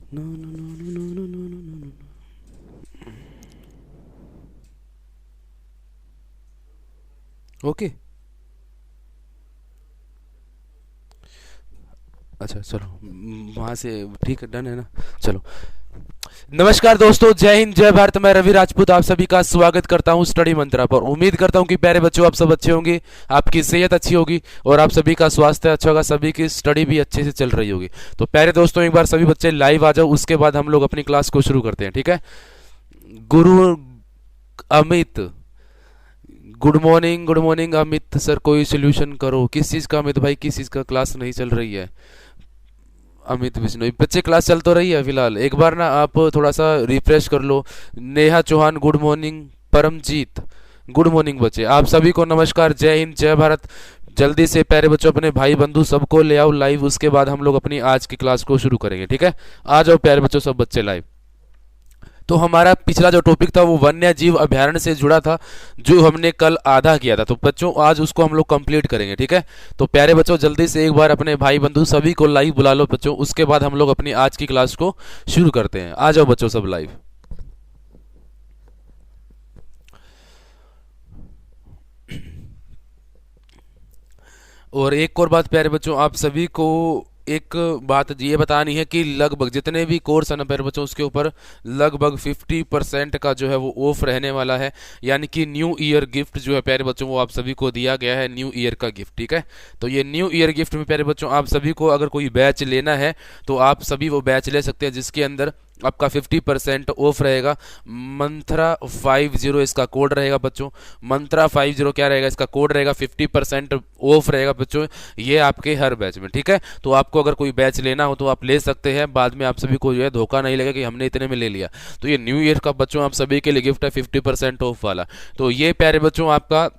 No no no no no no no no no. Okay. अच्छा चलो, वहाँ से ठीक है, डन है ना। चलो, नमस्कार दोस्तों, जय हिंद जय भारत। मैं रवि राजपूत आप सभी का स्वागत करता हूं स्टडी मंत्रा पर। उम्मीद करता हूं कि प्यारे बच्चों आप सब अच्छे होंगे, आपकी सेहत अच्छी होगी और आप सभी का स्वास्थ्य अच्छा होगा, सभी की स्टडी भी अच्छे से चल रही होगी। तो प्यारे दोस्तों, एक बार सभी बच्चे लाइव आ जाओ, उसके बाद हम लोग अपनी क्लास को शुरू करते हैं, ठीक है। गुरु Amit, good morning Amit sir, कोई सोल्यूशन करो। किस चीज़ का अमित भाई, किस चीज़ का क्लास नहीं चल रही है? अमित बिश्नोई, बच्चे क्लास चल तो रही है फिलहाल, एक बार ना आप थोड़ा सा रिफ्रेश कर लो। Neha Chauhan good morning, Paramjit good morning. बच्चे आप सभी को नमस्कार, जय हिंद जय भारत। जल्दी से प्यारे बच्चों अपने भाई बंधु सबको ले आओ लाइव, उसके बाद हम लोग अपनी आज की क्लास को शुरू करेंगे, ठीक है। आ जाओ प्यारे बच्चों सब बच्चे लाइव। तो हमारा पिछला जो टॉपिक था वो वन्य जीव अभयारण्य से जुड़ा था, जो हमने कल आधा किया था। तो बच्चों आज उसको हम लोग कंप्लीट करेंगे, ठीक है। तो प्यारे बच्चों जल्दी से एक बार अपने भाई बंधु सभी को लाइव बुला लो बच्चों, उसके बाद हम लोग अपनी आज की क्लास को शुरू करते हैं। आ जाओ बच्चों सब लाइव। और एक और बात प्यारे बच्चों, आप सभी को एक बात ये बतानी है कि लगभग जितने भी कोर्स है ना प्यारे बच्चों, उसके ऊपर लगभग 50% का जो है वो ऑफ रहने वाला है। यानी कि न्यू ईयर गिफ्ट जो है प्यारे बच्चों, वो आप सभी को दिया गया है, न्यू ईयर का गिफ्ट, ठीक है। तो ये न्यू ईयर गिफ्ट में प्यारे बच्चों आप सभी को अगर कोई बैच लेना है तो आप सभी वो बैच ले सकते हैं, जिसके अंदर आपका 50% ऑफ रहेगा। मंत्रा 50 इसका कोड रहेगा बच्चों। मंत्रा 50 क्या रहेगा, इसका कोड रहेगा, 50% ऑफ रहेगा बच्चों, ये आपके हर बैच में, ठीक है। तो आपको अगर कोई बैच लेना हो तो आप ले सकते हैं, बाद में आप सभी को जो है धोखा नहीं लगेगा कि हमने इतने में ले लिया। तो ये न्यू ईयर का बच्चों आप सभी के लिए गिफ्ट है, 50% ऑफ वाला। तो ये प्यारे बच्चों आपका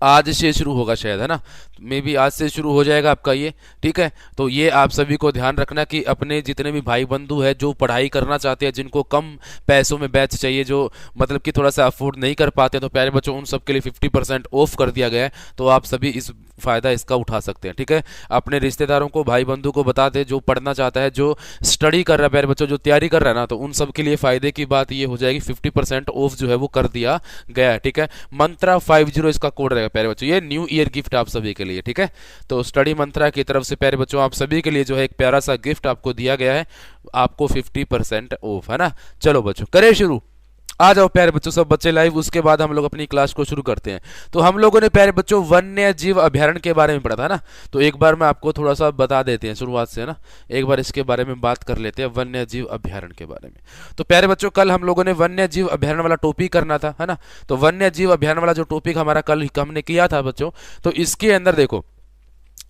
आज से शुरू होगा शायद, है ना। मे बी आज से शुरू हो जाएगा आपका ये, ठीक है। तो ये आप सभी को ध्यान रखना कि अपने जितने भी भाई बंधु है जो पढ़ाई करना चाहते हैं, जिनको कम पैसों में बैच चाहिए, जो मतलब कि थोड़ा सा अफोर्ड नहीं कर पाते, तो प्यारे बच्चों उन सब के लिए 50% ऑफ कर दिया गया है। तो आप सभी इस फायदा इसका उठा सकते हैं, ठीक है। अपने रिश्तेदारों को, भाई बंधु को बता दे जो पढ़ना चाहता है, जो स्टडी कर रहा है प्यारे बच्चों, जो तैयारी कर रहा है ना, तो उन सब के लिए फायदे की बात ये हो जाएगी, 50% ऑफ जो है वो कर दिया गया है, ठीक है। मंत्रा 50 इसका कोड रहेगा प्यारे बच्चों, ये न्यू ईयर गिफ्ट आप सभी के लिए, ठीक है। तो स्टडी मंत्रा की तरफ से प्यारे बच्चों आप सभी के लिए जो है एक प्यारा सा गिफ्ट आपको दिया गया है, आपको 50% ऑफ, है ना। चलो बच्चों करें शुरू। आ जाओ प्यारे बच्चों सब बच्चे लाइव, उसके बाद हम लोग अपनी क्लास को शुरू करते हैं। तो हम लोगों ने प्यारे बच्चों वन्य जीव अभयारण्य के बारे में पढ़ा था ना, तो एक बार मैं आपको थोड़ा सा बता देते हैं शुरुआत से, है ना। एक बार इसके बारे में बात कर लेते हैं, वन्य जीव अभयारण्य के बारे में। तो प्यारे बच्चों कल हम लोगों ने वन्य जीव अभयारण्य वाला टॉपिक करना था, है ना। तो वन्य जीव अभयारण्य वाला जो टॉपिक हमारा कल हमने किया था बच्चों, तो इसके अंदर देखो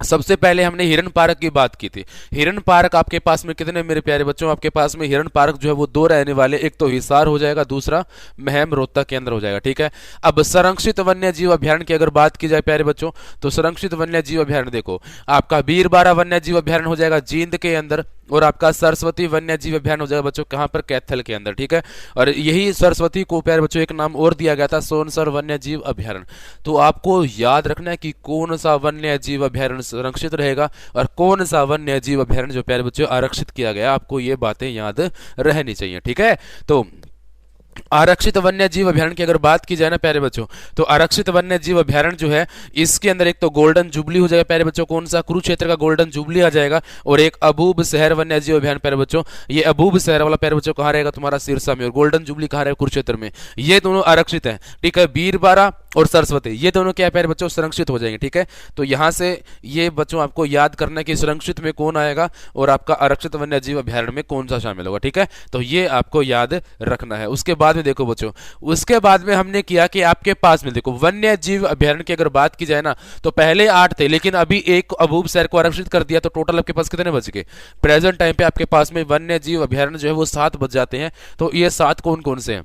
सबसे पहले हमने हिरन पार्क की बात की थी। हिरन पार्क आपके पास में कितने मेरे प्यारे बच्चों, आपके पास में हिरन पार्क जो है वो दो रहने वाले, एक तो हिसार हो जाएगा, दूसरा महम रोहतक के अंदर हो जाएगा, ठीक है। अब संरक्षित वन्य जीव अभयारण्य की अगर बात की जाए प्यारे बच्चों, तो संरक्षित वन्य जीव अभयारण्य देखो आपका बीरबारा वन्य जीव अभयारण्य हो जाएगा जींद के अंदर, और आपका सरस्वती वन्य जीव अभयारण्य हो जाएगा बच्चों कहाँ पर, कैथल के अंदर, ठीक है। और यही सरस्वती को प्यारे बच्चों एक नाम और दिया गया था, सोनसर वन्य जीव अभयारण्य। तो आपको याद रखना है कि कौन सा वन्य जीव अभयारण्य संरक्षित रहेगा और कौन सा वन्य जीव अभयारण्य जो प्यारे बच्चों आरक्षित किया गया, आपको ये बातें याद रहनी चाहिए, ठीक है। तो आरक्षित वन्य जीव अभयारण्य की अगर बात की जाए ना प्यारे बच्चों, तो आरक्षित वन्य जीव अभयारण्य जो है इसके अंदर एक तो गोल्डन जुबली हो जाएगा प्यारे बच्चों, कौन सा, कुरुक्षेत्र का गोल्डन जुबली आ जाएगा, और एक अबूब शहर वन्य जीव अभयारण्य प्यारे बच्चों, ये अबूब शहर वाला प्यारे बच्चों कहाँ रहेगा, तुम्हारा सिरसा में, और गोल्डन जुबली कहाँ रहेगा, कुरुक्षेत्र में। ये दोनों आरक्षित है, ठीक है। बीरबारा और सरस्वती ये दोनों क्या है प्यारे बच्चों, संरक्षित हो जाएंगे, ठीक है। तो यहां से ये बच्चों आपको याद करना है कि संरक्षित में कौन आएगा और आपका आरक्षित वन्य जीव अभयारण्य में कौन सा शामिल होगा, ठीक है। तो ये आपको याद रखना है। उसके बाद में देखो बच्चों, उसके बाद में हमने किया कि आपके पास में देखो वन्य जीव अभयारण्य की अगर बात की जाए ना, तो पहले 8 थे, लेकिन अभी एक अबूब शहर को आरक्षित कर दिया, तो टोटल आपके पास कितने बच गए। प्रेजेंट टाइम पे आपके पास में वन्य जीव अभयारण्य जो है वो 7 बच जाते हैं। तो ये 7 कौन कौन से हैं,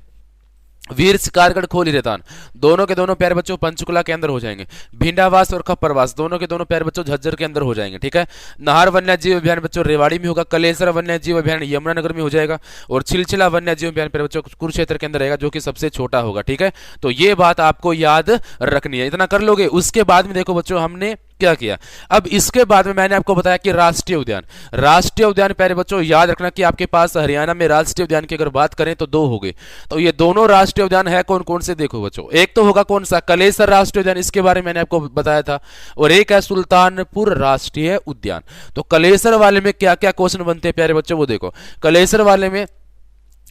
वीर शिकारगढ़ खोली रेतान दोनों के दोनों प्यारे बच्चों पंचकुला के अंदर हो जाएंगे। भिंडावास और खप्परवास दोनों के दोनों प्यारे बच्चों झज्जर के अंदर हो जाएंगे, ठीक है। नाहर वन्य जीव अभयारण्य बच्चों रेवाड़ी में होगा। कलेसर वन्य जीव अभयारण्य यमुनानगर में हो जाएगा, और छिलछिला वन्य जीव अभयारण्य प्यारे बच्चों कुरुक्षेत्र के अंदर रहेगा, जो कि सबसे छोटा होगा, ठीक है। तो ये बात आपको याद रखनी है, इतना कर लोगे। उसके बाद में देखो बच्चों हमने क्या किया। अब इसके बाद में मैंने आपको बताया कि राष्ट्रीय उद्यान प्यारे बच्चों याद रखना कि आपके पास हरियाणा में राष्ट्रीय उद्यान की अगर बात करें तो दो हो गए। तो ये दोनों राष्ट्रीय उद्यान है कौन कौन से, देखो बच्चों, एक तो होगा कौन सा, कलेसर राष्ट्रीय उद्यान, इसके बारे में मैंने आपको बताया था, और एक है सुल्तानपुर राष्ट्रीय उद्यान। तो कलेसर वाले में क्या क्या क्वेश्चन बनते हैं प्यारे बच्चों, वो देखो। कलेसर वाले में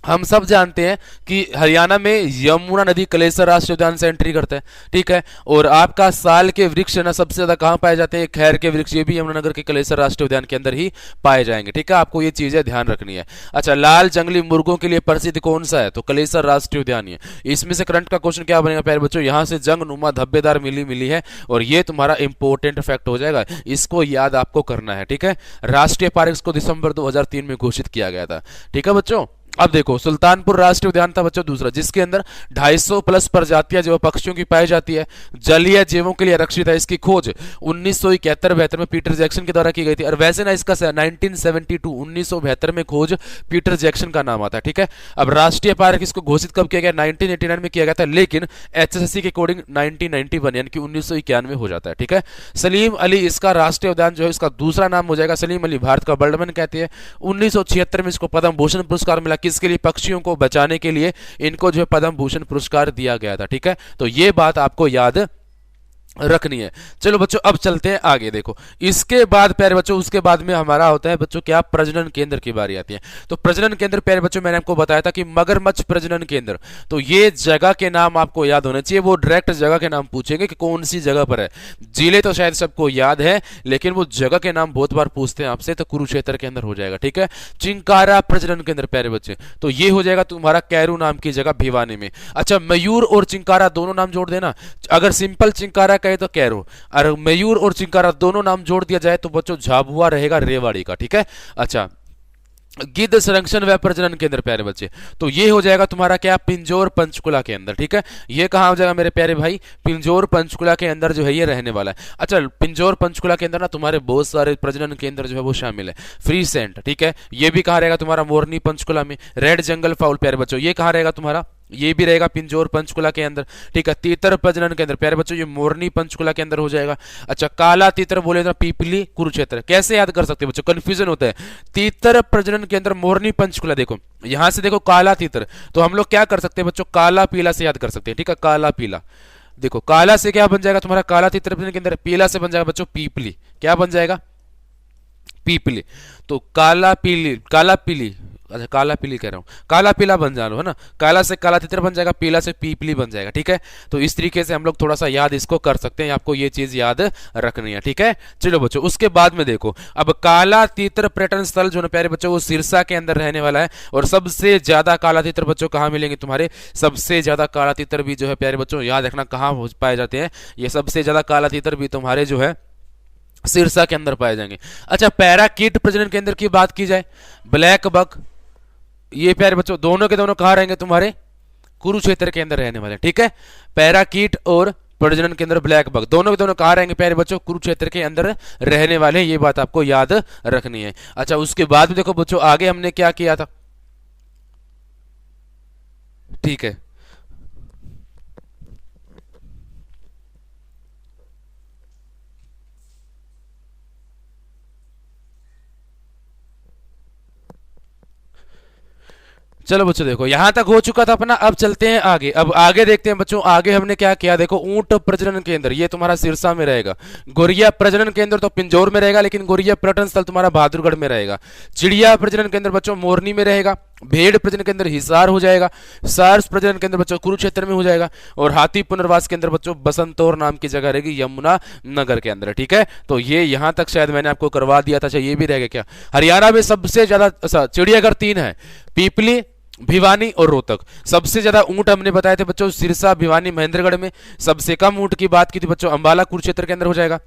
हम सब जानते हैं कि हरियाणा में यमुना नदी कलेसर राष्ट्रीय उद्यान से एंट्री करता है, ठीक है। और आपका साल के वृक्ष ना सबसे ज्यादा कहां पाए जाते हैं, खैर के वृक्ष, ये भी यमुनानगर के कलेसर राष्ट्रीय उद्यान के अंदर ही पाए जाएंगे, ठीक है। आपको ये चीजें ध्यान रखनी है। अच्छा, लाल जंगली मुर्गों के लिए प्रसिद्ध कौन सा है, तो कलेसर राष्ट्रीय उद्यान है। इसमें से करंट का क्वेश्चन क्या बनेगा प्यारे बच्चों, यहां से जंग नुमा धब्बेदार मिली मिली है, और ये तुम्हारा इंपॉर्टेंट फैक्ट हो जाएगा, इसको याद आपको करना है, ठीक है। राष्ट्रीय पार्क को दिसंबर 2003 में घोषित किया गया था, ठीक है बच्चों। अब देखो, सुल्तानपुर राष्ट्रीय उद्यान था बच्चों दूसरा, जिसके अंदर 250 प्लस प्रजातियां जो पक्षियों की पाई जाती है, जलीय जीवों के लिए आरक्षित है। इसकी खोज 1971-72 में पीटर जैक्सन के द्वारा की गई थी। और वैसे ना इसका 1972 में खोज पीटर जैक्सन का नाम आता है, ठीक है। अब राष्ट्रीय पार्क इसको घोषित कब किया गया, 1989 में किया गया था, लेकिन एचएसएससी के अकॉर्डिंग 1991 यानी कि 1991 हो जाता है, ठीक है। सलीम अली इसका राष्ट्रीय उद्यान जो है इसका दूसरा नाम हो जाएगा। सलीम अली भारत का बर्डमैन कहते हैं। 1976 में इसको पद्म भूषण पुरस्कार मिला, किसके लिए, पक्षियों को बचाने के लिए इनको जो है पद्म भूषण पुरस्कार दिया गया था, ठीक है। तो ये बात आपको याद रखनी है। चलो बच्चों अब चलते हैं आगे, देखो इसके बाद प्यारे बच्चों, उसके बाद में हमारा होता है बच्चों क्या, प्रजनन केंद्र की बारी आती है। तो प्रजनन केंद्र प्यारे बच्चों मैंने आपको बताया था कि मगरमच्छ प्रजनन केंद्र, तो ये जगह के नाम आपको याद होने चाहिए। वो डायरेक्ट जगह के नाम पूछेंगे कि कौन सी जगह पर है। जिले तो शायद सबको याद है, लेकिन वो जगह के नाम बहुत बार पूछते हैं आपसे, तो कुरुक्षेत्र के अंदर हो जाएगा, ठीक है। चिंकारा प्रजनन केंद्र प्यारे बच्चे, तो ये हो जाएगा तुम्हारा कैरू नाम की जगह भिवानी में। अच्छा, मयूर और चिंकारा दोनों नाम जोड़ देना, अगर सिंपल चिंकारा कहे तो कैरो, और मयूर और चिंकारा दोनों नाम जोड़ दिया जाए तो बच्चों झाबुआ रहेगा रेवाड़ी का, ठीक है। अच्छा, गिद्ध संरक्षण व प्रजनन केंद्र प्यारे बच्चे, तो ये हो जाएगा तुम्हारा क्या, पिंजौर पंचकुला के अंदर, ठीक है। ये कहां हो जाएगा मेरे प्यारे भाई, पिंजौर पंचकुला के अंदर जो है ये रहने वाला है। अच्छा, पिंजौर पंचकुला के अंदर ना तुम्हारे बहुत सारे प्रजनन केंद्र जो है वो शामिल है। फ्री सेंट, ठीक है, ये भी कहां रहेगा तुम्हारा, मोरनी पंचकुला में। रेड जंगल फाउल प्यारे बच्चों, ये कहां रहेगा तुम्हारा, ये भी रहेगा पिंजौर पंचकुला के अंदर, ठीक है। तीतर प्रजनन केंद्र प्यारे बच्चों, ये मोरनी पंचकुला के अंदर हो जाएगा। अच्छा, काला तीतर बोले तो पीपली कुरुक्षेत्र, कैसे याद कर सकते हैं बच्चों, कंफ्यूजन होता है। तीतर प्रजनन केंद्र मोरनी पंचकुला, देखो यहां से देखो काला तीतर, तो हम लोग क्या कर सकते हैं बच्चों, काला पीला से याद कर सकते हैं, ठीक है। काला पीला, देखो काला से क्या बन जाएगा तुम्हारा, काला तीतर प्रजनन केंद्र, पीला से बन जाएगा बच्चों पीपली, क्या बन जाएगा, पीपली। तो काला पीली, काला पीली, अच्छा काला पीली कह रहा हूं, काला पीला बन जाना है ना, काला से काला तितर बन जाएगा, पीला से पीपली बन जाएगा, ठीक है। तो इस तरीके से हम लोग थोड़ा सा याद इसको कर सकते हैं, आपको ये चीज याद रखनी है, ठीक है। चलो बच्चों, उसके बाद में देखो, अब काला तीतर पर्यटन स्थल जो ना प्यारे बच्चों वो सिरसा के अंदर रहने वाला है। और सबसे ज्यादा काला तीतर बच्चों कहां मिलेंगे तुम्हारे, सबसे ज्यादा काला तीतर भी जो है प्यारे बच्चों याद रखना कहां पाए जाते हैं, ये सबसे ज्यादा काला तीतर भी तुम्हारे जो है सिरसा के अंदर पाए जाएंगे। अच्छा, पैराकीट प्रजनन केंद्र की बात की जाए, ब्लैक बक, ये प्यारे बच्चों दोनों के दोनों कहां रहेंगे तुम्हारे, कुरुक्षेत्र के अंदर रहने वाले, ठीक है। पैराकीट और प्रजनन केंद्र ब्लैक बक दोनों के दोनों कहां रहेंगे प्यारे बच्चों, कुरुक्षेत्र के अंदर रहने वाले, ये बात आपको याद रखनी है। अच्छा, उसके बाद में देखो बच्चों आगे हमने क्या किया था, ठीक है। चलो बच्चों देखो यहां तक हो चुका था अपना, अब चलते हैं आगे। अब आगे देखते हैं बच्चों, आगे हमने क्या किया, देखो ऊंट प्रजनन केंद्र ये तुम्हारा सिरसा में रहेगा। गोरिया प्रजनन केंद्र तो पिंजौर में रहेगा, लेकिन गोरिया पर्यटन स्थल तुम्हारा बहादुरगढ़ में रहेगा। चिड़िया प्रजनन केंद्र बच्चों मोरनी में रहेगा। भेड़ प्रजनन केंद्र हिसार हो जाएगा। सार्स प्रजनन केंद्र बच्चों कुरुक्षेत्र में हो जाएगा। और हाथी पुनर्वास केंद्र बच्चों बसंतौर नाम की जगह रहेगी यमुना नगर के अंदर, ठीक है। तो ये यहां तक शायद मैंने आपको करवा दिया था। ये भी रहेगा क्या, हरियाणा में सबसे ज्यादा चिड़ियाघर 3 है, पीपली, भिवानी और रोहतक। सबसे ज्यादा ऊंट हमने बताए थे बच्चों सिरसा, भिवानी, महेंद्रगढ़ में। सबसे कम ऊंट की बात की थी बच्चों अंबाला कुरुक्षेत्र के अंदर हो जाएगा।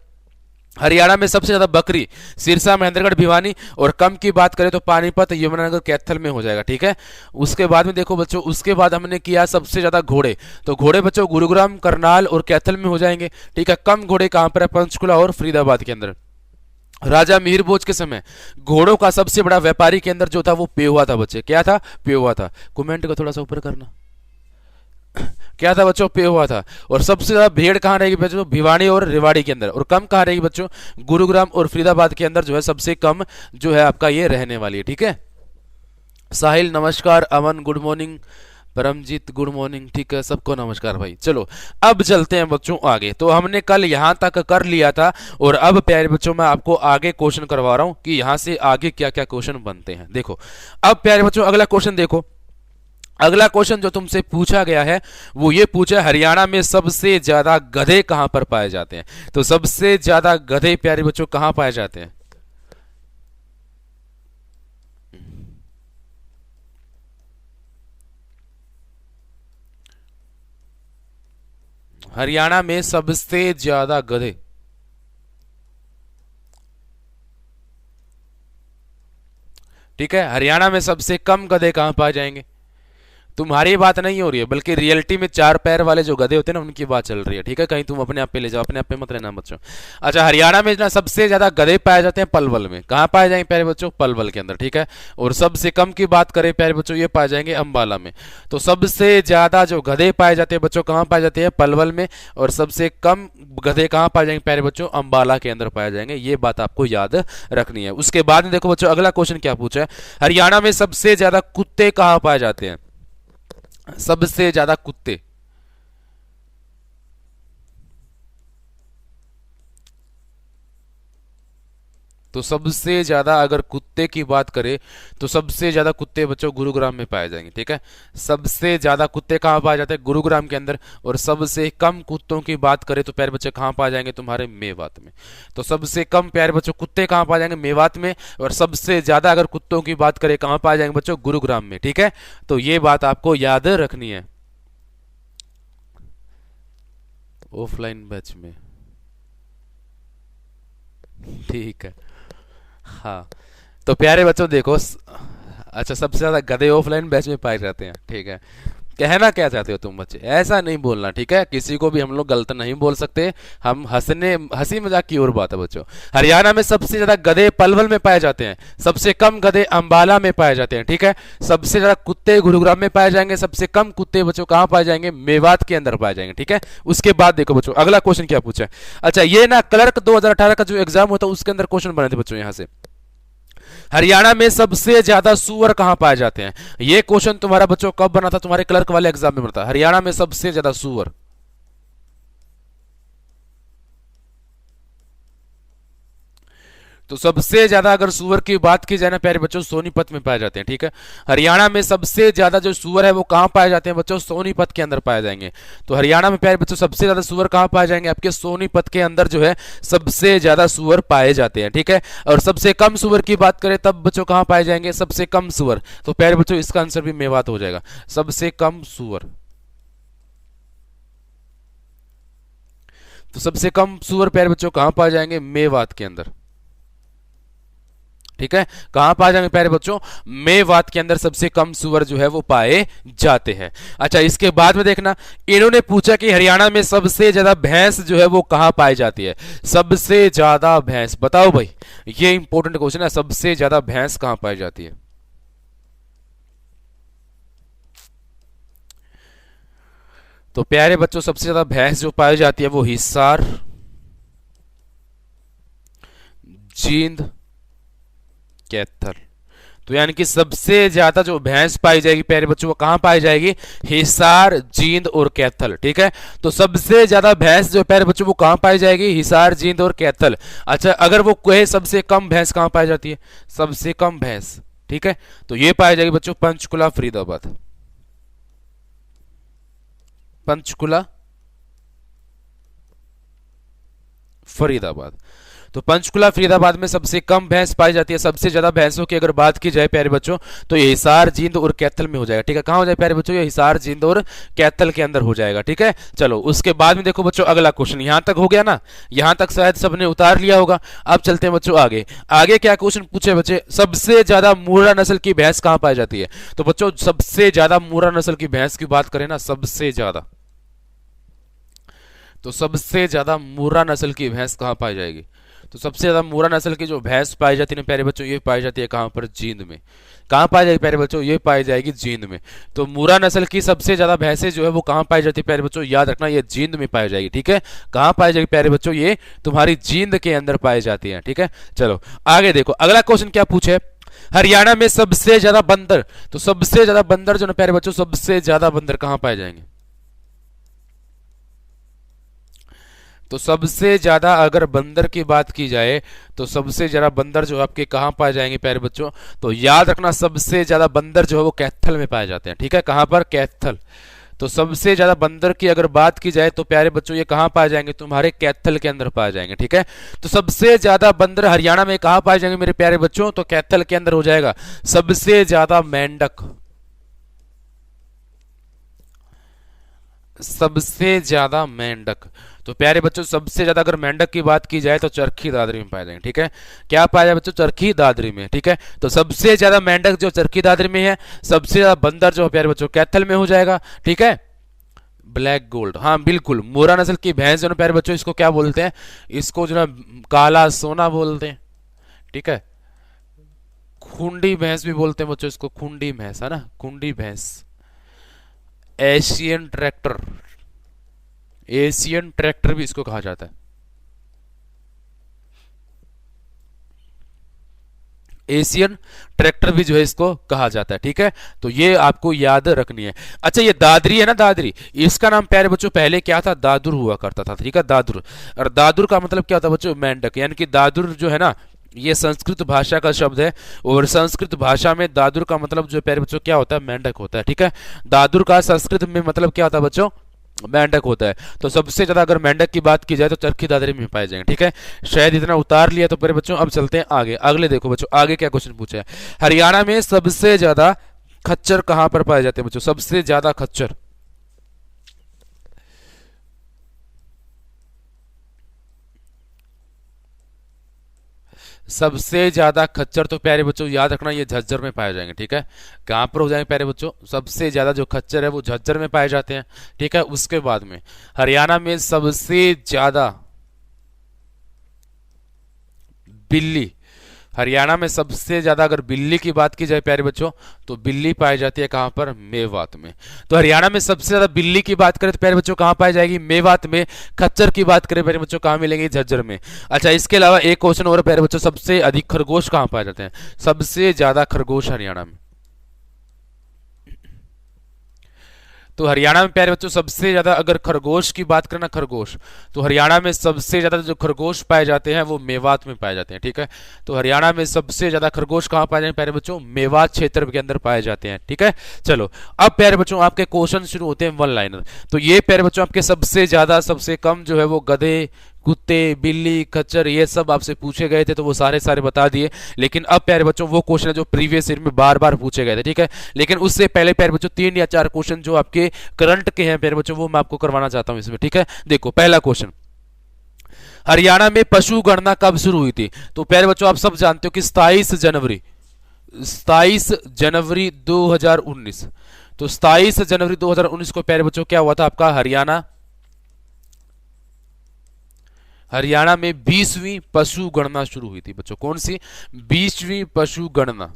हरियाणा में सबसे ज्यादा बकरी सिरसा, महेंद्रगढ़, भिवानी, और कम की बात करें तो पानीपत, यमुनानगर, कैथल में हो जाएगा, ठीक है। उसके बाद में देखो बच्चों, उसके बाद हमने किया सबसे ज्यादा घोड़े, तो घोड़े बच्चों गुरुग्राम, करनाल और कैथल में हो जाएंगे, ठीक है। कम घोड़े कहां पर है, पंचकुला और फरीदाबाद के अंदर। राजा मीर भोज के समय घोड़ों का सबसे बड़ा व्यापारी केंद्र जो था वो पेहुआ था बच्चे, क्या था, पेहुआ था। कमेंट को थोड़ा सा ऊपर करना, क्या था बच्चों, पे हुआ था। और सबसे ज्यादा भीड़ कहाँ रहेगी बच्चों, भिवाड़ी और रेवाड़ी के अंदर, और कम कहाँ रहेगी बच्चों, गुरुग्राम और फरीदाबाद के अंदर जो है सबसे कम जो है आपका ये रहने वाली है। ठीक है, साहिल नमस्कार, Aman good morning, Paramjit good morning. ठीक है, सबको नमस्कार भाई। चलो अब चलते हैं बच्चों आगे। तो हमने कल यहां तक कर लिया था, और अब प्यारे बच्चों मैं आपको आगे क्वेश्चन करवा रहा हूं कि यहां से आगे क्या क्या क्वेश्चन बनते हैं। देखो अब प्यारे बच्चों अगला क्वेश्चन देखो। अगला क्वेश्चन जो तुमसे पूछा गया है वो ये पूछा, हरियाणा में सबसे ज्यादा गधे कहां पर पाए जाते हैं। तो सबसे ज्यादा गधे प्यारे बच्चों कहां पाए जाते हैं। हरियाणा में सबसे ज्यादा गधे, ठीक है, हरियाणा में सबसे कम गधे कहां पाए जाएंगे। तुम्हारी बात नहीं हो रही है, बल्कि रियलिटी में चार पैर वाले जो गधे होते हैं ना उनकी बात चल रही है। ठीक है, कहीं तुम अपने आप पे ले जाओ, अपने आप पे मत रहना बच्चों। अच्छा, हरियाणा में ना सबसे ज्यादा गधे पाए जाते हैं पलवल में। कहाँ पाए जाएंगे प्यारे बच्चों, पलवल के अंदर। ठीक है, और सबसे कम की बात करें प्यारे बच्चों, ये पाए जाएंगे अंबाला में। तो सबसे ज्यादा जो गधे पाए जाते हैं बच्चों कहाँ पाए जाते हैं, पलवल में, और सबसे कम गधे कहाँ पाए जाएंगे प्यारे बच्चों, अंबाला के अंदर पाए जाएंगे। ये बात आपको याद रखनी है। उसके बाद में देखो बच्चों अगला क्वेश्चन क्या पूछा है, हरियाणा में सबसे ज्यादा कुत्ते कहाँ पाए जाते हैं। सबसे ज्यादा कुत्ते, तो सबसे ज्यादा अगर कुत्ते की बात करें तो सबसे ज्यादा कुत्ते बच्चों गुरुग्राम में पाए जाएंगे। ठीक है, सबसे ज्यादा कुत्ते कहाँ पाए जाते हैं, गुरुग्राम के अंदर। और सबसे कम कुत्तों की बात करें तो प्यारे बच्चे कहाँ पाए जाएंगे, तुम्हारे मेवात में। तो सबसे कम प्यारे बच्चों कुत्ते कहाँ पाए जाएंगे, मेवात में। और सबसे ज्यादा अगर कुत्तों की बात करें कहाँ पाए जाएंगे बच्चों, गुरुग्राम में। ठीक है, तो ये बात आपको याद रखनी है। ऑफलाइन बैच में, ठीक है। हाँ, तो प्यारे बच्चों देखो अच्छा, सबसे ज्यादा गधे ऑफलाइन बैच में पाए जाते हैं। ठीक है, कहना क्या चाहते हो तुम बच्चे, ऐसा नहीं बोलना। ठीक है, किसी को भी हम लोग गलत नहीं बोल सकते, हम हंसी मजाक की और बात है बच्चों। हरियाणा में सबसे ज्यादा गधे पलवल में पाए जाते हैं, सबसे कम गधे अंबाला में पाए जाते हैं। ठीक है, सबसे ज्यादा कुत्ते गुरुग्राम में पाए जाएंगे, सबसे कम कुत्ते बच्चों कहाँ पाए जाएंगे, मेवात के अंदर पाए जाएंगे। ठीक है, उसके बाद देखो बच्चों अगला क्वेश्चन क्या पूछा है। अच्छा, ये ना क्लर्क 2018 का जो एग्जाम होता है उसके अंदर क्वेश्चन बने थे बच्चों। यहां से हरियाणा में सबसे ज्यादा सुअर कहां पाए जाते हैं, यह क्वेश्चन तुम्हारा बच्चों कब बना था, तुम्हारे क्लर्क वाले एग्जाम में बना था। हरियाणा में सबसे ज्यादा सुअर, तो सबसे ज्यादा अगर सुअर की बात की जाए ना प्यारे बच्चों, सोनीपत में पाए जाते हैं। ठीक है, हरियाणा में सबसे ज्यादा जो सुअर है वो कहां पाए जाते हैं बच्चों, सोनीपत के अंदर पाए जाएंगे। तो हरियाणा में प्यारे बच्चों सबसे ज्यादा सुअर कहां पाए जाएंगे, आपके सोनीपत के अंदर जो है सबसे ज्यादा सुअर पाए जाते हैं। ठीक है, और सबसे कम सुअर की बात करें तब बच्चों कहां पाए जाएंगे, सबसे कम सुअर, तो प्यारे बच्चों इसका आंसर भी मेवात हो जाएगा, सबसे कम सुअर। तो सबसे कम सुअर प्यारे बच्चों कहां पाए जाएंगे, मेवात के अंदर। ठीक है, कहां पाए जाएंगे प्यारे बच्चों, मेवात के अंदर सबसे कम सुअर जो है वो पाए जाते हैं। अच्छा, इसके बाद में देखना, इन्होंने पूछा कि हरियाणा में सबसे ज्यादा भैंस जो है वो कहां पाई जाती है। सबसे ज्यादा भैंस बताओ भाई, ये इंपॉर्टेंट क्वेश्चन है, सबसे ज्यादा भैंस कहां पाई जाती है। तो प्यारे बच्चों सबसे ज्यादा भैंस जो पाई जाती है वो हिसार, जींद, कैथल। तो यानी कि सबसे ज्यादा जो भैंस पाई जाएगी प्यारे बच्चों वो कहां पाई जाएगी, हिसार, जींद और कैथल। ठीक है, तो सबसे ज्यादा भैंस जो प्यारे बच्चों वो कहां पाई जाएगी, हिसार, जींद और कैथल। अच्छा, अगर वो कहे सबसे कम भैंस कहां पाई जाती है, सबसे कम भैंस, ठीक है, तो ये पाई जाएगी बच्चों पंचकुला, फरीदाबाद। पंचकुला, फरीदाबाद। तो पंचकुला फरीदाबाद में सबसे कम भैंस पाई जाती है। सबसे ज्यादा भैंसों की अगर बात की जाए प्यारे बच्चों तो ये हिसार, जींद और कैथल में हो जाएगा। ठीक है, कहां हो जाए प्यारे बच्चों, ये हिसार, जींद और कैथल के अंदर हो जाएगा। ठीक है, चलो उसके बाद में देखो बच्चों अगला क्वेश्चन, यहां तक हो गया ना, यहां तक शायद सबने उतार लिया होगा। अब चलते हैं बच्चों आगे। आगे क्या क्वेश्चन पूछे बच्चे, सबसे ज्यादा मुर्रा नस्ल की भैंस कहां पाई जाती है। तो बच्चों सबसे ज्यादा मुर्रा नस्ल की भैंस की बात करें ना, सबसे ज्यादा, तो सबसे ज्यादा मुर्रा नस्ल की भैंस कहां पाई जाएगी, तो सबसे ज्यादा मूरा नस्ल की जो भैंस पाई जाती है ना प्यारे बच्चों, ये पाई जाती है कहाँ पर? जींद में। कहाँ पाई जाएगी प्यारे बच्चों? ये पाई जाएगी जींद में। तो मूरा नस्ल की सबसे ज्यादा भैंसें जो है वो कहाँ पाई जाती है प्यारे बच्चों? याद रखना, ये जींद में पाई जाएगी। ठीक है, कहाँ पाई जाएगी प्यारे बच्चों? ये तुम्हारी जींद के अंदर पाई जाती है। ठीक है, चलो आगे देखो, अगला क्वेश्चन क्या पूछे? हरियाणा में सबसे ज्यादा बंदर, तो सबसे ज्यादा बंदर जो ना प्यारे बच्चों, सबसे ज्यादा बंदर कहां पाए जाएंगे? तो सबसे ज्यादा अगर बंदर की बात की जाए तो सबसे ज्यादा बंदर जो आपके कहां पाए जाएंगे प्यारे बच्चों? तो याद रखना, सबसे ज्यादा बंदर जो है वो कैथल में पाए जाते हैं। ठीक है, कहां पर? कैथल। तो सबसे ज्यादा बंदर की अगर बात की जाए तो प्यारे बच्चों ये कहां पाए जाएंगे? तुम्हारे कैथल के अंदर पाए जाएंगे। ठीक है, तो सबसे ज्यादा बंदर हरियाणा में कहां पाए जाएंगे मेरे प्यारे बच्चों? तो कैथल के अंदर हो जाएगा। सबसे ज्यादा मेंढक, सबसे ज्यादा मेंढक, तो प्यारे बच्चों सबसे ज्यादा अगर मेंढक की बात की जाए तो चरखी दादरी में पाए जाएंगे। ठीक है, क्या पाया जाए बच्चों? चरखी दादरी में। ठीक है, तो सबसे ज्यादा मेंढक जो चरखी दादरी में है, सबसे ज्यादा बंदर जो प्यारे बच्चों कैथल में हो जाएगा। ठीक है, ब्लैक गोल्ड, हाँ बिल्कुल, मोरा नस्ल की भैंस जो ना प्यारे बच्चों, इसको क्या बोलते हैं? इसको जो ना काला सोना बोलते हैं। ठीक है, खूंडी भैंस भी बोलते हैं बच्चों इसको, खूंडी भैंस है ना, खूंडी भैंस। एशियन ट्रैक्टर, एशियन ट्रैक्टर भी इसको कहा जाता है। एशियन ट्रैक्टर भी जो है इसको कहा जाता है। ठीक है, तो ये आपको याद रखनी है। अच्छा, ये दादरी है ना, दादरी, इसका नाम प्यारे बच्चों पहले क्या था? दादुर हुआ करता था। ठीक है, दादुर। और दादुर का मतलब क्या होता है बच्चों? मेंढक, यानी कि दादुर जो है ना, ये संस्कृत भाषा का शब्द है, और संस्कृत भाषा में दादुर का मतलब जो प्यारे बच्चों क्या होता है? मेंढक होता है। ठीक है, दादुर का संस्कृत में मतलब क्या होता है बच्चों? मेंढक होता है। तो सबसे ज्यादा अगर मेंढक की बात की जाए तो चरखी दादरी में पाए जाएंगे। ठीक है, शायद इतना उतार लिया तो मेरे बच्चों, अब चलते हैं आगे। अगले देखो बच्चों, आगे क्या क्वेश्चन पूछा है? हरियाणा में सबसे ज्यादा खच्चर कहां पर पाए जाते हैं बच्चों? सबसे ज्यादा खच्चर, सबसे ज्यादा खच्चर तो प्यारे बच्चों याद रखना, ये झज्जर में पाए जाएंगे। ठीक है, कहां पर हो जाएंगे प्यारे बच्चों? सबसे ज्यादा जो खच्चर है वो झज्जर में पाए जाते हैं। ठीक है, उसके बाद में हरियाणा में सबसे ज्यादा बिल्ली, हरियाणा में सबसे ज्यादा अगर बिल्ली की बात की जाए प्यारे बच्चों, तो बिल्ली पाई जाती है कहां पर? मेवात में। तो हरियाणा में सबसे ज्यादा बिल्ली की बात करें तो प्यारे बच्चों कहां पाई जाएगी? मेवात में। खच्चर की बात करें प्यारे बच्चों, कहां मिलेंगे? झज्जर में। अच्छा, इसके अलावा एक क्वेश्चन और प्यारे बच्चों, सबसे अधिक खरगोश कहां पाए जाते हैं? सबसे ज्यादा खरगोश हरियाणा में। तो हरियाणा में प्यारे बच्चों सबसे ज्यादा अगर खरगोश की बात करना, खरगोश, तो हरियाणा में सबसे ज्यादा जो खरगोश पाए जाते हैं वो मेवात में पाए जाते हैं। ठीक है, तो हरियाणा में सबसे ज्यादा खरगोश कहां पाए जाते हैं प्यारे बच्चों? मेवात क्षेत्र के अंदर पाए जाते हैं। ठीक है, चलो अब प्यारे बच्चों आपके क्वेश्चन शुरू होते हैं वन लाइनर। तो ये प्यारे बच्चों आपके सबसे ज्यादा सबसे कम जो है वो गधे, कुत्ते, बिल्ली, खच्चर, ये सब आपसे पूछे गए थे, तो वो सारे सारे बता दिए। लेकिन अब प्यारे बच्चों वो क्वेश्चन है जो प्रीवियस ईयर में बार बार पूछे गए थे। ठीक है, लेकिन उससे पहले प्यारे बच्चों 3 या 4 क्वेश्चन जो आपके करंट के हैं प्यारे बच्चों, वो मैं आपको करवाना चाहता हूं इसमें। ठीक है, देखो पहला क्वेश्चन, हरियाणा में पशु गणना कब शुरू हुई थी? तो प्यारे बच्चों आप सब जानते हो कि 27 जनवरी, 27 जनवरी 2019। तो 27 जनवरी 2019 को प्यारे बच्चों क्या हुआ था आपका? हरियाणा में 20वीं पशु गणना शुरू हुई थी बच्चों। कौन सी? 20वीं पशु गणना।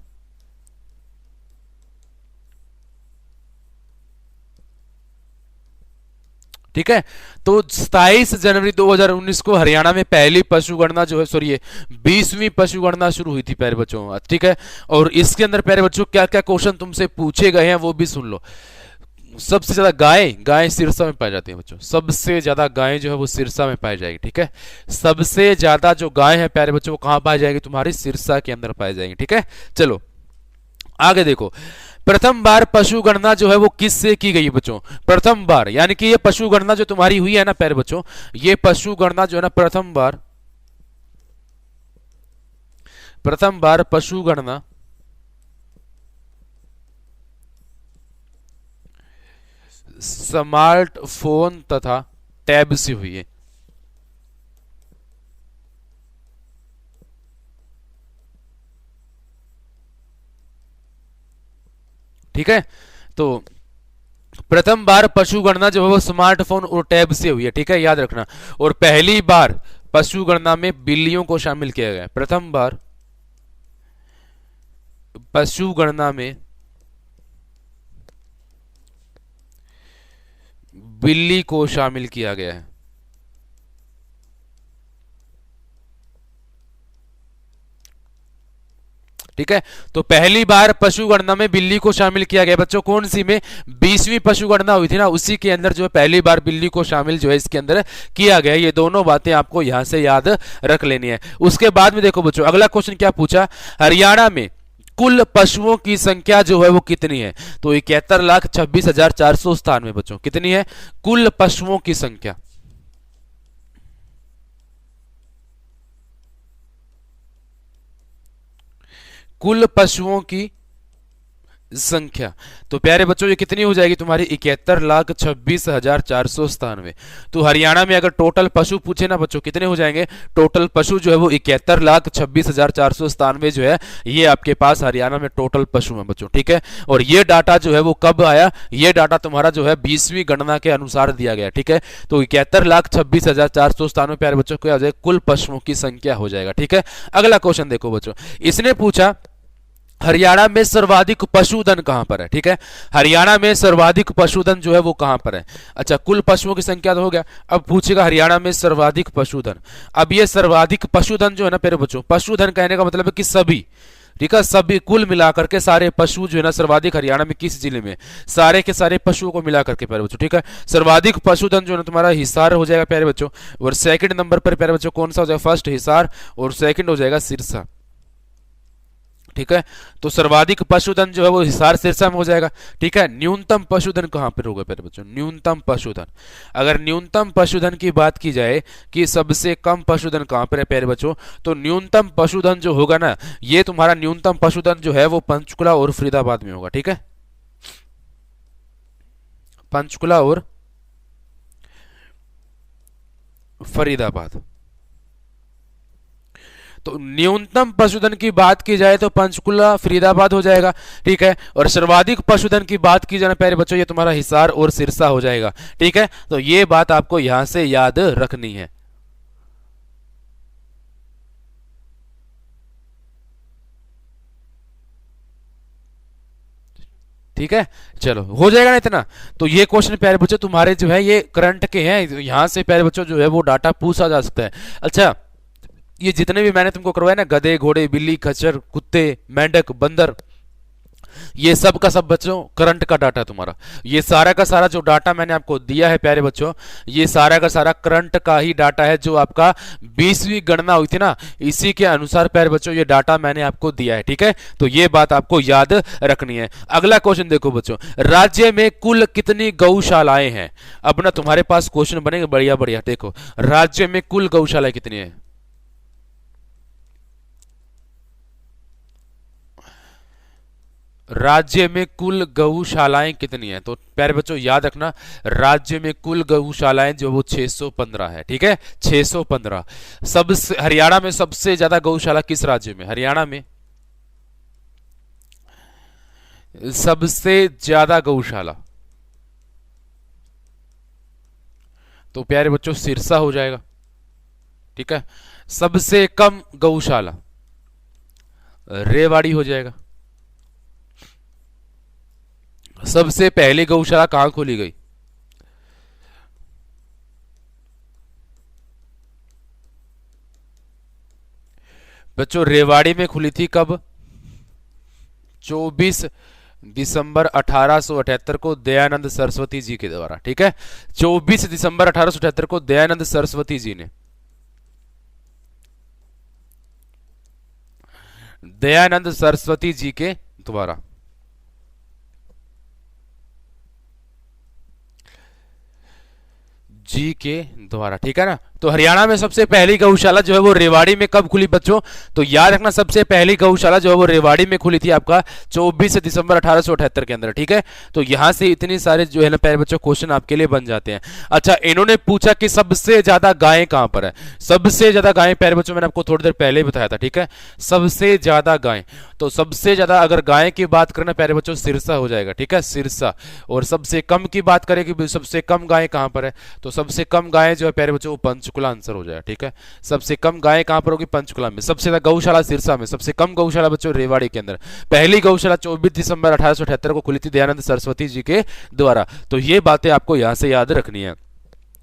ठीक है, तो 27 जनवरी 2019 को हरियाणा में पहली पशु गणना जो है, सॉरी 20वीं पशु गणना शुरू हुई थी प्यारे बच्चों। ठीक है, और इसके अंदर प्यारे बच्चों क्या क्या क्वेश्चन तुमसे पूछे गए हैं वो भी सुन लो। सबसे ज्यादा गाय, गाय सिरसा में पाई जाती है बच्चों, सबसे ज्यादा गाय जो है वो सिरसा में पाई जाएगी। ठीक है, सबसे ज्यादा जो गाय है प्यारे बच्चों वो कहां पाई जाएगी? तुम्हारी सिरसा के अंदर पाई जाएगी। ठीक है, चलो आगे देखो, प्रथम बार पशु गणना जो है वो किससे की गई बच्चों? प्रथम बार, यानी कि ये पशु गणना जो तुम्हारी हुई है ना प्यारे बच्चों, ये पशु गणना जो है ना प्रथम बार पशु गणना स्मार्टफोन तथा टैब से हुई है। ठीक है, तो प्रथम बार पशु गणना जो है वो स्मार्टफोन और टैब से हुई है। ठीक है, याद रखना। और पहली बार पशु गणना में बिल्लियों को शामिल किया गया है। प्रथम बार पशु गणना में बिल्ली को शामिल किया गया है। ठीक है, तो पहली बार पशु गणना में बिल्ली को शामिल किया गया बच्चों, कौन सी में? 20वीं पशु गणना हुई थी ना, उसी के अंदर जो है पहली बार बिल्ली को शामिल जो है इसके अंदर किया गया। ये दोनों बातें आपको यहां से याद रख लेनी है। उसके बाद में देखो बच्चों, अगला क्वेश्चन क्या पूछा, हरियाणा में कुल पशुओं की संख्या जो है वो कितनी है? तो 71,26,497 बच्चों, कितनी है कुल पशुओं की संख्या? कुल पशुओं की संख्या, तो प्यारे बच्चों ये कितनी हो जाएगी तुम्हारी? 71,26,497। तो हरियाणा में अगर टोटल पशु पूछे ना बच्चों, कितने हो जाएंगे? टोटल पशु जो है वो 71,26,497 जो है, ये आपके पास हरियाणा में टोटल पशु है बच्चों। ठीक है, और ये डाटा जो है वो कब आया? ये डाटा तुम्हारा जो है 20वीं गणना के अनुसार दिया गया। ठीक है, तो 71,26,497 प्यारे बच्चों क्या हो जाएगा? कुल पशुओं की संख्या हो जाएगा। ठीक है, अगला क्वेश्चन देखो बच्चों, इसने पूछा हरियाणा में सर्वाधिक पशुधन कहां पर है? ठीक है, हरियाणा में सर्वाधिक पशुधन जो है वो कहां पर है? अच्छा, कुल पशुओं की संख्या तो हो गया, अब पूछेगा हरियाणा में सर्वाधिक पशुधन। अब ये सर्वाधिक पशुधन जो है ना प्यारे बच्चों, पशुधन कहने का मतलब है कि सभी, ठीक है, सभी कुल मिलाकर के सारे पशु जो है ना, सर्वाधिक हरियाणा में किस जिले में? सारे के सारे पशुओं को मिलाकर के प्यारे बच्चों। ठीक है, सर्वाधिक पशुधन जो है ना तुम्हारा हिसार हो जाएगा प्यारे बच्चों, और सेकंड नंबर पर प्यारे बच्चों कौन सा हो जाएगा? फर्स्ट हिसार, और सेकंड हो जाएगा सिरसा। ठीक है, तो सर्वाधिक पशुधन जो है वो हिसार सिरसा में हो जाएगा। ठीक है, न्यूनतम पशुधन कहां पर होगा प्यारे बच्चों? न्यूनतम पशुधन, अगर न्यूनतम पशुधन की बात की जाए कि सबसे कम पशुधन कहां पर है प्यारे बच्चों, तो न्यूनतम पशुधन जो होगा ना, ये तुम्हारा न्यूनतम पशुधन जो है वो पंचकुला और फरीदाबाद में होगा। ठीक है, पंचकुला और फरीदाबाद। तो न्यूनतम पशुधन की बात की जाए तो पंचकुला फरीदाबाद हो जाएगा। ठीक है, और सर्वाधिक पशुधन की बात की जाए प्यारे बच्चों, ये तुम्हारा हिसार और सिरसा हो जाएगा। ठीक है, तो ये बात आपको यहां से याद रखनी है। ठीक है, चलो हो जाएगा ना इतना। तो ये क्वेश्चन प्यारे बच्चों तुम्हारे जो है ये करंट के हैं, यहां से प्यारे बच्चों जो है वो डाटा पूछा जा सकता है। अच्छा, ये जितने भी मैंने तुमको करवाए ना, गधे, घोड़े, बिल्ली, खच्चर, कुत्ते, मेंढक, बंदर, ये सब का सब बच्चों करंट का डाटा तुम्हारा, ये सारा का सारा जो डाटा मैंने आपको दिया है प्यारे बच्चों, ये सारा का सारा करंट का ही डाटा है, जो आपका 20वीं गणना हुई थी ना, इसी के अनुसार प्यारे बच्चों ये डाटा मैंने आपको दिया है। ठीक है, तो ये बात आपको याद रखनी है। अगला क्वेश्चन देखो बच्चों, राज्य में कुल कितनी गौशालाएं हैं? अब ना तुम्हारे पास क्वेश्चन बनेंगे बढ़िया बढ़िया। देखो, राज्य में कुल गौशालाएं कितनी है? राज्य में कुल गौशालाएं कितनी हैं? तो प्यारे बच्चों याद रखना, राज्य में कुल गौशालाएं जो वो 615 है। ठीक है, 615। सबसे हरियाणा में सबसे ज्यादा गौशाला किस राज्य में? हरियाणा में सबसे ज्यादा गौशाला, तो प्यारे बच्चों सिरसा हो जाएगा। ठीक है, सबसे कम गौशाला रेवाड़ी हो जाएगा। सबसे पहली गौशाला कहां खोली गई? बच्चों रेवाड़ी में खुली थी कब? 24 दिसंबर 1878 को दयानंद सरस्वती जी के द्वारा। ठीक है, 24 दिसंबर 1878 को दयानंद सरस्वती जी ने, दयानंद सरस्वती जी के द्वारा जी के द्वारा। ठीक है ना, तो हरियाणा में सबसे पहली गौशाला जो है वो रेवाड़ी में कब खुली बच्चों? तो याद रखना, सबसे पहली गौशाला जो है वो रेवाड़ी में खुली थी आपका 24 दिसंबर 1878 के अंदर। ठीक है, तो यहां से इतने सारे जो है ना प्यारे बच्चों क्वेश्चन आपके लिए बन जाते हैं। अच्छा, इन्होंने पूछा कि सबसे ज्यादा गायें कहां पर है? सबसे ज्यादा गायें प्यारे बच्चों मैंने आपको थोड़ी देर पहले ही बताया था। ठीक है, सबसे ज्यादा गायें, तो सबसे ज्यादा अगर गायें की बात करना प्यारे बच्चों सिरसा हो जाएगा। ठीक है, सिरसा। और सबसे कम की बात करें कि सबसे कम गायें कहां पर है, तो सबसे कम गायें जो है प्यारे बच्चों वो पंचकुला पंचकुला आंसर हो जाएगा, ठीक है। सबसे कम गाय कहां पर होगी? पंचकुला में। सबसे ज्यादा गौशाला सिरसा में, सबसे कम गौशाला बच्चों रेवाड़ी के अंदर। पहली गौशाला 24 दिसंबर 1878 को खुली थी दयानंद सरस्वती जी के द्वारा। तो ये बातें आपको यहां से याद रखनी है।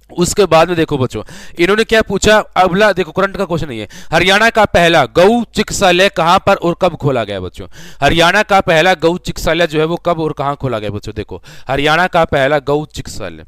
उसके बाद में देखो बच्चों, इन्होंने क्या पूछा, अगला देखो करंट का क्वेश्चन है। हरियाणा का पहला गौ चिकित्सालय कहां पर और कब खोला गया बच्चों? हरियाणा का पहला गौ चिकित्सालय जो है वो कब और कहां खोला गया बच्चों? देखो हरियाणा का पहला गौ चिकित्सालय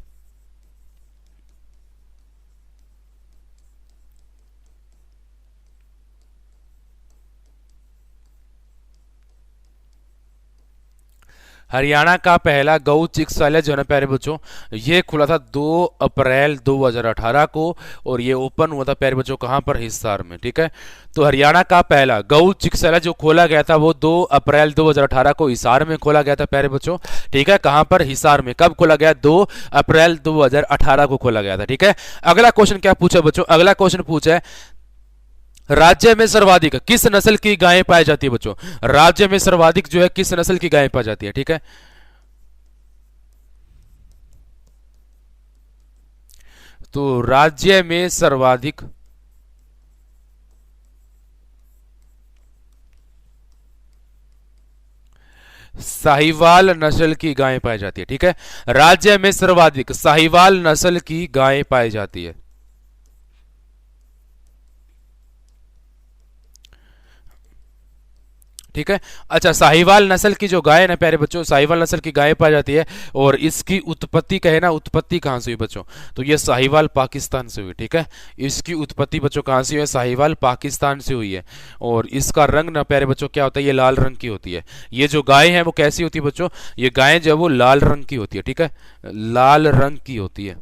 हरियाणा का पहला गौ चिकित्सालय जो है ना प्यारे बच्चों, ये खुला था 2 अप्रैल 2018 को, और ये ओपन हुआ था प्यारे बच्चों कहां पर? हिसार में, ठीक है। तो हरियाणा का पहला गौ चिकित्सालय जो खोला गया था वो 2 अप्रैल 2018 को हिसार में खोला गया था प्यारे बच्चों, ठीक है। कहां पर? हिसार में। कब खोला गया? 2 अप्रैल 2018 को खोला गया था, ठीक है। अगला क्वेश्चन क्या पूछा बच्चों? अगला क्वेश्चन पूछा है राज्य में सर्वाधिक किस नस्ल की गायें पाई जाती है बच्चों? राज्य में सर्वाधिक जो है किस नस्ल की गायें पाई जाती है, ठीक है। तो राज्य में सर्वाधिक साहिवाल नस्ल की गायें पाई जाती है, ठीक है। राज्य में सर्वाधिक साहिवाल नस्ल की गायें पाई जाती है। ठीक है। अच्छा, साहिवाल नस्ल की जो गाय है ना प्यारे बच्चों, साहिवाल नस्ल की गाय पाई जाती है, और इसकी उत्पत्ति कहे ना, उत्पत्ति कहां से हुई बच्चों? तो ये साहिवाल पाकिस्तान से हुई, ठीक है। इसकी उत्पत्ति बच्चों कहां से हुई है? साहिवाल पाकिस्तान से हुई है। और इसका रंग ना प्यारे बच्चों क्या होता है? ये लाल रंग की होती है। ये जो गाय है वो कैसी होती है बच्चों? ये गाय जो है वो लाल रंग की होती है, ठीक है, लाल रंग की होती है।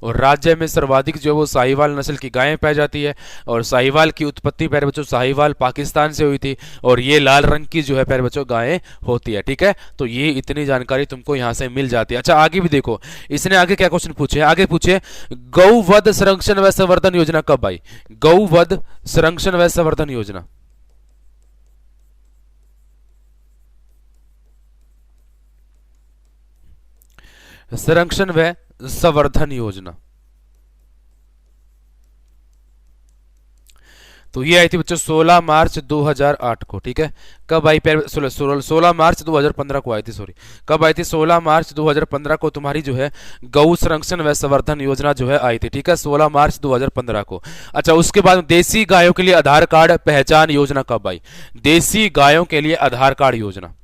और राज्य में सर्वाधिक जो है वो साहिवाल नस्ल की गायें पाई जाती है। और साहिवाल की उत्पत्ति प्यारे बच्चों साहिवाल पाकिस्तान से हुई थी, और ये लाल रंग की जो है प्यारे बच्चों गायें होती है, ठीक है। तो ये इतनी जानकारी तुमको यहां से मिल जाती है। अच्छा, आगे भी देखो, इसने आगे क्या क्वेश्चन पूछे? आगे पूछे गौवध संरक्षण व संवर्धन योजना कब आई? गौवध संरक्षण व संवर्धन योजना, संरक्षण व संवर्धन योजना, तो ये आई थी बच्चों 16 मार्च 2008 को, ठीक है। कब आई? 16 मार्च 2015 को आई थी, सॉरी। कब आई थी? 16 मार्च 2015 को तुम्हारी जो है गौ संरक्षण व संवर्धन योजना जो है आई थी, ठीक है, 16 मार्च 2015 को। अच्छा, उसके बाद देसी गायों के लिए आधार कार्ड पहचान योजना कब आई? देसी गायों के लिए आधार कार्ड योजना,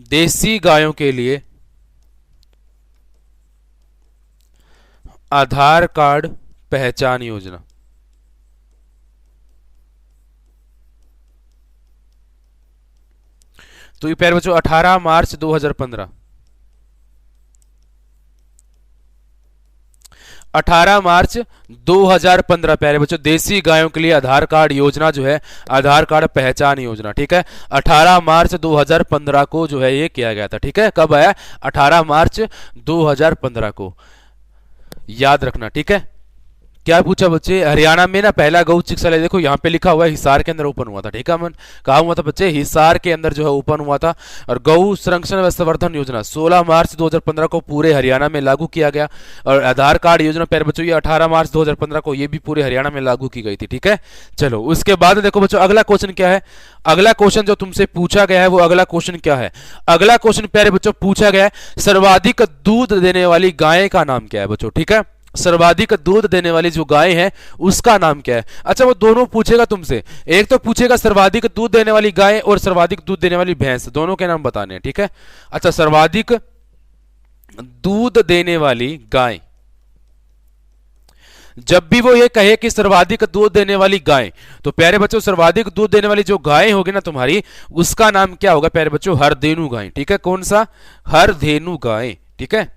देसी गायों के लिए आधार कार्ड पहचान योजना, तो ये प्यारे बच्चों 18 मार्च 2015, 18 मार्च 2015 प्यारे बच्चों देसी गायों के लिए आधार कार्ड योजना जो है, आधार कार्ड पहचान योजना, ठीक है, 18 मार्च 2015 को जो है ये किया गया था, ठीक है। कब आया? 18 मार्च 2015 को, याद रखना, ठीक है। क्या पूछा बच्चे? हरियाणा में ना पहला गौ चिकित्सालय, देखो यहाँ पे लिखा हुआ है हिसार के अंदर ओपन हुआ था, ठीक है मन, कहा हुआ था बच्चे? हिसार के अंदर जो है ओपन हुआ था। और गौ संरक्षण व संवर्धन योजना 16 मार्च 2015 को पूरे हरियाणा में लागू किया गया। और आधार कार्ड योजना प्यारे बच्चों ये 18 मार्च 2015 को ये भी पूरे हरियाणा में लागू की गई थी, ठीक है। चलो, उसके बाद देखो बच्चों अगला क्वेश्चन क्या है। अगला क्वेश्चन जो तुमसे पूछा गया है वो अगला क्वेश्चन क्या है? अगला क्वेश्चन प्यारे बच्चों पूछा गया है सर्वाधिक दूध देने वाली गाय का नाम क्या है बच्चों, ठीक है। सर्वाधिक दूध देने वाली जो गाय है उसका नाम क्या है? अच्छा, वो दोनों पूछेगा तुमसे, एक तो पूछेगा सर्वाधिक दूध देने वाली गाय और सर्वाधिक दूध देने वाली भैंस, दोनों के नाम बताने हैं, ठीक है। अच्छा, सर्वाधिक दूध देने वाली गाय, जब भी वो ये कहे कि सर्वाधिक दूध देने वाली गाय, तो प्यारे बच्चों सर्वाधिक दूध देने वाली जो गाय होगी ना तुम्हारी, उसका नाम क्या होगा प्यारे बच्चों? हरधेनु गाय, ठीक है। कौन सा? हरधेनु गाय, ठीक है।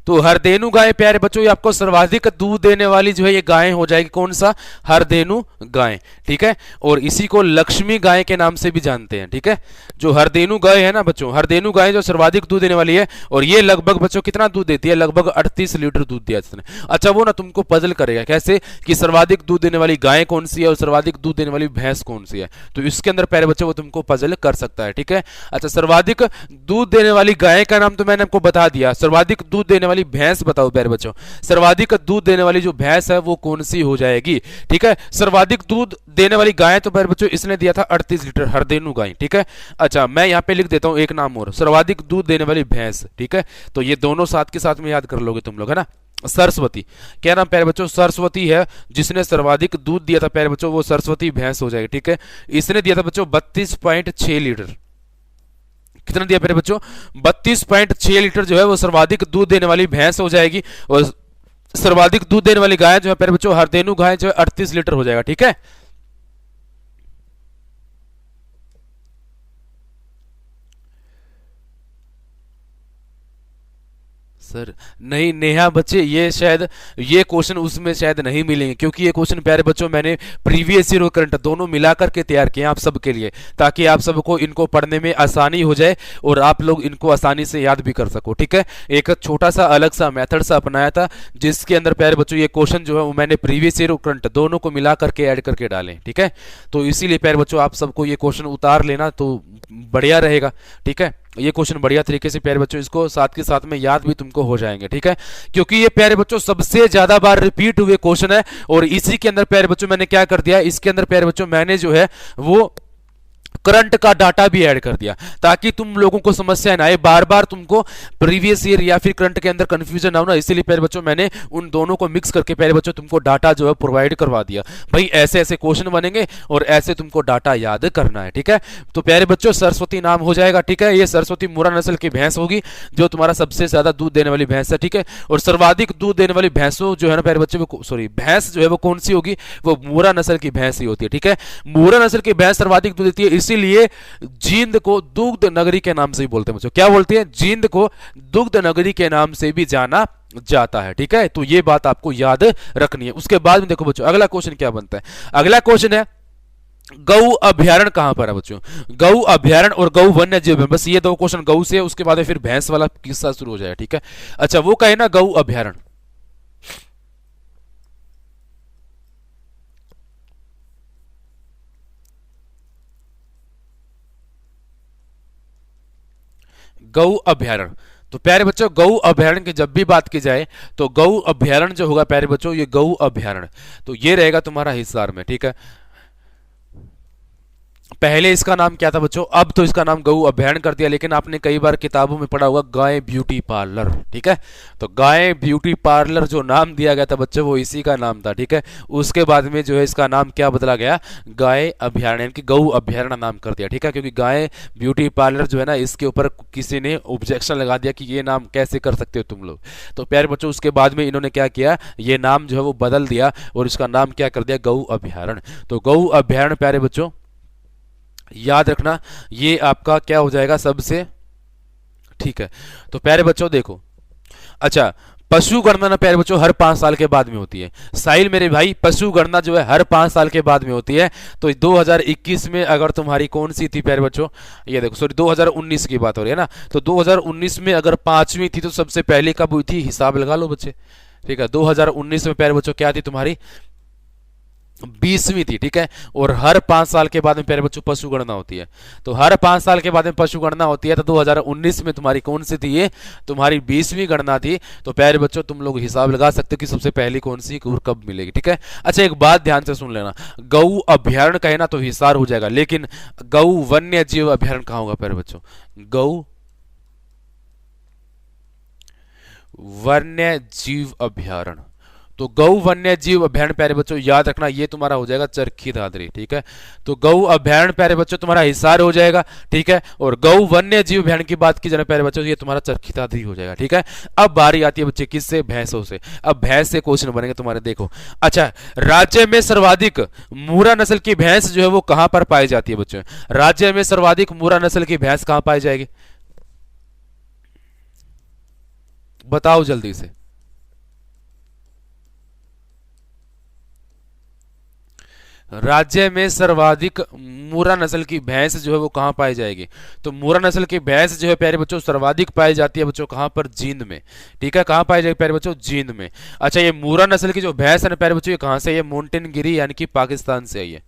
तो हरदेनु गाय प्यारे बच्चों ये आपको सर्वाधिक दूध देने वाली जो है ये गाय हो जाएगी, कौन सा, हरदेनु गाय, ठीक है। और इसी को लक्ष्मी गाय के नाम से भी जानते हैं, ठीक है। जो हरदेनु गाय है ना बच्चों, हरदेनु गाय जो सर्वाधिक दूध देने वाली है, और ये लगभग बच्चों कितना दूध देती है, लगभग 38 लीटर दूध दिया इसने। अच्छा वो ना तुमको पजल करेगा, कैसे कि सर्वाधिक दूध देने वाली गाय कौन सी है और सर्वाधिक दूध देने वाली भैंस कौन सी है, तो इसके अंदर प्यारे बच्चों वो तुमको पजल कर सकता है, ठीक है। अच्छा सर्वाधिक दूध देने वाली गाय का नाम तो मैंने आपको बता दिया, सर्वाधिक दूध देने वाली भैंस बताओ प्यारे बच्चों, सर्वाधिक दूध देने वाली जो भैंस है वो कौन सी हो जाएगी, ठीक है। सर्वाधिक दूध देने वाली गाय तो प्यारे बच्चों इसने दिया था 38 लीटर, हरदेनु गाय, ठीक है। अच्छा मैं यहाँ पे लिख देता हूँ एक नाम और, सर्वाधिक दूध देने वाली भैंस, ठीक है। तो ये दोनों साथ के साथ में याद कर लोगे तुम लोग, है ना। सरस्वती, क्या नाम प्यारे बच्चों, सरस्वती है, जिसने सर्वाधिक दूध दिया था प्यारे बच्चों वो सरस्वती भैंस हो जाएगी, ठीक है। इसने दिया था बच्चों 32.6 लीटर, कितना दिया प्यारे बच्चों, 32.6 लीटर जो है वो सर्वाधिक दूध देने वाली भैंस हो जाएगी। और सर्वाधिक दूध देने वाली गाय जो है प्यारे बच्चों हरदेनु गाय जो है 38 लीटर हो जाएगा, ठीक है। सर नहीं नेहा बच्चे, ये शायद ये क्वेश्चन उसमें शायद नहीं मिलेंगे, क्योंकि ये क्वेश्चन प्यारे बच्चों मैंने प्रीवियस ईयर और करंट दोनों मिला करके तैयार किए आप सबके लिए, ताकि आप सबको इनको पढ़ने में आसानी हो जाए और आप लोग इनको आसानी से याद भी कर सको, ठीक है। एक छोटा सा अलग सा मेथड सा अपनाया था, जिसके अंदर प्यारे बच्चों ये क्वेश्चन जो है वो मैंने प्रीवियस ईयर और करंट दोनों को मिला करके ऐड करके डाले, ठीक है। तो इसीलिए प्यारे बच्चों आप सबको ये क्वेश्चन उतार लेना तो बढ़िया रहेगा, ठीक है। ये क्वेश्चन बढ़िया तरीके से प्यारे बच्चों इसको साथ के साथ में याद भी तुमको हो जाएंगे, ठीक है। क्योंकि ये प्यारे बच्चों सबसे ज्यादा बार रिपीट हुए क्वेश्चन है, और इसी के अंदर प्यारे बच्चों मैंने क्या कर दिया, इसके अंदर प्यारे बच्चों मैंने जो है वो करंट का डाटा भी ऐड कर दिया, ताकि तुम लोगों को समस्या ना आए, बार बार तुमको प्रीवियस ईयर या फिर करंट के अंदर कंफ्यूजन ना हो ना, इसीलिए प्यारे बच्चों मैंने उन दोनों को मिक्स करके प्यारे बच्चों तुमको डाटा जो है प्रोवाइड करवा दिया, भाई ऐसे ऐसे क्वेश्चन बनेंगे और ऐसे तुमको डाटा याद करना है, ठीक है। तो प्यारे बच्चों सरस्वती नाम हो जाएगा, ठीक है। ये सरस्वती मुर्रा नस्ल की भैंस होगी, जो तुम्हारा सबसे ज्यादा दूध देने वाली भैंस है, ठीक है। और सर्वाधिक दूध देने वाली भैंसों जो है ना प्यारे बच्चों, सॉरी भैंस जो है वो कौन सी होगी, वो मुर्रा नस्ल की भैंस ही होती है, ठीक है। मुर्रा नस्ल की भैंस सर्वाधिक दूध देती है, इसीलिए जींद को दुग्ध नगरी के नाम से भी बोलते हैं बच्चों, क्या बोलते हैं, जींद को दुग्ध नगरी के नाम से भी जाना जाता है, ठीक है। तो ये बात आपको याद रखनी है। उसके बाद में देखो बच्चों अगला क्वेश्चन क्या बनता है, अगला क्वेश्चन है गौ अभ्यारण्य कहां पर है बच्चों, गौ अभ्यारण्य और गौ वन्य जीव, बस ये दो क्वेश्चन गौ से, उसके बाद फिर भैंस वाला किस्सा शुरू हो जाएगा, ठीक है। अच्छा वो कहे ना गौ अभ्यारण्य, गौ अभ्यारण्य, तो प्यारे बच्चों गौ अभ्यारण्य की जब भी बात की जाए तो गौ अभ्यारण्य जो होगा प्यारे बच्चों, ये गौ अभ्यारण्य तो ये रहेगा तुम्हारा हिसार में, ठीक है। पहले इसका नाम क्या था बच्चों, अब तो इसका नाम गऊ अभ्यारण्य कर दिया, लेकिन आपने कई बार किताबों में पढ़ा होगा गाय ब्यूटी पार्लर, ठीक है। तो गाय ब्यूटी पार्लर जो नाम दिया गया था बच्चों वो इसी का नाम था, ठीक है। उसके बाद में जो है इसका नाम क्या बदला गया, गाय अभ्यारण्य, यानी कि गऊ अभ्यारण्य नाम कर दिया, ठीक है। क्योंकि गाय ब्यूटी पार्लर जो है ना, इसके ऊपर किसी ने ऑब्जेक्शन लगा दिया कि ये नाम कैसे कर सकते हो तुम लोग, तो प्यारे बच्चों उसके बाद में इन्होंने क्या किया, ये नाम जो है वो बदल दिया और इसका नाम क्या कर दिया, गऊ अभ्यारण्य। तो गऊ अभ्यारण्य प्यारे बच्चों याद रखना, ये आपका क्या हो जाएगा सबसे, ठीक है। तो प्यारे बच्चों देखो, अच्छा पशु गणना ना प्यारे बच्चों हर 5 साल के बाद में होती है, साहिल मेरे भाई पशु गणना जो है हर 5 साल के बाद में होती है। तो 2021 में अगर तुम्हारी कौन सी थी प्यारे बच्चों, ये देखो सॉरी 2019 की बात हो रही है ना, तो 2019 में अगर 5वीं थी तो सबसे पहले कब हुई थी, हिसाब लगा लो बच्चे, ठीक है। 2019 में प्यारे बच्चों क्या थी तुम्हारी, 20वीं थी, ठीक है। और हर 5 साल के बाद में प्यारे बच्चों पशु गणना होती है, तो हर 5 साल के बाद में पशु गणना होती है। तो 2019 में तुम्हारी कौन सी थी, ये तुम्हारी 20वीं गणना थी। तो प्यारे बच्चों तुम लोग हिसाब लगा सकते हो कि सबसे पहली कौन सी और कब मिलेगी, ठीक है। अच्छा एक बात ध्यान से सुन लेना, गऊ अभ्यारण्य कहे ना तो हिसार हो जाएगा, लेकिन गऊ वन्य जीव अभ्यारण्य कहां होगा प्यारे बच्चों, गऊ वन्य जीव अभ्यारण्य, तो गौ वन्य जीव अभ्यारण्य प्यारे बच्चों याद रखना ये तुम्हारा हो जाएगा चरखी दादरी, ठीक है। तो गौ अभ्यारण्य प्यारे बच्चों तुम्हारा हिसार हो जाएगा, ठीक है। और गौ वन्य जीव अभ्यारण्य की बात की जाए प्यारे बच्चों, ये तुम्हारा चरखी दादरी हो जाएगा, ठीक है। अब बारी आती है बच्चे किससे, भैंसों से। अब भैंस से क्वेश्चन बनेंगे तुम्हारे, देखो। अच्छा राज्य में सर्वाधिक मुर्रा नस्ल की भैंस जो है वो कहां पर पाई जाती है बच्चों, राज्य में सर्वाधिक मुर्रा नस्ल की भैंस कहां पाई जाएगी, बताओ जल्दी से। राज्य में सर्वाधिक मुर्रा नस्ल की भैंस जो है वो कहाँ पाई जाएगी? तो मुर्रा नस्ल की भैंस जो है प्यारे बच्चों सर्वाधिक पाई जाती है बच्चों कहाँ पर? जींद में। ठीक है, कहाँ पाई जाएगी प्यारे बच्चों? जींद में। अच्छा, ये मुर्रा नस्ल की जो भैंस है ना प्यारे बच्चों, ये कहाँ से? ये माउंटेन गिरी यानी कि पाकिस्तान से आई है।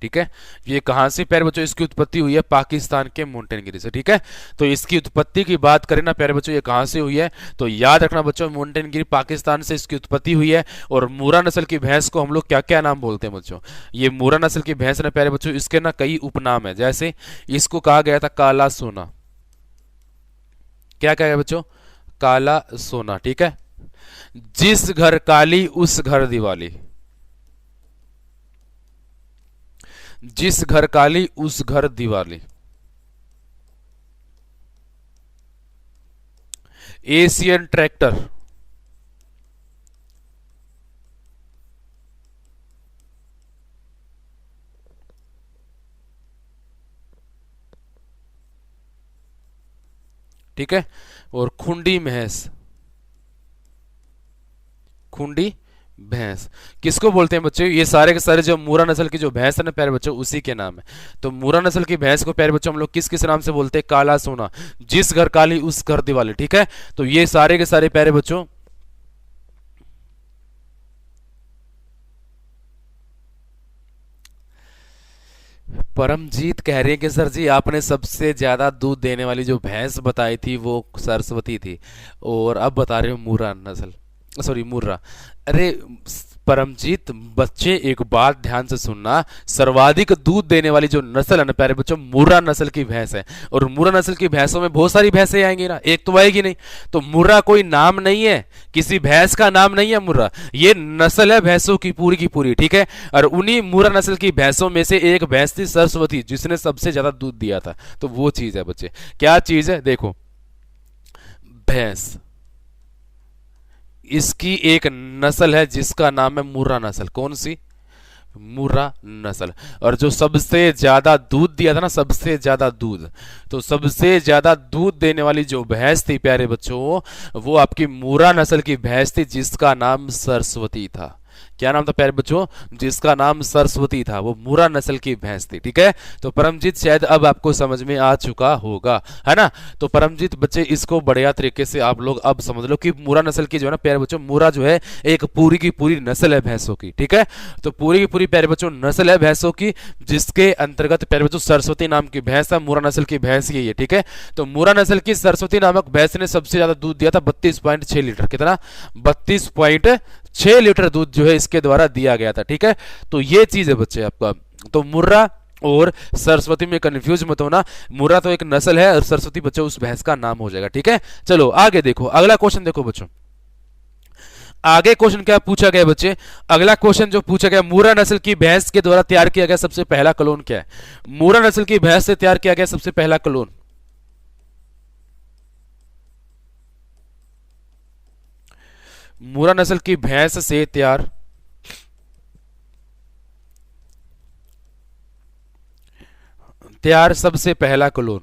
ठीक है, ये कहां से प्यारे बच्चों इसकी उत्पत्ति हुई है? पाकिस्तान के माउंटेनगिरी से। ठीक है, तो इसकी उत्पत्ति की बात करें ना प्यारे बच्चों, ये कहां से हुई है? तो याद रखना बच्चों, माउंटेनगिरी पाकिस्तान से इसकी उत्पत्ति हुई है। और मुर्रा नस्ल की भैंस को हम लोग क्या क्या नाम बोलते हैं बच्चों? ये मुर्रा नस्ल की भैंस ना प्यारे बच्चों, इसके ना कई उपनाम है। जैसे इसको कहा गया था काला सोना। क्या कहा गया बच्चों? काला सोना। ठीक है, जिस घर काली उस घर दिवाली। जिस घर काली उस घर दिवाली। Asian tractor. ठीक है, और खुंडी भैंस। खुंडी भैंस किसको बोलते हैं बच्चों? ये सारे के सारे जो मुर्रा नस्ल की जो भैंस है ना प्यारे बच्चों, उसी के नाम है। तो मुर्रा नस्ल की भैंस को प्यारे बच्चों हम लोग किस किस नाम से बोलते हैं? काला सोना। जिस घर काली उस घर दिवाली। ठीक है, तो ये सारे के सारे प्यारे बच्चों परमजीत कह रहे हैं कि सर जी आपने सबसे ज्यादा दूध देने वाली जो भैंस बताई थी वो सरस्वती थी, और अब बता रहे हो मुर्रा नस्ल, सॉरी मुर्रा। अरे परमजीत बच्चे एक बात ध्यान से सुनना, सर्वाधिक दूध देने वाली जो नस्ल है ना प्यारे बच्चों, मुर्रा नस्ल की भैंस है। और मुर्रा नस्ल की भैंसों में बहुत सारी भैंसें आएंगी ना, एक तो आएगी नहीं। तो मुर्रा कोई नाम नहीं है, किसी भैंस का नाम नहीं है मुर्रा, ये नस्ल है भैंसों की पूरी। ठीक है, और उन्हीं मुर्रा नस्ल की भैंसों में से एक भैंस थी सरस्वती, जिसने सबसे ज्यादा दूध दिया था। तो वो चीज है बच्चे, क्या चीज है? देखो, भैंस, इसकी एक नस्ल है जिसका नाम है मुर्रा नस्ल। कौन सी? मुर्रा नस्ल। और जो सबसे ज्यादा दूध दिया था ना, सबसे ज्यादा दूध, तो सबसे ज्यादा दूध देने वाली जो भैंस थी प्यारे बच्चों, वो आपकी मुर्रा नस्ल की भैंस थी, जिसका नाम सरस्वती था। क्या नाम था प्यारे बच्चों? जिसका नाम सरस्वती था, वो मुर्रा नस्ल की भैंस थी। ठीक है, तो परमजीत शायद अब आपको समझ में आ चुका होगा, है ना? तो परमजीत बच्चे इसको बढ़िया तरीके से आप लोग अब समझ लो कि मुर्रा नस्ल की जो है ना प्यारे बच्चों, मुर्रा जो है एक पूरी की पूरी नस्ल है भैंसों की। ठीक है, तो पूरी की पूरी प्यारे बच्चों नस्ल है भैंसों की, जिसके अंतर्गत प्यारे बच्चों सरस्वती नाम की भैंस है। मुर्रा नस्ल की भैंस यही है। ठीक है, तो मुर्रा नस्ल की सरस्वती नामक भैंस ने सबसे ज्यादा दूध दिया था, 32.6 लीटर। कितना? 32.6 लीटर दूध जो है इसके द्वारा दिया गया था। ठीक है, तो ये चीज है बच्चे आपका। तो मुर्रा और सरस्वती में कंफ्यूज मत होना, मुर्रा तो एक नस्ल है और सरस्वती बच्चों उस भैंस का नाम हो जाएगा। ठीक है, चलो आगे देखो, अगला क्वेश्चन देखो बच्चों। आगे क्वेश्चन क्या पूछा गया बच्चे? अगला क्वेश्चन जो पूछा गया, मुर्रा नस्ल की भैंस के द्वारा तैयार किया गया सबसे पहला क्लोन क्या है? मुर्रा नस्ल की भैंस से तैयार किया गया सबसे पहला क्लोन। मुर्रा नस्ल की भैंस से तैयार सबसे पहला क्लोन।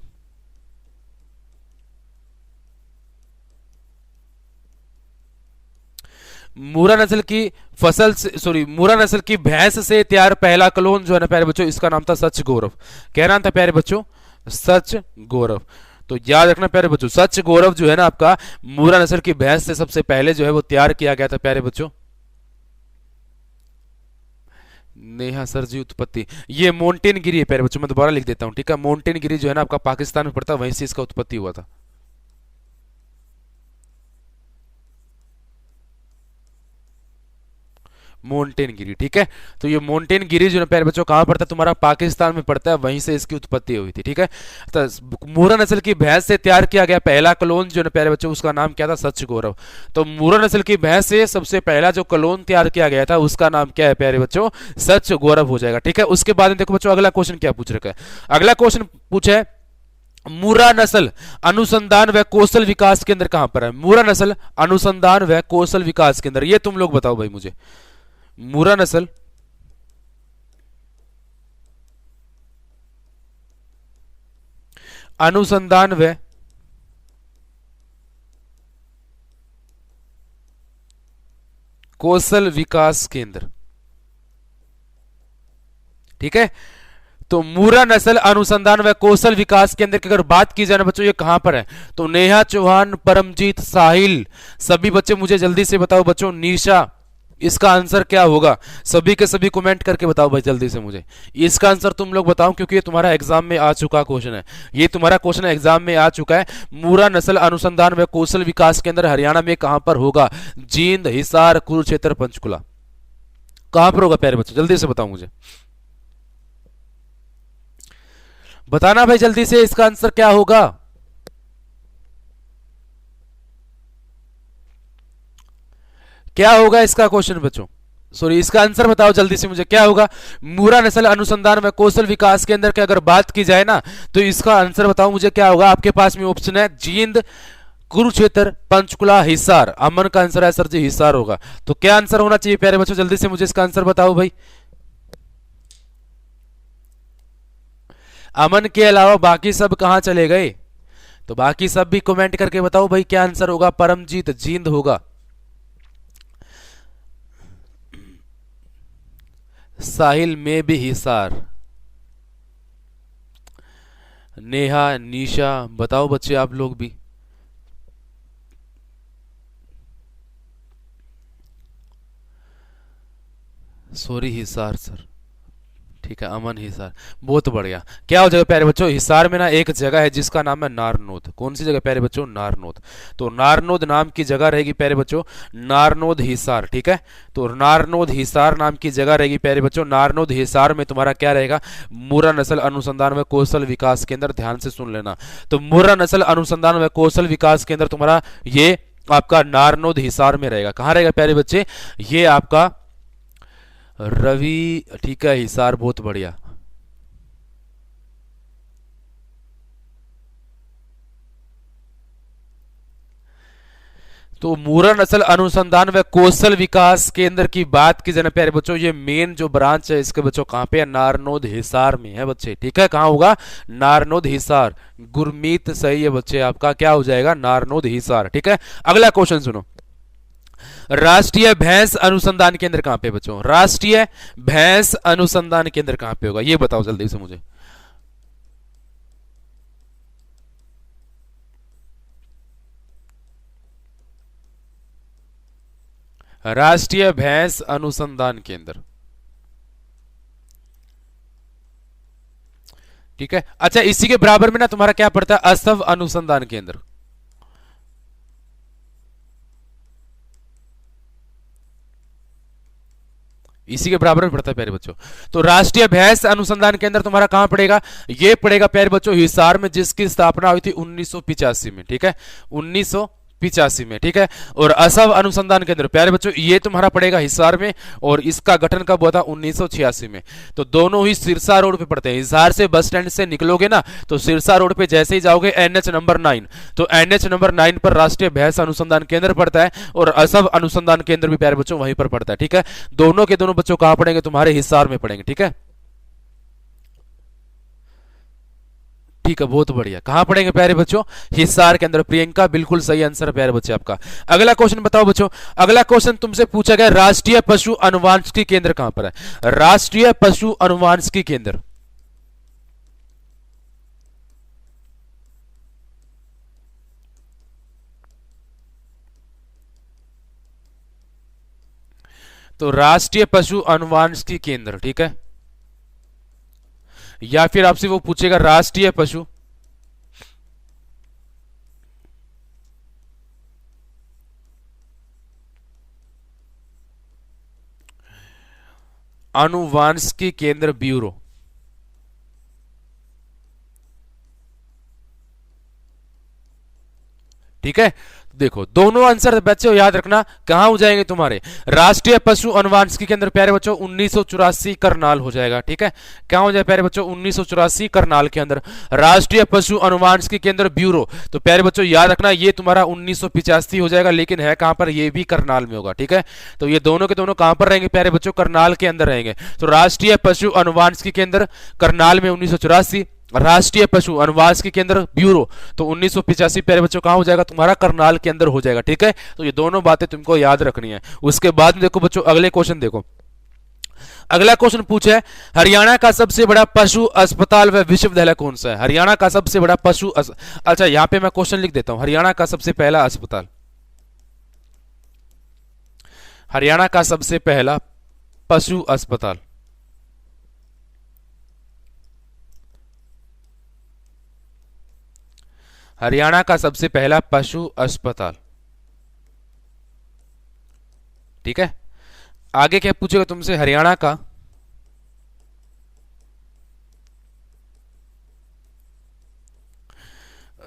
मुर्रा नस्ल की फसल से, सॉरी मुर्रा नस्ल की भैंस से तैयार पहला क्लोन जो है ना प्यारे बच्चों, इसका नाम था सच गौरव। क्या नाम था प्यारे बच्चों? सच गौरव। तो याद रखना प्यारे बच्चों, सच गौरव जो है ना आपका मुर्रा नस्ल की भैंस से सबसे पहले जो है वो तैयार किया गया था प्यारे बच्चों। नेहा सर जी उत्पत्ति, ये माउंटेन गिरी है प्यारे बच्चों, मैं दोबारा लिख देता हूं। ठीक है, माउंटेन गिरी जो है ना आपका पाकिस्तान में पड़ता है, वहीं से इसका उत्पत्ति हुआ था। माउंटेन गिरी। ठीक है, तो ये माउंटेन गिरी जो है प्यारे बच्चों कहां पड़ता है? तुम्हारा पाकिस्तान में पड़ता है, वहीं से इसकी उत्पत्ति हुई थी। ठीक है, तो मुर्रा नस्ल की भैंस से तैयार किया गया पहला क्लोन जो है प्यारे बच्चों, उसका नाम क्या था? सच गौरव। तो मुर्रा नस्ल की भैंस से सबसे पहला जो क्लोन तैयार किया गया था, उसका नाम क्या है प्यारे बच्चों? सच गौरव हो जाएगा। ठीक है, उसके बाद में देखो बच्चों अगला क्वेश्चन क्या पूछ रखा है। अगला क्वेश्चन पूछा है, मुर्रा नस्ल अनुसंधान व कौशल विकास केंद्र कहां पर है? मुर्रा नस्ल अनुसंधान व कौशल विकास केंद्र, ये तुम लोग बताओ भाई मुझे। मुर्रा नस्ल अनुसंधान व कौशल विकास केंद्र। ठीक है, तो मूरा नस्ल अनुसंधान व कौशल विकास केंद्र की अगर बात की जाए ना बच्चों, ये कहां पर है? तो नेहा चौहान, परमजीत, साहिल, सभी बच्चे मुझे जल्दी से बताओ बच्चों। निशा, इसका आंसर क्या होगा? सभी के सभी कमेंट करके बताओ भाई जल्दी से मुझे। इसका आंसर तुम लोग बताओ, क्योंकि ये तुम्हारा एग्जाम में आ चुका क्वेश्चन है। ये तुम्हारा क्वेश्चन एग्जाम में आ चुका है। मूरा नस्ल अनुसंधान व कौशल विकास केंद्र हरियाणा में कहां पर होगा? जींद, हिसार, कुरुक्षेत्र, पंचकुला, कहां पर होगा प्यारे बच्चों? जल्दी से बताओ मुझे, बताना भाई जल्दी से, इसका आंसर क्या होगा? क्या होगा इसका क्वेश्चन बच्चों? सॉरी, इसका आंसर बताओ जल्दी से मुझे, क्या होगा? मूरा नस्ल अनुसंधान व कौशल विकास केंद्र की अगर बात की जाए ना, तो इसका आंसर बताओ मुझे क्या होगा? आपके पास में ऑप्शन है जींद, कुरुक्षेत्र, पंचकुला, हिसार। अमन का आंसर है सर जी हिसार होगा। तो क्या आंसर होना चाहिए प्यारे बच्चों? जल्दी से मुझे इसका आंसर बताओ भाई। अमन के अलावा बाकी सब कहां चले गए? तो बाकी सब भी कमेंट करके बताओ भाई क्या आंसर होगा? परमजीत, जींद होगा। साहिल में भी हिसार। नेहा, निशा, बताओ बच्चे आप लोग भी। सॉरी हिसार सर, ठीक है, अमन हिसार, बहुत बढ़िया। क्या हो जाएगा प्यारे बच्चों? हिसार में ना एक जगह है जिसका नाम है नारनौद। कौन सी जगह प्यारे बच्चों? नारनौद। तो नारनौद नाम की जगह रहेगी प्यारे बच्चों, नारनौद हिसार। ठीक है, तो नारनौद हिसार नाम की जगह रहेगी प्यारे बच्चों। नारनौद हिसार में तुम्हारा क्या रहेगा? मूरा नस्ल अनुसंधान व कौशल विकास केंद्र। ध्यान से सुन लेना, तो मूरा नस्ल अनुसंधान व कौशल विकास केंद्र तुम्हारा ये आपका नारनौद हिसार में रहेगा। कहां रहेगा प्यारे बच्चे? ये आपका रवि, ठीक है, हिसार, बहुत बढ़िया। तो मूरा नस्ल अनुसंधान व कौशल विकास केंद्र की बात की जाए प्यारे बच्चों, ये मेन जो ब्रांच है इसके बच्चों कहां पे है? नारनौद हिसार में है बच्चे। ठीक है, कहां होगा? नारनौद हिसार। गुरमीत सही है बच्चे, आपका क्या हो जाएगा? नारनौद हिसार। ठीक है, अगला क्वेश्चन सुनो। राष्ट्रीय भैंस अनुसंधान केंद्र कहां पे बच्चों? राष्ट्रीय भैंस अनुसंधान केंद्र कहां पे होगा? ये बताओ जल्दी से मुझे। राष्ट्रीय भैंस अनुसंधान केंद्र। ठीक है, अच्छा, इसी के बराबर में ना तुम्हारा क्या पड़ता है? असव अनुसंधान केंद्र। इसी के बराबर में पड़ता है प्यारे बच्चों। तो राष्ट्रीय भैंस अनुसंधान केंद्र तुम्हारा कहां पड़ेगा? ये पड़ेगा प्यारे बच्चों हिसार में, जिसकी स्थापना हुई थी 1985 में। ठीक है, 1985 में। ठीक है, और असव अनुसंधान केंद्र प्यारे बच्चों ये तुम्हारा पड़ेगा हिसार में, और इसका गठन कब हुआ था? 1986 में। तो दोनों ही सिरसा रोड पे पड़ते हैं। हिसार से बस स्टैंड से निकलोगे ना, तो सिरसा रोड पे जैसे ही जाओगे NH नंबर 9, तो NH नंबर 9 पर राष्ट्रीय भैंस अनुसंधान केंद्र पड़ता है, और असव अनुसंधान केंद्र भी प्यारे बच्चों वहीं पर पड़ता है। ठीक है, दोनों के दोनों बच्चों कहां पड़ेंगे? तुम्हारे हिसार में पड़ेंगे। ठीक है, ठीक है, बहुत बढ़िया। कहां पढ़ेंगे प्यारे बच्चों? हिसार के अंदर। प्रियंका बिल्कुल सही आंसर है प्यारे बच्चे आपका। अगला क्वेश्चन बताओ बच्चों। अगला क्वेश्चन तुमसे पूछा गया राष्ट्रीय पशु अनुवांशिकी केंद्र कहां पर है? राष्ट्रीय पशु अनुवांशिकी केंद्र। तो राष्ट्रीय पशु अनुवांशिकी केंद्र, ठीक है, या फिर आपसे वो पूछेगा राष्ट्रीय पशु अनुवांशिकी केंद्र ब्यूरो। ठीक है, देखो दोनों आंसर बच्चों याद रखना कहां हो जाएंगे तुम्हारे? राष्ट्रीय पशु अनुवांशिकी केंद्र प्यारे बच्चों 1984 करनाल हो जाएगा। ठीक है, क्या हो जाए प्यारे बच्चों? 1984 करनाल के अंदर राष्ट्रीय पशु अनुवांशिकी केंद्र ब्यूरो। तो प्यारे बच्चों याद रखना ये तुम्हारा 1985 हो जाएगा, लेकिन है कहां पर? ये भी करनाल में होगा। ठीक है, तो ये दोनों के दोनों कहां पर रहेंगे प्यारे बच्चों? करनाल के अंदर रहेंगे। तो राष्ट्रीय पशु अनुवांशिकी केंद्र करनाल में 1984, राष्ट्रीय पशु अनुवांशिकी केंद्र ब्यूरो, तो 1985 प्यारे बच्चों कहां हो जाएगा तुम्हारा, करनाल के अंदर हो जाएगा। ठीक है, तो ये दोनों बातें तुमको याद रखनी है। उसके बाद में देखो बच्चों अगले क्वेश्चन देखो, अगला क्वेश्चन पूछा है हरियाणा का सबसे बड़ा पशु अस्पताल व विश्वविद्यालय कौन सा है। हरियाणा का सबसे बड़ा अच्छा यहां पे मैं क्वेश्चन लिख देता हूं, हरियाणा का सबसे पहला अस्पताल, हरियाणा का सबसे पहला पशु अस्पताल, हरियाणा का सबसे पहला पशु अस्पताल। ठीक है, आगे क्या पूछेगा तुमसे, हरियाणा का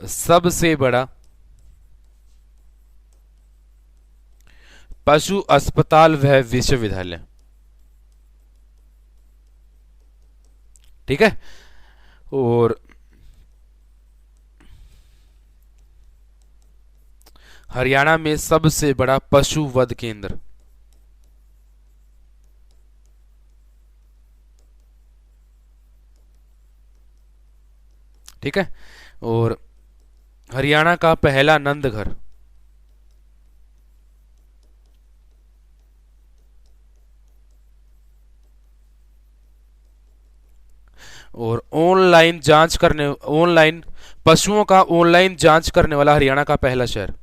सबसे बड़ा पशु अस्पताल व विश्वविद्यालय। ठीक है, और हरियाणा में सबसे बड़ा पशु वध केंद्र, ठीक है, और हरियाणा का पहला नंद घर, और ऑनलाइन पशुओं का ऑनलाइन जांच करने वाला हरियाणा का पहला शहर,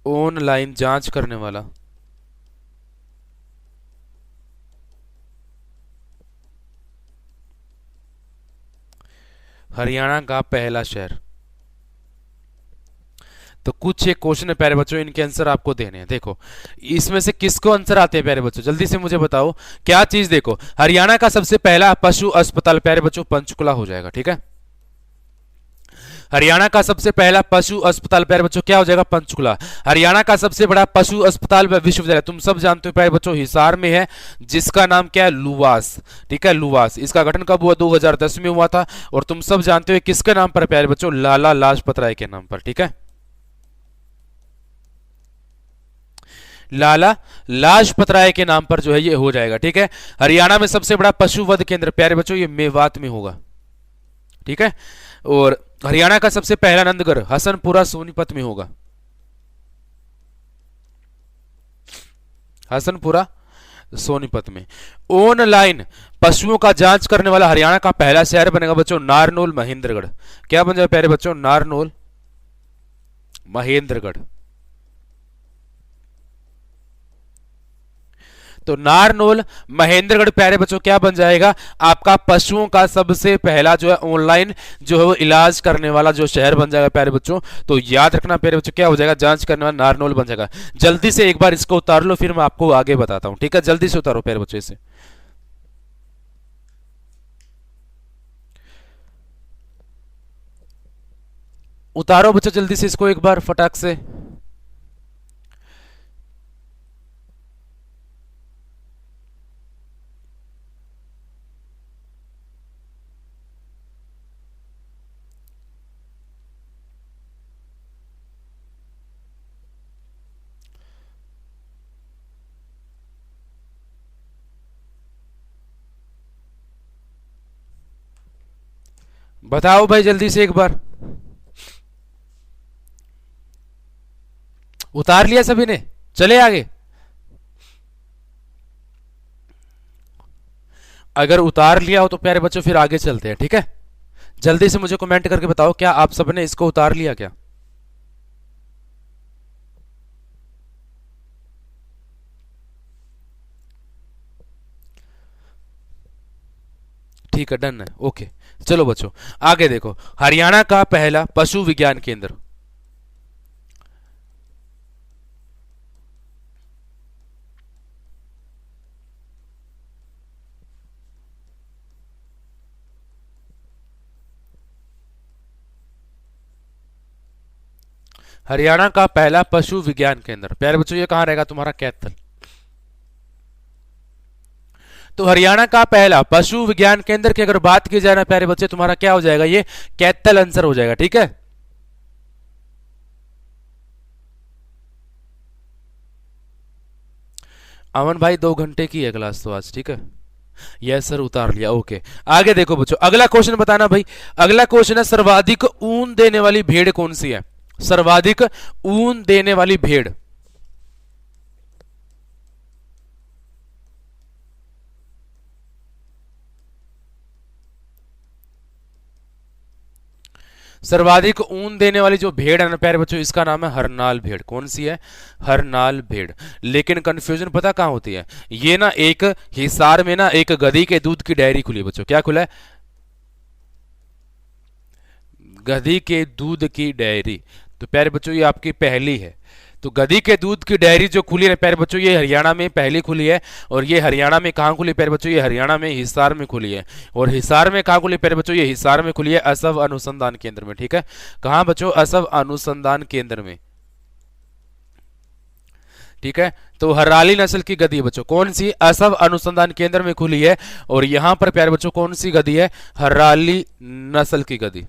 ऑनलाइन जांच करने वाला हरियाणा का पहला शहर। तो कुछ एक क्वेश्चन है प्यारे बच्चों, इनके आंसर आपको देने हैं। देखो इसमें से किसको आंसर आते हैं प्यारे बच्चों, जल्दी से मुझे बताओ क्या चीज। देखो हरियाणा का सबसे पहला पशु अस्पताल प्यारे बच्चों पंचकुला हो जाएगा। ठीक है, हरियाणा का सबसे पहला पशु अस्पताल प्यारे बच्चों क्या हो जाएगा, पंचकुला। हरियाणा का सबसे बड़ा पशु अस्पताल व विश्वविद्यालय तुम सब जानते हो प्यारे बच्चों हिसार में है, जिसका नाम क्या है, लुवास। ठीक है, लुवास। इसका गठन कब हुआ, 2010 में हुआ था। और तुम सब जानते हो किसके नाम पर प्यारे बच्चों, लाला लाजपत राय के नाम पर। ठीक है, लाला लाजपत राय के नाम पर जो है ये हो जाएगा। ठीक है, हरियाणा में सबसे बड़ा पशु वध केंद्र प्यारे बच्चों ये मेवात में होगा। ठीक है, और हरियाणा का सबसे पहला नंदगढ़ हसनपुरा सोनीपत में होगा, हसनपुरा सोनीपत में। ऑनलाइन पशुओं का जांच करने वाला हरियाणा का पहला शहर बनेगा बच्चों नारनौल महेंद्रगढ़। क्या बन जाएगा प्यारे बच्चों, नारनौल महेंद्रगढ़। तो नारनौल महेंद्रगढ़ प्यारे बच्चों क्या बन जाएगा, आपका पशुओं का सबसे पहला जो है ऑनलाइन जो है वो इलाज करने वाला जो शहर बन जाएगा प्यारे बच्चों। तो याद रखना प्यारे बच्चों क्या हो जाएगा, जांच करने वाला नारनौल बन जाएगा। जल्दी से एक बार इसको उतार लो, फिर मैं आपको आगे बताता हूं। ठीक है, जल्दी से उतारो प्यारे बच्चों इसे। उतारो बच्चों जल्दी से इसको एक बार फटाक से। बताओ भाई जल्दी से एक बार। उतार लिया सभी ने, चले आगे। अगर उतार लिया हो तो प्यारे बच्चों फिर आगे चलते हैं। ठीक है, जल्दी से मुझे कमेंट करके बताओ क्या आप सबने इसको उतार लिया क्या। ठीक है, डन है, ओके। चलो बच्चों आगे देखो, हरियाणा का पहला पशु विज्ञान केंद्र, हरियाणा का पहला पशु विज्ञान केंद्र प्यारे बच्चों ये कहां रहेगा तुम्हारा, कैथल। तो हरियाणा का पहला पशु विज्ञान केंद्र की अगर बात की जाए ना प्यारे बच्चे, तुम्हारा क्या हो जाएगा, ये कैथल आंसर हो जाएगा। ठीक है, अमन भाई 2 घंटे की है क्लास तो आज। ठीक है, यस सर, उतार लिया। ओके, आगे देखो बच्चों, अगला क्वेश्चन बताना भाई। अगला क्वेश्चन है, सर्वाधिक ऊन देने वाली भेड़ कौन सी है? सर्वाधिक ऊन देने वाली भेड़। सर्वाधिक ऊन देने वाली जो भेड़ है ना प्यारे बच्चों, इसका नाम है हरनाल भेड़। कौन सी है? हरनाल भेड़। लेकिन कंफ्यूजन पता कहां होती है? ये ना एक हिसार में ना एक गधी के दूध की डेयरी खुली है बच्चों। क्या खुला है? गधी के दूध की डेयरी। तो प्यारे बच्चों ये आपकी पहली है। तो गधी के दूध की डेयरी जो खुली है प्यारे बच्चों, ये हरियाणा में पहली खुली है। और ये हरियाणा में कहाँ खुली प्यारे बच्चों? ये हरियाणा में हिसार में खुली है। और हिसार में कहाँ खुली प्यारे बच्चों? ये हिसार में खुली है असव अनुसंधान केंद्र में। ठीक है, कहाँ बच्चों? असव अनुसंधान केंद्र में। ठीक है, तो हराली नस्ल की गधी है बच्चों। कौन सी? असव अनुसंधान केंद्र में खुली है। और यहां पर प्यारे बच्चों कौन सी गधी है? हराली नस्ल की गधी।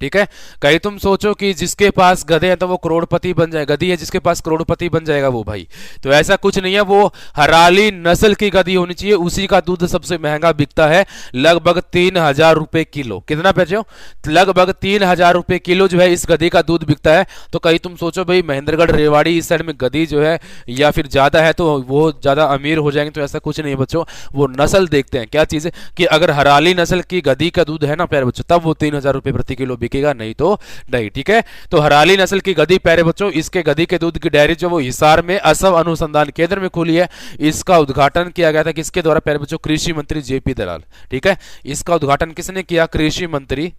ठीक है, कहीं तुम सोचो कि जिसके पास गधे हैं तो वो करोड़पति बन जाए, गधी है जिसके पास करोड़पति बन जाएगा वो भाई। तो ऐसा कुछ नहीं है, वो हराली नस्ल की गधी होनी चाहिए, उसी का दूध सबसे महंगा बिकता है, लगभग 3,000 रुपए किलो। कितना बच्चों? लगभग 3,000 रुपए किलो जो है इस गधी का दूध बिकता है। तो कहीं तुम सोचो भाई महेंद्रगढ़ रेवाड़ी इस साइड में गधी जो है या फिर ज्यादा है तो वो ज्यादा अमीर हो जाएंगे, तो ऐसा कुछ नहीं है बच्चों। वो नस्ल देखते हैं, क्या चीज है कि अगर हराली नस्ल की गधी का दूध है ना प्यारे बच्चों, तब वो 3,000 रुपए प्रति किलो बिकेगा, नहीं तो नहीं। ठीक है, तो हराली नस्ल की गधी प्यारे बच्चों, इसके गधी के दूध की डेयरी जो वो हिसार में असव अनुसंधान केंद्र में खुली है। इसका उद्घाटन किया गया था किसके द्वारा प्यारे बच्चों? कृषि मंत्री जेपी दलाल। ठीक है, इसका उद्घाटन किसने किया? कृषि मंत्री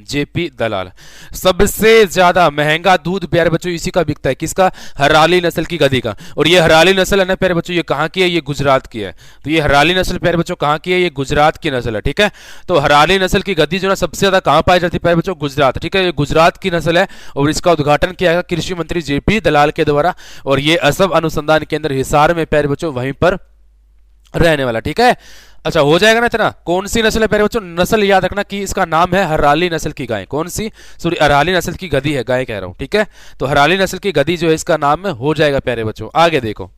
जेपी दलाल। सबसे ज्यादा महंगा दूध प्यारे बच्चों इसी का बिकता है, किसका? हराली नस्ल की गधी का। और ये हराली नस्ल है ना प्यारे बच्चों, ये कहां की है? ये गुजरात की है। तो ये हराली नस्ल प्यारे बच्चों कहां की है? ये गुजरात की नस्ल है। ठीक है, तो हराली नस्ल की गधी जो है सबसे ज्यादा कहां पाई जाती है प्यारे बच्चों? गुजरात। ठीक है, ये गुजरात की नस्ल है और इसका उद्घाटन किया गया कृषि मंत्री जेपी दलाल के द्वारा। और ये असव अनुसंधान केंद्र हिसार में प्यारे बच्चों वहीं पर रहने वाला। ठीक है, अच्छा हो जाएगा ना इतना। कौन सी नस्ल है प्यारे बच्चों? नस्ल याद रखना कि इसका नाम है हराली नस्ल की गाय। कौन सी? सॉरी, हराली नस्ल की गधी है, गाय कह रहा हूं। ठीक है, तो हराली नस्ल की गधी जो है इसका नाम हो जाएगा प्यारे बच्चों। आगे देखो,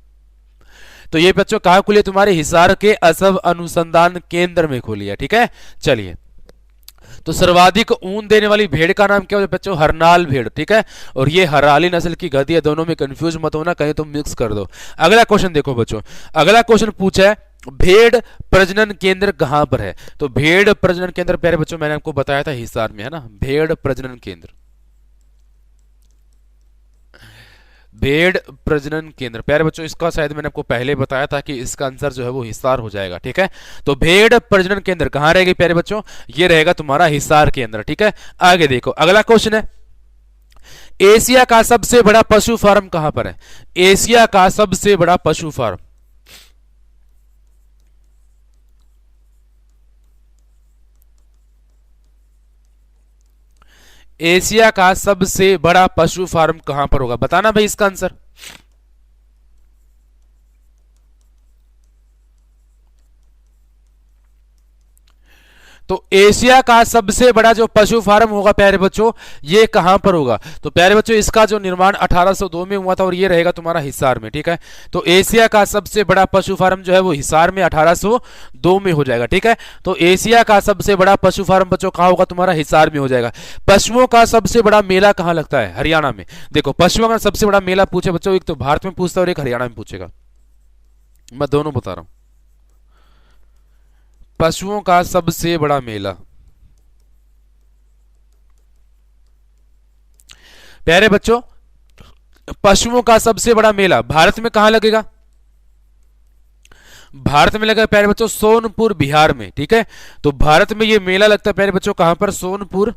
तो ये बच्चों कहां खुली है? तुम्हारे हिसार के असव अनुसंधान केंद्र में खुली है। ठीक है, चलिए, तो सर्वाधिक ऊन देने वाली भेड़ का नाम क्या है बच्चों? हरनाल भेड़। ठीक है, और ये हराली नस्ल की गधी है, दोनों में कंफ्यूज मत होना, कहीं तुम मिक्स कर दो। अगला क्वेश्चन देखो बच्चों, अगला क्वेश्चन पूछा है भेड़ प्रजनन केंद्र कहां पर है? तो भेड़ प्रजनन केंद्र प्यारे बच्चों मैंने आपको बताया था हिसार में है ना, भेड़ प्रजनन केंद्र। भेड़ प्रजनन केंद्र प्यारे बच्चों इसका शायद मैंने आपको पहले बताया था कि इसका आंसर जो है वो हिसार हो जाएगा। ठीक है, तो भेड़ प्रजनन केंद्र कहां रहेगी प्यारे बच्चों? ये रहेगा तुम्हारा हिसार के अंदर। ठीक है, आगे देखो, अगला क्वेश्चन है एशिया का सबसे बड़ा पशु फार्म कहां पर है? एशिया का सबसे बड़ा पशु फार्म। एशिया का सबसे बड़ा पशु फार्म कहां पर होगा? बताना भाई इसका आंसर। तो एशिया का सबसे बड़ा जो पशु फार्म होगा प्यारे बच्चों, ये कहां पर होगा? तो प्यारे बच्चों इसका जो निर्माण 1802 में हुआ था और ये रहेगा तुम्हारा हिसार में। ठीक है, तो एशिया का सबसे बड़ा पशु फार्म जो है वो हिसार में 1802 में हो जाएगा। ठीक है, तो एशिया का सबसे बड़ा पशु फार्म बच्चों कहां होगा? तुम्हारा हिसार में हो जाएगा। पशुओं का सबसे बड़ा मेला कहां लगता है? हरियाणा में। देखो, पशुओं का सबसे बड़ा मेला पूछे बच्चों, एक तो भारत में पूछता है और एक हरियाणा में पूछेगा, मैं दोनों बता रहा हूं। पशुओं का सबसे बड़ा मेला प्यारे बच्चों, पशुओं का सबसे बड़ा मेला भारत में कहां लगेगा? भारत में लगेगा प्यारे बच्चों सोनपुर, बिहार में। ठीक है, तो भारत में ये मेला लगता है प्यारे बच्चों कहां पर? सोनपुर,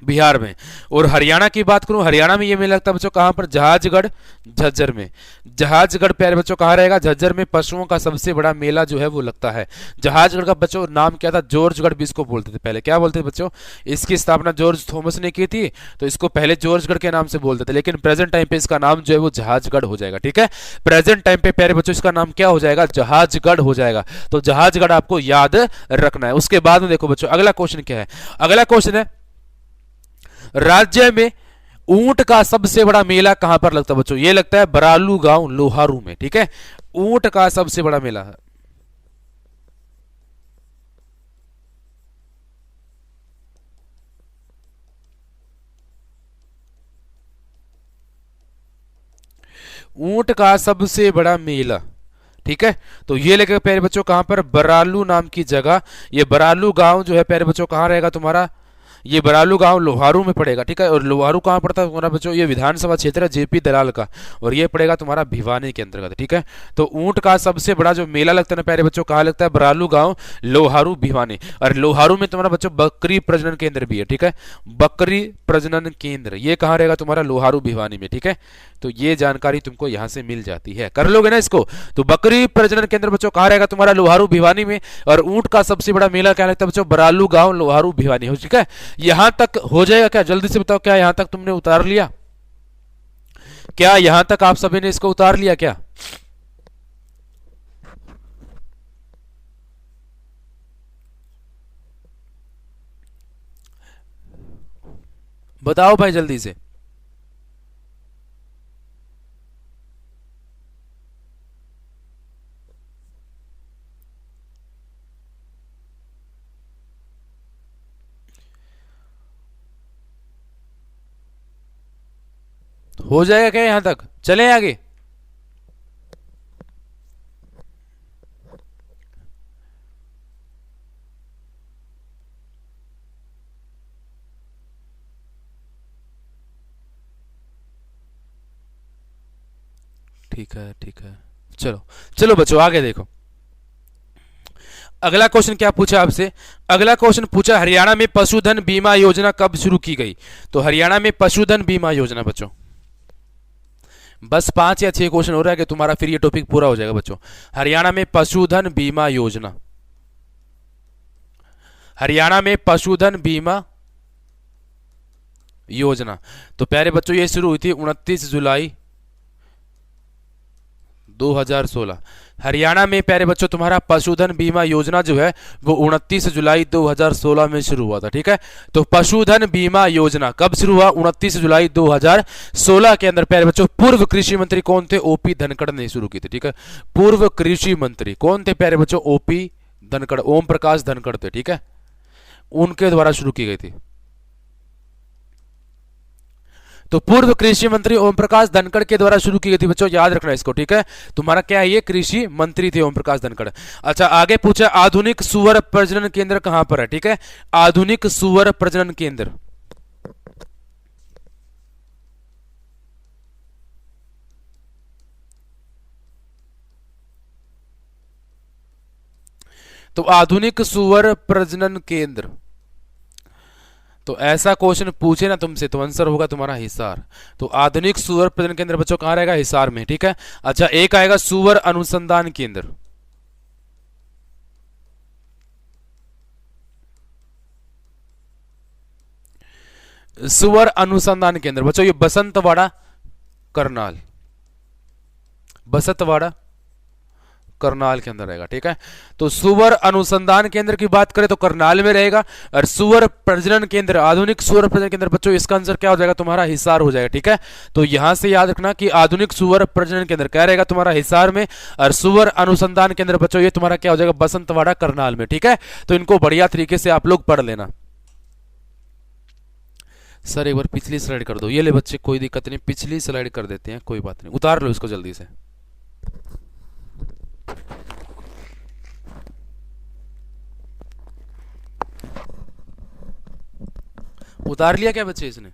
बिहार में। और हरियाणा की बात करूं, हरियाणा में ये मेला लगता है बच्चों कहां पर? जहाजगढ़, झज्जर में। जहाजगढ़ प्यारे बच्चों कहां रहेगा? झज्जर में पशुओं का सबसे बड़ा मेला जो है वो लगता है। जहाजगढ़ का बच्चों नाम क्या था? जॉर्जगढ़ भी इसको बोलते थे पहले। क्या बोलते थे बच्चों? इसकी स्थापना जॉर्ज थॉमस ने की थी, तो इसको पहले जॉर्जगढ़ के नाम से बोलते थे, लेकिन प्रेजेंट टाइम पे इसका नाम जो है वो जहाजगढ़ हो जाएगा। ठीक है, प्रेजेंट टाइम पे प्यारे बच्चों इसका नाम क्या हो जाएगा? जहाजगढ़ हो जाएगा। तो जहाजगढ़ आपको याद रखना है। उसके बाद में देखो बच्चों अगला क्वेश्चन क्या है? अगला क्वेश्चन है राज्य में ऊंट का सबसे बड़ा मेला कहां पर लगता है बच्चों? ये लगता है बरालू गांव लोहारू में, ठीक है। ऊंट का सबसे बड़ा मेला है। ऊंट का सबसे बड़ा मेला, ठीक है। तो ये लेकर प्यारे बच्चों कहां पर? बरालू नाम की जगह। ये बरालू गांव जो है प्यारे बच्चों कहां रहेगा तुम्हारा? ये बरालू गांव लोहारू में पड़ेगा, ठीक है। और लोहारू कहाँ पड़ता है तुम्हारा बच्चों? ये विधानसभा क्षेत्र है जेपी दलाल का, और ये पड़ेगा तुम्हारा भिवानी के अंतर्गत, ठीक है। तो ऊंट का सबसे बड़ा जो मेला लगता है ना प्यारे बच्चों, कहाँ लगता है? बरालू गांव लोहारू भिवानी। और लोहारू में तुम्हारा बच्चों बकरी प्रजनन केंद्र भी है, ठीक है। बकरी प्रजनन केंद्र ये कहाँ रहेगा तुम्हारा? लोहारू भिवानी में, ठीक है। तो ये जानकारी तुमको यहां से मिल जाती है, कर लोगे ना इसको। तो बकरी प्रजनन केंद्र बच्चों कहाँ रहेगा तुम्हारा? लोहारू भिवानी में। और ऊंट का सबसे बड़ा मेला क्या लगता है बच्चों? बरालू गांव लोहारू भिवानी हो, ठीक है। यहां तक हो जाएगा क्या? जल्दी से बताओ, क्या यहां तक तुमने उतार लिया? क्या यहां तक आप सभी ने इसको उतार लिया क्या? बताओ भाई जल्दी से। हो जाएगा क्या यहां तक? चलें आगे? ठीक है, ठीक है। चलो चलो बच्चों आगे देखो। अगला क्वेश्चन क्या पूछा आपसे? अगला क्वेश्चन पूछा हरियाणा में पशुधन बीमा योजना कब शुरू की गई? तो हरियाणा में पशुधन बीमा योजना बच्चों, बस 5 या 6 क्वेश्चन हो रहा है कि तुम्हारा फिर ये टॉपिक पूरा हो जाएगा बच्चों। हरियाणा में पशुधन बीमा योजना, हरियाणा में पशुधन बीमा योजना। तो प्यारे बच्चों ये शुरू हुई थी 29 जुलाई 2016। हरियाणा में प्यारे बच्चों तुम्हारा पशुधन बीमा योजना जो है वो 29 जुलाई 2016 में शुरू हुआ था, ठीक है। तो पशुधन बीमा योजना कब शुरू हुआ? 29 जुलाई 2016 के अंदर प्यारे बच्चों पूर्व कृषि मंत्री कौन थे? ओपी धनखड़ ने शुरू की थी, ठीक है। पूर्व कृषि मंत्री कौन थे प्यारे बच्चों? ओपी धनखड़, ओम प्रकाश धनखड़ थे, ठीक है। उनके द्वारा शुरू की गई थी। तो पूर्व कृषि मंत्री ओम प्रकाश धनखड़ के द्वारा शुरू की गई थी बच्चों, याद रखना इसको, ठीक है। तुम्हारा क्या है? ये कृषि मंत्री थे ओम प्रकाश धनखड़। अच्छा आगे पूछा आधुनिक सुअर प्रजनन केंद्र कहां पर है? ठीक है, आधुनिक सुअर प्रजनन केंद्र। तो आधुनिक सुअर प्रजनन केंद्र, तो ऐसा क्वेश्चन पूछे ना तुमसे तो आंसर होगा तुम्हारा हिसार। तो आधुनिक सुअर प्रजनन केंद्र बच्चों कहां रहेगा? हिसार में, ठीक है। अच्छा एक आएगा सुअर अनुसंधान केंद्र, सुअर अनुसंधान केंद्र बच्चों ये बसंतवाड़ा करनाल, बसंतवाड़ा करनाल के अंदर रहेगा, ठीक है। तो सुअर अनुसंधान केंद्र की बात करें तो करनाल में रहेगा। और सुअर प्रजनन केंद्र, आधुनिक सुअर प्रजनन केंद्र बच्चों इसका आंसर क्या हो जाएगा? तुम्हारा हिसार हो जाएगा, ठीक है। तो यहां से याद रखना कि आधुनिक सुअर प्रजनन केंद्र क्या रहेगा तुम्हारा? हिसार में। और सुअर अनुसंधान केंद्र बच्चों ये तुम्हारा क्या हो जाएगा? बसंतवाड़ा करनाल में, ठीक है। तो इनको बढ़िया तरीके से आप लोग पढ़ लेना। सर एक बार पिछली स्लाइड कर दो। ये ले बच्चे कोई दिक्कत नहीं, पिछली स्लाइड कर देते हैं, कोई बात नहीं, उतार लो इसको जल्दी से। उतार लिया क्या बच्चे इसने?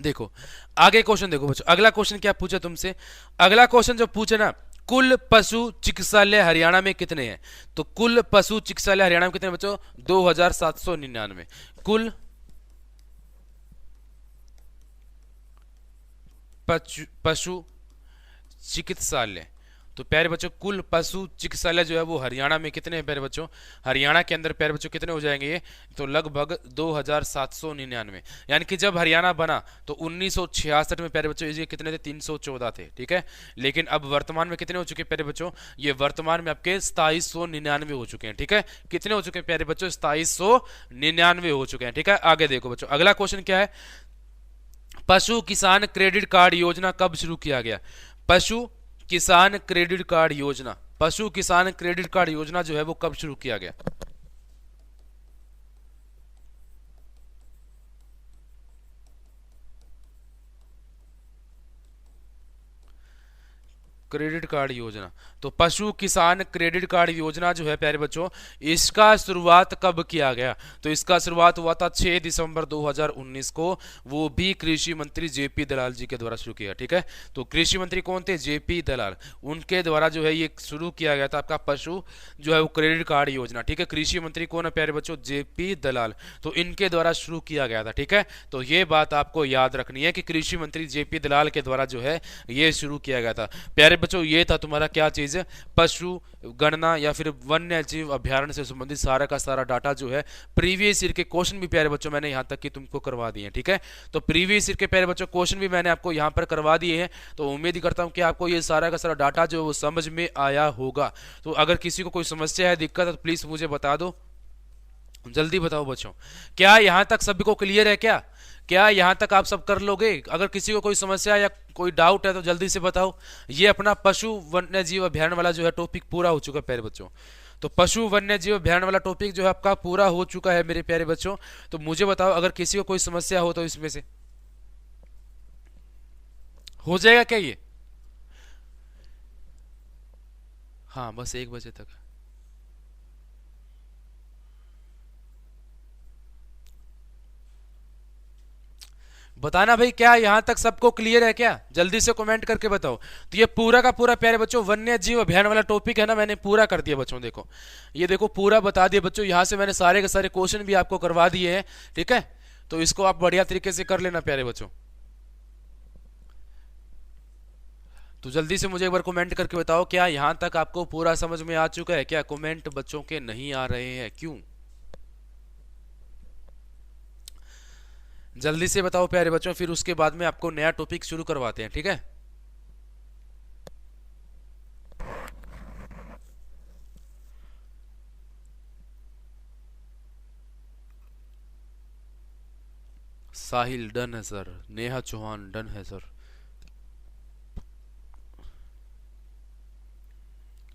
देखो आगे क्वेश्चन देखो बच्चों, अगला क्वेश्चन क्या पूछा तुमसे? अगला क्वेश्चन जो पूछे ना, कुल पशु चिकित्सालय हरियाणा में कितने हैं? तो कुल पशु चिकित्सालय हरियाणा में कितने हैं बच्चों? 2799। कुल पशु चिकित्सालय तो प्यारे बच्चों कुल पशु चिकित्सालय जो है वो हरियाणा में कितने हैं प्यारे बच्चों? हरियाणा के अंदर प्यारे बच्चों कितने हो जाएंगे ये? तो लगभग 2799। यानी कि जब हरियाणा बना तो 1966 में प्यारे बच्चों ये कितने थे? 314 थे, ठीक है। लेकिन अब वर्तमान में कितने हो चुके हैं प्यारे बच्चों? ये वर्तमान में आपके 2799 हो चुके हैं, ठीक है। कितने हो चुके हैं प्यारे बच्चों? 2799 हो चुके हैं, ठीक है। आगे देखो बच्चों, अगला क्वेश्चन क्या है? पशु किसान क्रेडिट कार्ड योजना कब शुरू किया गया? पशु किसान क्रेडिट कार्ड योजना, पशु किसान क्रेडिट कार्ड योजना जो है वो कब शुरू किया गया? क्रेडिट कार्ड योजना, तो पशु किसान क्रेडिट कार्ड योजना जो है प्यारे बच्चों, इसका शुरुआत कब किया गया? तो इसका शुरुआत हुआ था 6 दिसंबर 2019 को, वो भी कृषि मंत्री जेपी दलाल जी के द्वारा शुरू किया, ठीक है। तो कृषि मंत्री कौन थे? जेपी दलाल, उनके द्वारा जो है ये शुरू किया गया था आपका पशु जो है वो क्रेडिट कार्ड योजना, ठीक है। कृषि मंत्री कौन है प्यारे बच्चों? जेपी दलाल, तो इनके द्वारा शुरू किया गया था, ठीक है। तो ये बात आपको याद रखनी है कि कृषि मंत्री जेपी दलाल के द्वारा जो है ये शुरू किया गया था प्यारे बच्चों। ये था तुम्हारा क्या चीज? पशु गणना या फिर वन्य जीव अभ्यारण्य से संबंधित सारा का सारा डाटा जो है। प्रीवियस ईयर के क्वेश्चन भी प्यारे बच्चों मैंने यहां तक कि तुमको करवा दिए हैं, ठीक है। तो प्रीवियस ईयर के प्यारे बच्चों क्वेश्चन भी मैंने आपको यहां पर करवा दिए हैं। तो उम्मीद करता हूं कि आपको ये सारा का सारा डाटा जो है वो समझ में आया होगा। तो अगर किसी को कोई समस्या है, दिक्कत है, तो प्लीज मुझे बता दो, जल्दी बताओ बच्चों। क्या यहां तक सभी को क्लियर है? क्या यहां तक आप सब कर लोगे? अगर किसी को कोई समस्या या कोई डाउट है तो जल्दी से बताओ। ये अपना पशु वन्य जीव अभ्यारण्य वाला जो है टॉपिक पूरा हो चुका है प्यारे बच्चों। तो पशु वन्य जीव अभ्यारण्य वाला टॉपिक जो है आपका पूरा हो चुका है मेरे प्यारे बच्चों। तो मुझे बताओ अगर किसी को कोई समस्या हो तो इसमें से हो जाएगा क्या ये? हाँ, बस 1 बजे तक। बताना भाई, क्या यहां तक सबको क्लियर है? क्या जल्दी से कमेंट करके बताओ। तो ये पूरा का पूरा प्यारे बच्चों वन्य जीव अभियान वाला टॉपिक है ना, मैंने पूरा कर दिया बच्चों। देखो ये देखो पूरा बता दिया बच्चों, यहां से मैंने सारे के सारे क्वेश्चन भी आपको करवा दिए हैं, ठीक है। तो इसको आप बढ़िया तरीके से कर लेना प्यारे बच्चों। तो जल्दी से मुझे एक बार कमेंट करके बताओ, क्या यहां तक आपको पूरा समझ में आ चुका है? क्या कमेंट बच्चों के नहीं आ रहे हैं, क्यों? जल्दी से बताओ प्यारे बच्चों, फिर उसके बाद में आपको नया टॉपिक शुरू करवाते हैं, ठीक है। साहिल डन है सर, नेहा चौहान डन है सर,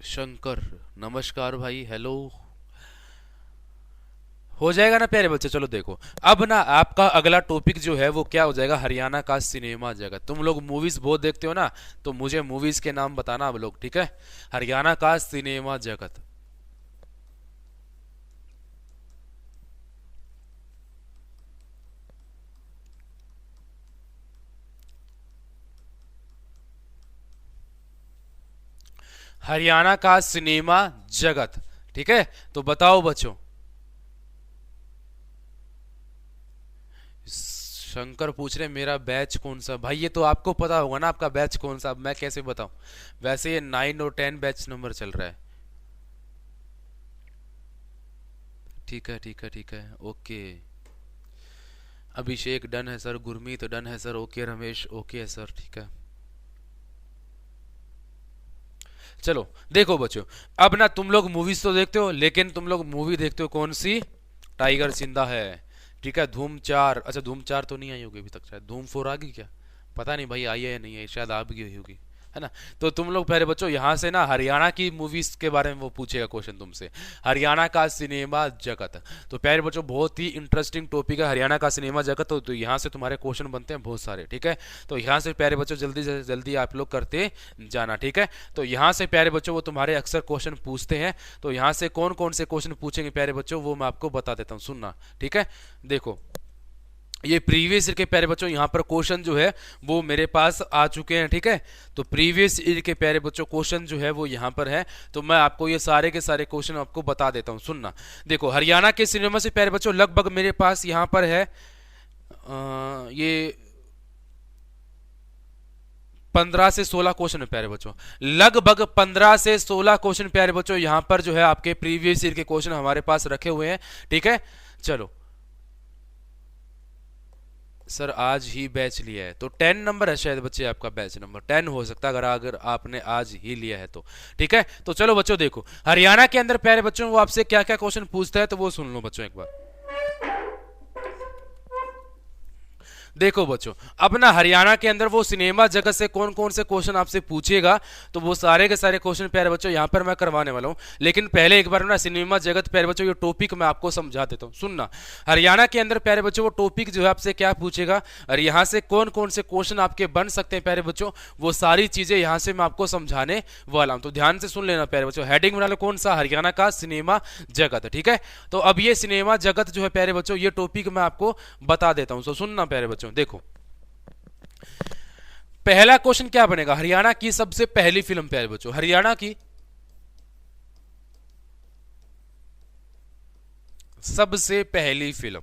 शंकर नमस्कार भाई, हेलो। हो जाएगा ना प्यारे बच्चे। चलो देखो, अब ना आपका अगला टॉपिक जो है वो क्या हो जाएगा? हरियाणा का सिनेमा जगत। तुम लोग मूवीज बहुत देखते हो ना, तो मुझे मूवीज के नाम बताना अब लोग, ठीक है। हरियाणा का सिनेमा जगत। हरियाणा का सिनेमा जगत, ठीक है। तो बताओ बच्चों। शंकर पूछ रहे मेरा बैच कौन सा? भाई ये तो आपको पता होगा ना आपका बैच कौन सा, अब मैं कैसे बताऊं? वैसे ये 9 और 10 बैच नंबर चल रहा है। ठीक है ठीक है ठीक है, ओके। अभिषेक डन है सर, गुरमीत डन है सर, ओके। रमेश ओके है सर, ठीक है। चलो देखो बच्चों, अब ना तुम लोग मूवीज तो देखते हो, लेकिन तुम लोग मूवी देखते हो कौन सी? टाइगर जिंदा है, ठीक है। धूम 4, अच्छा धूम 4 तो नहीं आई होगी अभी तक, शायद धूम 4 आ गई क्या? पता नहीं भाई, आई है या नहीं आई, शायद आ भी गई होगी, है ना। तो तुम लोग पहले बच्चों यहाँ से ना हरियाणा की मूवीज के बारे में वो पूछेगा क्वेश्चन तुमसे, हरियाणा का सिनेमा जगत। तो प्यारे बच्चों बहुत ही इंटरेस्टिंग टॉपिक है हरियाणा का सिनेमा जगत। तो यहाँ से तुम्हारे क्वेश्चन बनते हैं बहुत सारे, ठीक है। तो यहाँ से प्यारे बच्चों जल्दी से जल्दी आप लोग करते जाना, ठीक है। तो यहाँ से प्यारे बच्चों वो तुम्हारे अक्सर क्वेश्चन पूछते हैं। तो यहाँ से कौन कौन से क्वेश्चन पूछेंगे प्यारे बच्चों वो मैं आपको बता देता हूँ, सुनना, ठीक है। देखो ये प्रीवियस ईयर के प्यारे बच्चों यहाँ पर क्वेश्चन जो है वो मेरे पास आ चुके हैं, ठीक है। तो प्रीवियस ईयर के प्यारे बच्चों क्वेश्चन जो है वो यहाँ पर है। तो मैं आपको ये सारे के सारे क्वेश्चन आपको बता देता हूँ, सुनना। देखो हरियाणा के सिनेमा से प्यारे बच्चों लगभग मेरे पास यहाँ पर है ये 15 से 16 क्वेश्चन है प्यारे बच्चों, लगभग 15 से 16 क्वेश्चन प्यारे बच्चों यहां पर जो है आपके प्रीवियस ईयर के क्वेश्चन हमारे पास रखे हुए हैं। ठीक है, चलो सर आज ही बैच लिया है तो 10 नंबर है शायद बच्चे, आपका बैच नंबर 10 हो सकता है अगर आपने आज ही लिया है तो। ठीक है, तो चलो बच्चों देखो हरियाणा के अंदर प्यारे बच्चों वो आपसे क्या क्या क्वेश्चन पूछता है तो वो सुन लो बच्चों एक बार। देखो बच्चों अपना हरियाणा के अंदर वो सिनेमा जगत से कौन कौन से क्वेश्चन आपसे पूछेगा तो वो सारे के सारे क्वेश्चन प्यारे बच्चों यहां पर मैं करवाने वाला हूं। लेकिन पहले एक बार ना सिनेमा जगत प्यारे बच्चों ये टॉपिक मैं आपको समझा देता हूं, सुनना। हरियाणा के अंदर प्यारे बच्चों वो टॉपिक जो है आपसे क्या पूछेगा और यहां से कौन कौन से क्वेश्चन आपके बन सकते हैं प्यारे बच्चों, वो सारी चीजें यहां से मैं आपको समझाने वाला हूं। तो ध्यान से सुन लेना प्यारे बच्चों, हेडिंग बना लो कौन सा, हरियाणा का सिनेमा जगत। ठीक है, तो अब ये सिनेमा जगत जो है प्यारे बच्चों ये टॉपिक मैं आपको बता देता हूं, तो सुनना प्यारे बच्चों। देखो पहला क्वेश्चन क्या बनेगा, हरियाणा की सबसे पहली फिल्म प्यारे बच्चों, हरियाणा की सबसे पहली फिल्म।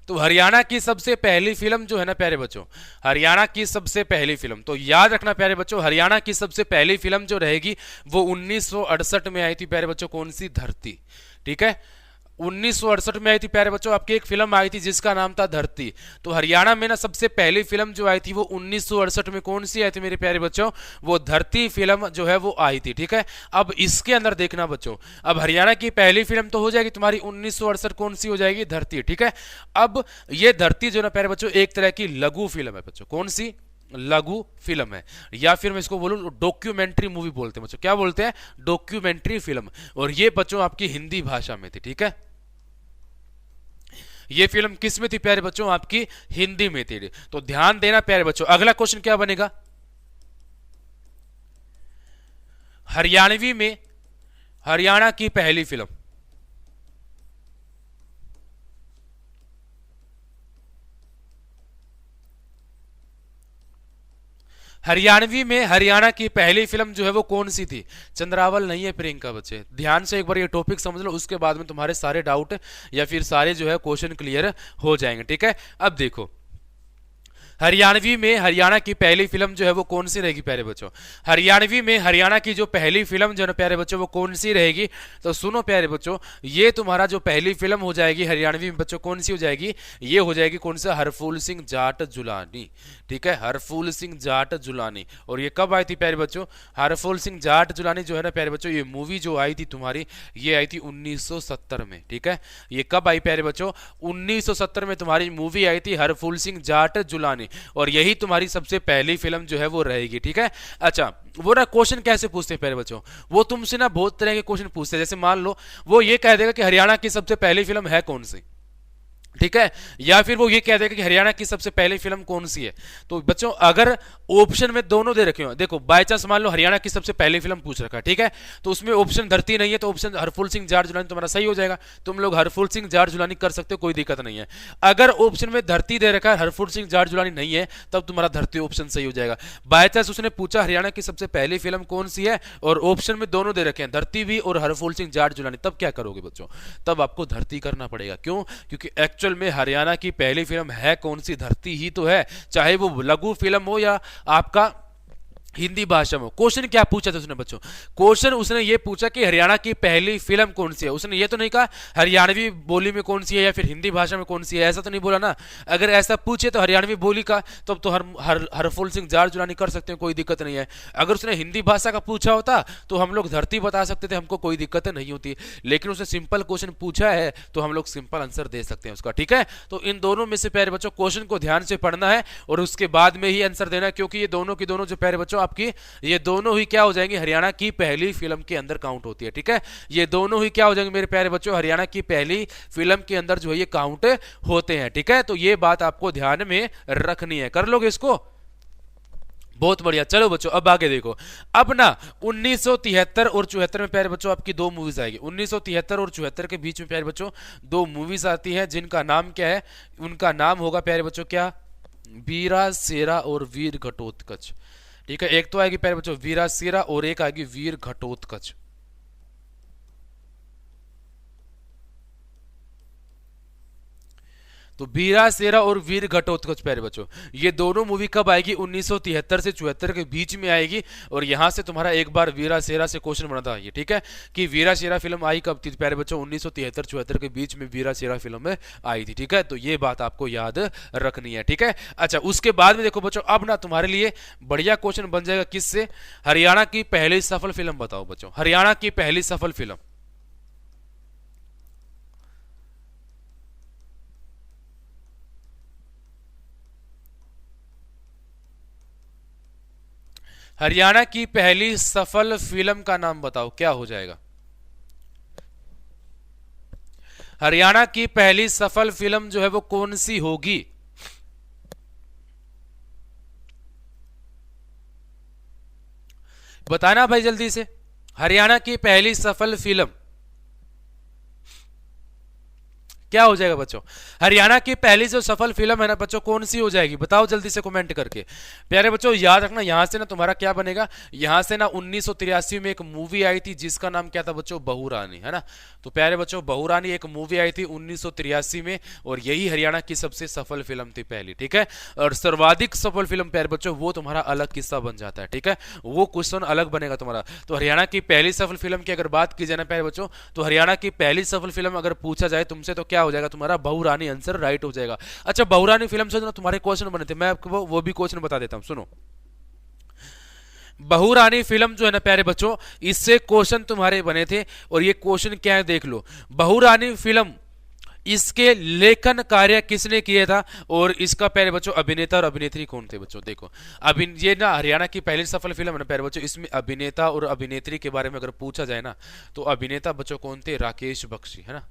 तो हरियाणा की सबसे पहली फिल्म जो है ना प्यारे बच्चों, हरियाणा की सबसे पहली फिल्म, तो याद रखना प्यारे बच्चों हरियाणा की सबसे पहली फिल्म जो रहेगी वो 1968 में आई थी प्यारे बच्चों, कौन सी, धरती। ठीक है, 1968 में आई थी प्यारे बच्चों, आपकी एक फिल्म आई थी जिसका नाम था धरती। तो हरियाणा में ना सबसे पहली फिल्म जो आई थी वो 1968 में कौन सी आई थी मेरे प्यारे बच्चों, वो धरती फिल्म जो है वो आई थी। ठीक है, अब इसके अंदर देखना बच्चों, अब हरियाणा की पहली फिल्म तो हो जाएगी तुम्हारी 1968, कौन सी हो जाएगी, धरती। ठीक है, अब ये धरती जो ना प्यारे बच्चों एक तरह की लघु फिल्म है बच्चों, कौन सी, लघु फिल्म है, या फिर मैं इसको बोलूं डॉक्यूमेंट्री मूवी बोलते हैं बच्चों, क्या बोलते हैं, डॉक्यूमेंट्री फिल्म। और ये बच्चों आपकी हिंदी भाषा में थी। ठीक है, ये फिल्म किस में थी प्यारे बच्चों, आपकी हिंदी में थी। तो ध्यान देना प्यारे बच्चों, अगला क्वेश्चन क्या बनेगा, हरियाणवी में हरियाणा की पहली फिल्म, हरियाणवी में हरियाणा की पहली फिल्म जो है वो कौन सी थी, चंद्रावल नहीं है प्रियंका। बच्चे ध्यान से एक बार ये टॉपिक समझ लो, उसके बाद में तुम्हारे सारे डाउट या फिर सारे जो है क्वेश्चन क्लियर हो जाएंगे। ठीक है, अब देखो हरियाणवी में हरियाणा की पहली फिल्म जो है वो कौन सी रहेगी प्यारे बच्चों, हरियाणवी में हरियाणा की जो पहली फिल्म जो है प्यारे बच्चों वो कौन सी रहेगी, तो सुनो प्यारे बच्चों ये तुम्हारा जो पहली फिल्म हो जाएगी हरियाणवी में बच्चों कौन सी हो जाएगी, ये हो जाएगी कौन सा, हरफूल सिंह जाट जुलानी। ठीक है, हरफूल सिंह जाट जुलानी। और ये कब आई थी प्यारे बच्चों, हरफूल सिंह जाट जुलानी जो है ना प्यारे बच्चों ये मूवी जो आई थी तुम्हारी, ये आई थी 1970 में। ठीक है, ये कब आई प्यारे बच्चों, 1970 में तुम्हारी मूवी आई थी हरफूल सिंह जाट जुलानी, और यही तुम्हारी सबसे पहली फिल्म जो है वो रहेगी। ठीक है, अच्छा वो ना क्वेश्चन कैसे पूछते हैं प्यारे बच्चों, वो तुमसे ना बहुत तरह के क्वेश्चन पूछते हैं, जैसे मान लो वो ये कह देगा कि हरियाणा की सबसे पहली फिल्म है कौन सी। ठीक है, या फिर वो ये कह देगा कि हरियाणा की सबसे पहली फिल्म कौन सी है। तो बच्चों अगर ऑप्शन में दोनों दे रखे हो, देखो बाय चांस मान लो हरियाणा की सबसे पहली फिल्म पूछ रखा है, ठीक है, तो उसमें ऑप्शन धरती नहीं है तो ऑप्शन हरफूल सिंह जाट जुलानी तुम्हारा सही हो जाएगा, तुम लोग हरफूल सिंह जाट जुलानी कर सकते हो, कोई दिक्कत नहीं है। अगर ऑप्शन में धरती दे रखा है हरफूल सिंह जाट जुलानी नहीं है तब तुम्हारा धरती ऑप्शन सही हो जाएगा। बाय चांस उसने पूछा हरियाणा की सबसे पहली फिल्म कौन सी है और ऑप्शन में दोनों दे रखे हैं धरती भी और हरफूल सिंह जाट जुलानी, तब क्या करोगे बच्चों, तब आपको धरती करना पड़ेगा। क्यों, क्योंकि एक्चुअल में हरियाणा की पहली फिल्म है कौन सी, धरती ही तो है, चाहे वो लघु फिल्म हो या आपका हिंदी भाषा में। क्वेश्चन क्या पूछा था उसने बच्चों, क्वेश्चन उसने ये पूछा कि हरियाणा की पहली फिल्म कौन सी है, उसने ये तो नहीं कहा हरियाणवी बोली में कौन सी है या फिर हिंदी भाषा में कौन सी है, ऐसा तो नहीं बोला ना। अगर ऐसा पूछे तो हरियाणवी बोली का तब तो हरफूल सिंह जाट जुलानी कर सकते हैं, कोई दिक्कत नहीं है। अगर उसने हिंदी भाषा का पूछा होता तो हम लोग धरती बता सकते थे, हमको कोई दिक्कत नहीं होती, लेकिन उसने सिंपल क्वेश्चन पूछा है तो हम लोग सिंपल आंसर दे सकते हैं उसका। ठीक है, तो इन दोनों में से प्यारे बच्चों क्वेश्चन को ध्यान से पढ़ना है और उसके बाद में ही आंसर देना है, क्योंकि ये दोनों की दोनों जो प्यारे बच्चों आपकी ये दोनों ही क्या हो जाएंगे, हरियाणा की पहली फिल्म के अंदर काउंट होती है। ठीक है, ये दोनों ही क्या हो जाएंगे मेरे प्यारे बच्चों, हरियाणा की पहली फिल्म के अंदर जो है ये काउंट होते हैं। ठीक है, तो ये बात आपको ध्यान में रखनी है, कर लोगे इसको, बहुत बढ़िया। चलो बच्चों अब आगे देखो, अब ना 1973 और 74 में प्यारे बच्चों आपकी दो मूवीज आएगी, 1973 और 74 के बीच में प्यारे बच्चों दो मूवीज आती हैं जिनका नाम क्या है, उनका नाम होगा प्यारे बच्चों क्या, वीरा सेरा और वीर घटोत्कच। ठीक है, एक तो आएगी प्यारे बच्चों वीरा सेरा और एक आएगी वीर घटोत्कच। तो वीरा सेरा और वीर घटोत्कच प्यारे बच्चों, ये दोनों मूवी कब आएगी? 1973 से 74 के बीच में आएगी। और यहां से तुम्हारा एक बार वीरा सेरा से क्वेश्चन बना था ये, ठीक है, कि वीरा सेरा फिल्म आई कब थी प्यारे बच्चों? 1973-74 के बीच में वीरा सेरा फिल्म में आई थी, ठीक है। तो ये बात आपको याद रखनी है, ठीक है। अच्छा, उसके बाद में देखो बच्चों, अब ना तुम्हारे लिए बढ़िया क्वेश्चन बन जाएगा किससे? हरियाणा की पहली सफल फिल्म बताओ बच्चों, हरियाणा की पहली सफल फिल्म। हरियाणा की पहली सफल फिल्म का नाम बताओ, क्या हो जाएगा? हरियाणा की पहली सफल फिल्म जो है वो कौन सी होगी? बताना भाई जल्दी से, हरियाणा की पहली सफल फिल्म क्या हो जाएगा बच्चों? हरियाणा की पहली जो सफल फिल्म है ना बच्चों, कौन सी हो जाएगी? बताओ जल्दी से कमेंट करके। प्यारे बच्चों याद रखना, यहां से ना तुम्हारा क्या बनेगा, यहां से ना 1983 में एक मूवी आई थी जिसका नाम क्या था बच्चों? बहू रानी, है ना। तो प्यारे बच्चों, बहू रानी एक मूवी आई थी 1983 में, और यही हरियाणा की सबसे सफल फिल्म थी पहली, ठीक है। और सर्वाधिक सफल फिल्म प्यारे बच्चों वो तुम्हारा अलग किस्सा बन जाता है, ठीक है, वो क्वेश्चन अलग बनेगा तुम्हारा। तो हरियाणा की पहली सफल फिल्म की अगर बात की जाए ना प्यारे बच्चों, तो हरियाणा की पहली सफल फिल्म अगर पूछा जाए तुमसे तो क्या हो जाएगा तुम्हारा? बहू रानी आंसर राइट हो जाएगा। अच्छा, बहू रानी फिल्म से ना तुम्हारे क्वेश्चन बने थे, मैं आपको वो भी क्वेश्चन बता देता हूं, सुनो। बहू रानी फिल्म जो है ना प्यारे बच्चों, इससे क्वेश्चन तुम्हारे बने थे, और ये क्वेश्चन क्या है देख लो। बहू रानी फिल्म, इसके लेखन कार्य किसने किया था, और इसका प्यारे बच्चों अभिनेता और अभिनेत्री कौन थे बच्चों? देखो, ये ना हरियाणा की पहली सफल फिल्म है ना प्यारे बच्चों, इसमें अभिनेता और अभिनेत्री के बारे में अगर पूछा जाए ना, तो अभिनेता बच्चों कौन थे? राकेश बख्शी, है ना,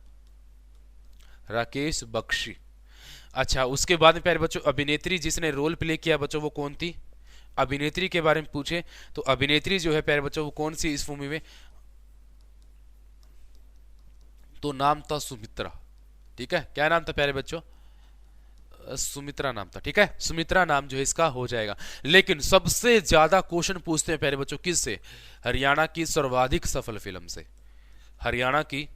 राकेश बख्शी। अच्छा, उसके बाद में प्यारे बच्चों अभिनेत्री जिसने रोल प्ले किया बच्चों वो कौन थी? अभिनेत्री के बारे में पूछे तो अभिनेत्री जो है प्यारे बच्चों वो कौन सी इस मूवी में? तो नाम था सुमित्रा, ठीक है। क्या नाम था प्यारे बच्चों? सुमित्रा नाम था, ठीक है। सुमित्रा नाम जो है इसका हो जाएगा। लेकिन सबसे ज्यादा क्वेश्चन पूछते हैं प्यारे बच्चों किससे? हरियाणा की सर्वाधिक सफल फिल्म से। हरियाणा की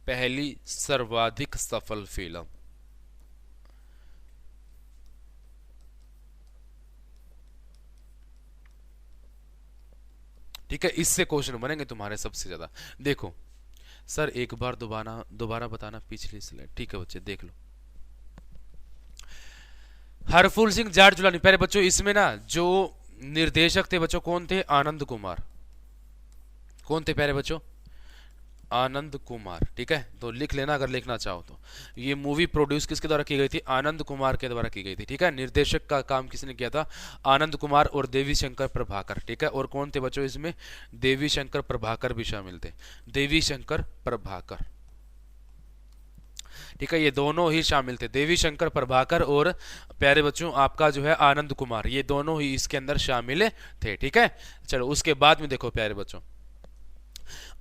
पहली सर्वाधिक सफल फिल्म, ठीक है, इससे क्वेश्चन बनेंगे तुम्हारे सबसे ज्यादा। देखो सर, एक बार दोबारा दोबारा बताना पिछली स्लाइड, ठीक है बच्चे देख लो। हरफूल सिंह जाट जुलानी प्यारे बच्चों, इसमें ना जो निर्देशक थे बच्चों कौन थे? आनंद कुमार। कौन थे प्यारे बच्चों? आनंद कुमार, ठीक है। तो लिख लेना अगर लिखना चाहो तो। ये मूवी प्रोड्यूस किसके द्वारा की गई थी? आनंद कुमार के द्वारा की गई थी, ठीक है। निर्देशक का काम किसने किया था? आनंद कुमार और देवी शंकर प्रभाकर, ठीक है। और कौन थे बच्चों इसमें? देवी शंकर प्रभाकर भी शामिल थे, देवी शंकर प्रभाकर, ठीक है। ये दोनों ही शामिल थे, देवी शंकर प्रभाकर और प्यारे बच्चों आपका जो है आनंद कुमार, ये दोनों ही इसके अंदर शामिल थे, ठीक है। चलो उसके बाद में देखो प्यारे बच्चों,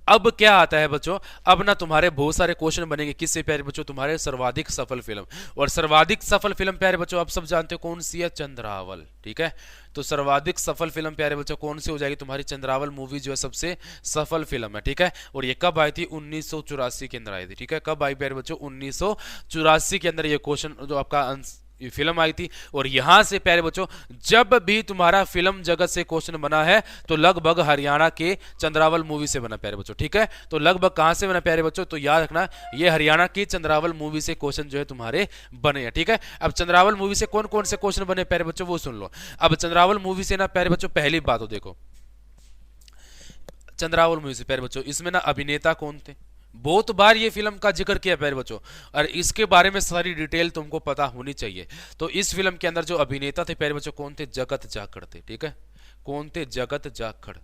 अब क्या आता है बच्चों? अब ना तुम्हारे बहुत सारे क्वेश्चन बनेंगे किससे प्यारे बच्चों? तुम्हारे सर्वाधिक सफल फिल्म। और सर्वाधिक सफल फिल्म प्यारे बच्चों आप सब जानते हो कौन सी है? चंद्रावल, ठीक है। तो सर्वाधिक सफल फिल्म प्यारे बच्चों कौन सी हो जाएगी? तुम्हारी चंद्रावल मूवी जो है सबसे सफल फिल्म है, ठीक है। और ये कब आई थी? 1984 के अंदर आई थी, ठीक है। कब आई प्यारे बच्चों? 1984 के अंदर ये क्वेश्चन जो आपका ये फिल्म आई थी। और यहां से प्यारे बच्चों जब भी तुम्हारा फिल्म जगत से क्वेश्चन बना है तो लगभग हरियाणा के चंद्रावल मूवी से बना प्यारे बच्चों, ठीक है। तो लगभग कहां से बना प्यारे बच्चों? तो याद रखना ये हरियाणा की चंद्रावल मूवी से क्वेश्चन जो है तुम्हारे बने हैं, ठीक है। अब चंद्रावल मूवी से कौन कौन से क्वेश्चन बने प्यारे बच्चों वो सुन लो। अब चंद्रावल मूवी से ना प्यारे बच्चों पहली बात हो, देखो चंद्रावल मूवी से प्यारे बच्चों इसमें ना अभिनेता कौन थे? बहुत बार ये फिल्म का जिक्र किया प्यारे बच्चों, और इसके बारे में सारी डिटेल तुमको पता होनी चाहिए। तो इस फिल्म के अंदर जो अभिनेता थे प्यारे बच्चों कौन थे? जगत जाखड़ थे, ठीक है। कौन थे? जगत जाखड़,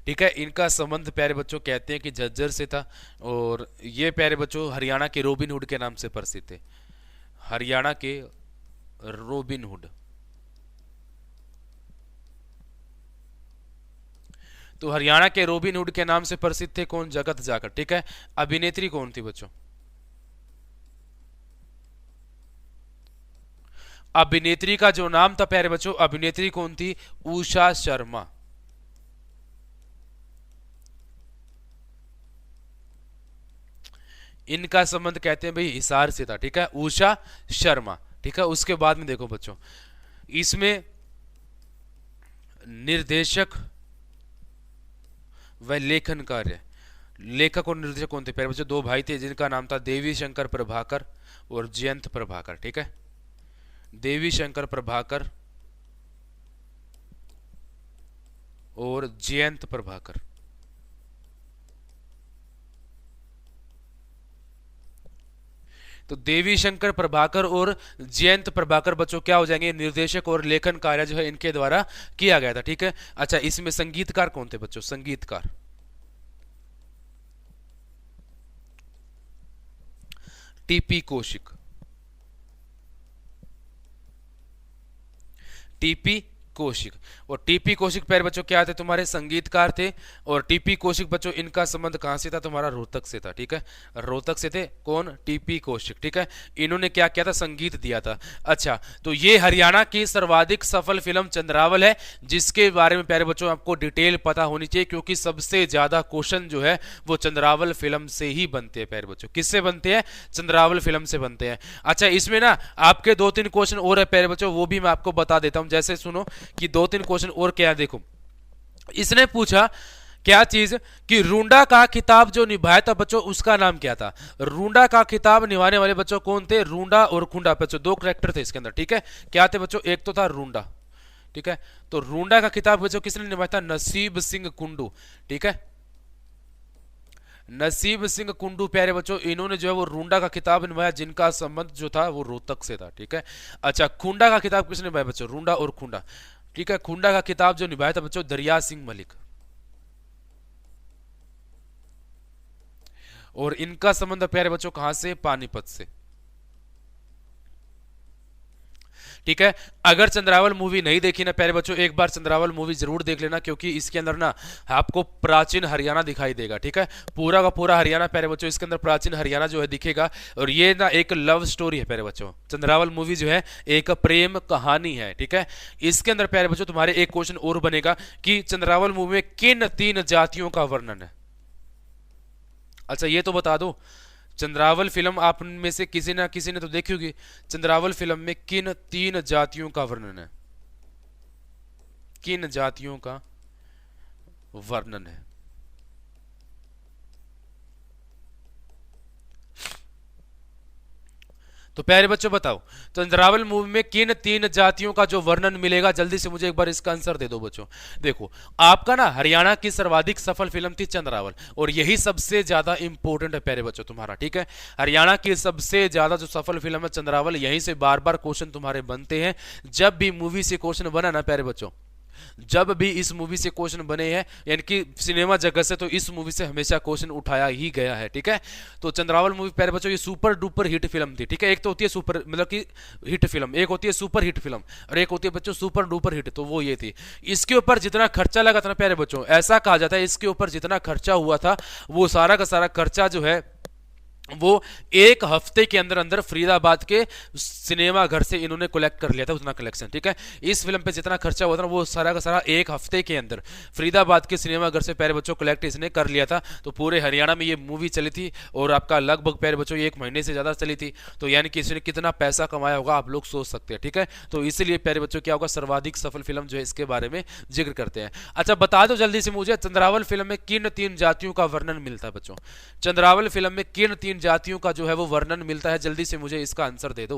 ठीक है। इनका संबंध प्यारे बच्चों कहते हैं कि झज्जर से था, और ये प्यारे बच्चों हरियाणा के रॉबिन हुड के नाम से प्रसिद्ध थे। हरियाणा के रॉबिन हुड, तो हरियाणा के रॉबिन हुड के नाम से प्रसिद्ध थे कौन? जगत जाखड़, ठीक है। अभिनेत्री कौन थी बच्चों? अभिनेत्री का जो नाम था प्यारे बच्चों, अभिनेत्री कौन थी? उषा शर्मा, इनका संबंध कहते हैं भाई हिसार से था, ठीक है, उषा शर्मा, ठीक है। उसके बाद में देखो बच्चों, इसमें निर्देशक व लेखन कार्य, लेखक और निर्देशक कौन थे प्यारे बच्चों? दो भाई थे जिनका नाम था देवी शंकर प्रभाकर और जयंत प्रभाकर, ठीक है, देवी शंकर प्रभाकर और जयंत प्रभाकर। तो देवी शंकर प्रभाकर और जयंत प्रभाकर बच्चों क्या हो जाएंगे? निर्देशक और लेखन कार्य जो है इनके द्वारा किया गया था, ठीक है। अच्छा, इसमें संगीतकार कौन थे बच्चों? संगीतकार टीपी कौशिक, टीपी कौशिक। और टीपी कौशिक प्यारे बच्चों क्या थे? तुम्हारे संगीतकार थे। और टीपी कौशिक बच्चों इनका संबंध कहां से था? तुम्हारा रोहतक से था, ठीक है, रोहतक से थे। कौन? टीपी कौशिक, ठीक है। इन्होंने क्या किया था? संगीत दिया था। अच्छा, तो ये हरियाणा की सर्वाधिक सफल फिल्म चंद्रावल है, जिसके बारे में प्यारे बच्चों आपको डिटेल पता होनी चाहिए, क्योंकि सबसे ज्यादा क्वेश्चन जो है वो चंद्रावल फिल्म से ही बनते हैं प्यारे बच्चों। किससे बनते हैं? चंद्रावल फिल्म से बनते हैं। अच्छा, इसमें ना आपके 2-3 क्वेश्चन और है प्यारे बच्चों, वो भी मैं आपको बता देता हूं। जैसे सुनो कि 2-3 क्वेश्चन और क्या है, देखो। इसने पूछा क्या चीज कि रूंडा का खिताब जो निभाया था बच्चों, उसका नाम क्या था? रूंडा का खिताब निभाने वाले बच्चों कौन थे? रूंडा और खुंडा बच्चों, दो कैरेक्टर थे इसके अंदर, ठीक है। क्या थे बच्चों? एक तो था रूंडा, ठीक है। तो रूंडा का खिताब बच्चों किसने निभाया था? नसीब सिंह कुंडू, ठीक है। नसीब सिंह कुंडू प्यारे बच्चों, इन्होंने जो है वो रूंडा का खिताब निभाया, जिनका संबंध जो था वो रोहतक से था, ठीक है। अच्छा, खुंडा का खिताब किसने निभाया बच्चों? रूंडा और खुंडा, ठीक है। खुंडा का खिताब जो निभाया था बच्चों दरिया सिंह मलिक, और इनका संबंध प्यारे बच्चों कहां से? पानीपत से, ठीक है। अगर चंद्रावल मूवी नहीं देखी ना प्यारे बच्चों, एक बार चंद्रावल मूवी जरूर देख लेना, क्योंकि इसके अंदर ना आपको प्राचीन हरियाणा दिखाई देगा, ठीक है। पूरा का पूरा हरियाणा प्यारे बच्चों, इसके अंदर प्राचीन हरियाणा जो है दिखेगा। और ये ना एक लव स्टोरी है प्यारे बच्चों, चंद्रावल मूवी जो है एक प्रेम कहानी है, ठीक है। इसके अंदर प्यारे बच्चों तुम्हारे एक क्वेश्चन और बनेगा कि चंद्रावल मूवी में किन 3 जातियों का वर्णन है? अच्छा, ये तो बता दो, चंद्रावल फिल्म आप में से किसी ना किसी ने तो देखी होगी। चंद्रावल फिल्म में किन 3 जातियों का वर्णन है? किन जातियों का वर्णन है? तो प्यारे बच्चों बताओ, चंद्रावल मूवी में किन 3 जातियों का जो वर्णन मिलेगा? जल्दी से मुझे एक बार इसका आंसर दे दो बच्चों। देखो, आपका ना हरियाणा की सर्वाधिक सफल फिल्म थी चंद्रावल, और यही सबसे ज्यादा इंपॉर्टेंट है प्यारे बच्चों तुम्हारा, ठीक है। हरियाणा की सबसे ज्यादा जो सफल फिल्म है चंद्रावल, यहीं से बार बार क्वेश्चन तुम्हारे बनते हैं। जब भी मूवी से क्वेश्चन बना ना प्यारे बच्चों, जब भी इस मूवी से क्वेश्चन बने हैं, यानी कि सिनेमा जगत से, तो इस मूवी से हमेशा क्वेश्चन उठाया ही गया है, ठीक है। तो चंद्रावल मूवी प्यारे बच्चों ये सुपर डुपर हिट फिल्म थी, ठीक है। एक तो होती है सुपर मतलब कि हिट फिल्म, एक होती है सुपर हिट फिल्म, और एक होती है बच्चों सुपर डुपर हिट, तो वो ये थी। इसके ऊपर जितना खर्चा लगा था ना प्यारे बच्चों, ऐसा कहा जाता है इसके ऊपर जितना खर्चा हुआ था, वो सारा का सारा खर्चा जो है वो 1 हफ्ते के अंदर अंदर फरीदाबाद के सिनेमा घर से इन्होंने कलेक्ट कर लिया था, उतना कलेक्शन, ठीक है। इस फिल्म पे जितना खर्चा हुआ था वो सारा का सारा 1 हफ्ते के अंदर फरीदाबाद के सिनेमा घर से प्यारे बच्चों कलेक्ट इसने कर लिया था। तो पूरे हरियाणा में ये मूवी चली थी, और आपका लगभग प्यारे बच्चों 1 महीने से ज्यादा चली थी। तो यानी कि इसने कितना पैसा कमाया होगा आप लोग सोच सकते हैं, ठीक है। तो इसीलिए प्यारे बच्चों क्या होगा, सर्वाधिक सफल फिल्म जो है इसके बारे में जिक्र करते हैं। अच्छा, बता दो जल्दी से मुझे, चंद्रावल फिल्म में किन 3 जातियों का वर्णन मिलता है बच्चों? चंद्रावल फिल्म में किन 3 जातियों का जो है वो वर्णन मिलता है? जल्दी से मुझे इसका आंसर दे दो।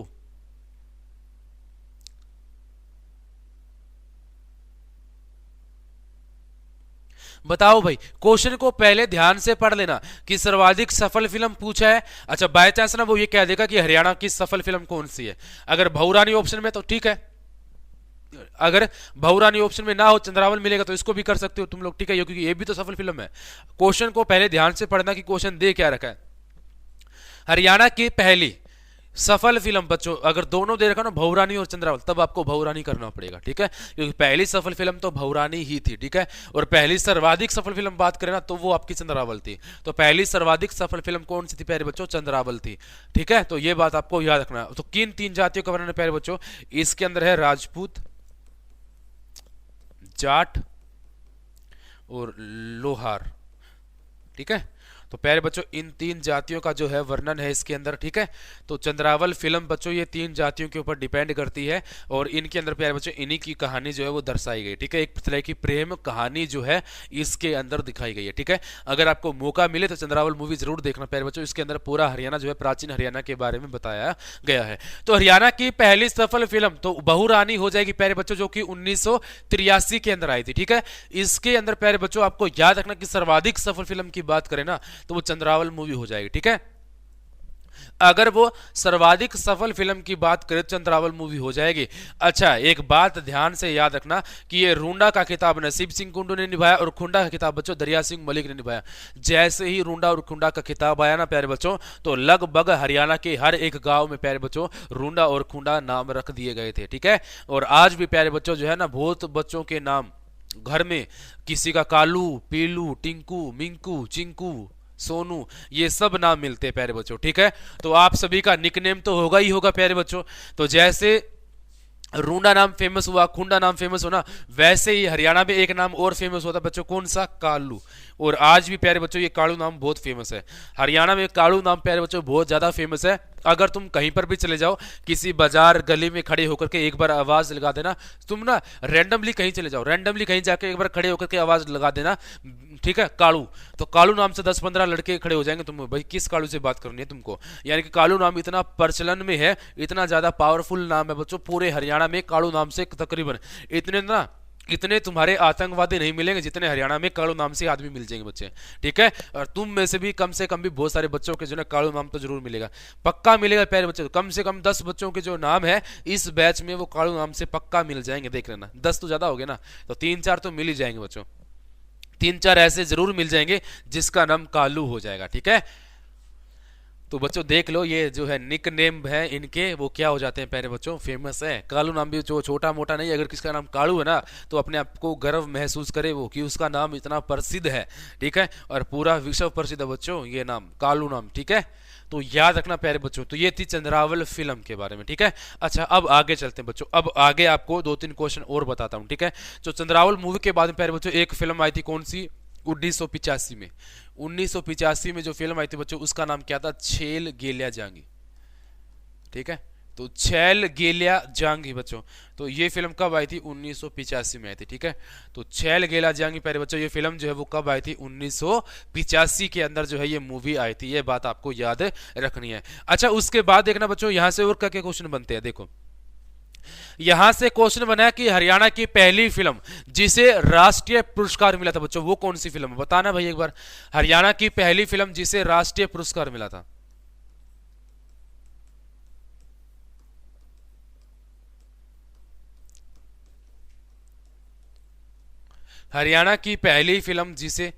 बताओ भाई, क्वेश्चन को पहले ध्यान से पढ़ लेना कि सर्वाधिक सफल फिल्म पूछा है। अच्छा, बाय चांस ना वो ये कह देगा कि हरियाणा की सफल फिल्म कौन सी है। अगर बहुरानी ऑप्शन में तो ठीक है, अगर बहुरानी ऑप्शन में ना हो, चंद्रावल मिलेगा, तो इसको भी कर सकते हो तुम लोग, ठीक है, क्योंकि ये भी तो सफल फिल्म है। क्वेश्चन को पहले ध्यान से पढ़ना कि क्वेश्चन दे क्या रखा है। हरियाणा की पहली सफल फिल्म बच्चों, अगर दोनों दे रखा ना भौरानी और चंद्रावल, तब आपको भौरानी करना पड़ेगा, ठीक है, क्योंकि पहली सफल फिल्म तो भौरानी ही थी, ठीक है। और पहली सर्वाधिक सफल फिल्म बात करें ना, तो वो आपकी चंद्रावल थी। तो पहली सर्वाधिक सफल फिल्म कौन सी थी प्यारे बच्चों? चंद्रावल थी, ठीक है। तो ये बात आपको याद रखना। तो किन 3 जातियों का वर्णन प्यारे बच्चों? इसके अंदर है राजपूत, जाट और लोहार, ठीक है। तो प्यारे बच्चों इन तीन जातियों का जो है वर्णन है इसके अंदर, ठीक है। तो चंद्रावल फिल्म बच्चों ये तीन जातियों के ऊपर डिपेंड करती है और इनके अंदर प्यारे बच्चों इन्हीं की कहानी जो है वो दर्शाई गई, ठीक है। एक तरह की प्रेम कहानी जो है इसके अंदर दिखाई गई है, ठीक है। अगर आपको मौका मिले तो चंद्रावल मूवी जरूर देखना प्यारे बच्चों, इसके अंदर पूरा हरियाणा जो है प्राचीन हरियाणा के बारे में बताया गया है। तो हरियाणा की पहली सफल फिल्म तो बहू रानी हो जाएगी प्यारे बच्चों, जो कि 1983 के अंदर आई थी, ठीक है। इसके अंदर प्यारे बच्चों आपको याद रखना कि सर्वाधिक सफल फिल्म की बात करें ना तो वो चंद्रावल मूवी हो जाएगी, ठीक है। अगर वो सर्वाधिक सफल फिल्म की बात करें तो चंद्रावल मूवी हो जाएगी। अच्छा, एक बात ध्यान से याद रखना कि ये रूंडा का खिताब नसीब सिंह कुंडू ने निभाया और खुंडा का खिताब बच्चों दरिया सिंह मलिक ने निभाया। जैसे ही रूंडा और खुंडा का खिताब आया ना प्यारे बच्चों, तो लगभग हरियाणा के हर एक गांव में प्यारे बच्चों रूंडा और खुंडा नाम रख दिए गए थे, ठीक है। और आज भी प्यारे बच्चों जो है ना बहुत बच्चों के नाम घर में, किसी का कालू, पीलू, टिंकू, मिंकू, चिंकू, सोनू, ये सब नाम मिलते हैं प्यारे बच्चों, ठीक है। तो आप सभी का निकनेम तो होगा ही होगा प्यारे बच्चों। तो जैसे रूंडा नाम फेमस हुआ, खुंडा नाम फेमस होना, वैसे ही हरियाणा में एक नाम और फेमस होता बच्चों, कौन सा? कालू। और आज भी प्यारे बच्चों ये कालू नाम बहुत फेमस है। हरियाणा में कालू नाम प्यारे बच्चों बहुत ज्यादा फेमस है। अगर तुम कहीं पर भी चले जाओ, किसी बाजार गली में खड़े होकर के एक बार आवाज लगा देना, तुम ना रैंडमली कहीं चले जाओ, रैंडमली कहीं जाके एक बार खड़े होकर के आवाज लगा देना, ठीक है, कालू, तो कालू नाम से 10-15 लड़के खड़े हो जाएंगे। तुम भाई किस कालू से बात करनी है तुमको? यानी कि कालू नाम इतना प्रचलन में है, इतना ज्यादा पावरफुल नाम है बच्चों, पूरे हरियाणा में कालू नाम से तकरीबन इतने तुम्हारे आतंकवादी नहीं मिलेंगे जितने हरियाणा में कालू नाम से आदमी मिल जाएंगे बच्चे, ठीक है। और तुम में से कम भी बहुत सारे बच्चों के जो है कालू नाम तो जरूर मिलेगा, पक्का मिलेगा प्यारे बच्चे। कम से कम 10 बच्चों के जो नाम है इस बैच में वो कालू नाम से पक्का मिल जाएंगे, देख लेना। 10 तो ज्यादा हो गए ना, तो 3-4 तो मिल ही जाएंगे बच्चों, 3-4 ऐसे जरूर मिल जाएंगे जिसका नाम कालू हो जाएगा, ठीक है। तो बच्चों देख लो, ये जो है निक नेम है इनके, वो क्या हो जाते हैं प्यारे बच्चों, फेमस है। कालू नाम भी जो छोटा मोटा नहीं, अगर किसका नाम कालू है ना तो अपने आप को गर्व महसूस करे वो कि उसका नाम इतना प्रसिद्ध है, ठीक है। और पूरा विश्व प्रसिद्ध है बच्चों ये नाम, कालू नाम, ठीक है। तो याद रखना प्यारे बच्चों। तो ये थी चंद्रावल फिल्म के बारे में, ठीक है। अच्छा, अब आगे चलते हैं बच्चों, अब आगे आपको 2-3 क्वेश्चन और बताता हूं, ठीक है। तो चंद्रावल मूवी के बाद में प्यारे बच्चों एक फिल्म आई थी, कौन सी? 1985 में। 1985 में जो फिल्म आई थी बच्चों उसका नाम क्या था? छेल गेलिया जांगी, ठीक है। तो छेल गेलिया जांगी बच्चों, तो ये फिल्म कब आई थी? 1985 में आई थी, ठीक है। तो छेल गेलिया जांगी प्यारे बच्चों ये फिल्म जो है वो कब आई थी? 1985 के अंदर जो है ये मूवी आई थी, ये बात आपको याद रखनी है। अच्छा, उसके बाद देखना बच्चों यहां से और क्या क्या क्वेश्चन बनते हैं, देखो यहां से क्वेश्चन बना कि हरियाणा की पहली फिल्म जिसे राष्ट्रीय पुरस्कार मिला था बच्चों, वो कौन सी फिल्म है? बताना भाई एक बार। हरियाणा की पहली फिल्म जिसे राष्ट्रीय पुरस्कार मिला था, हरियाणा की पहली फिल्म जिसे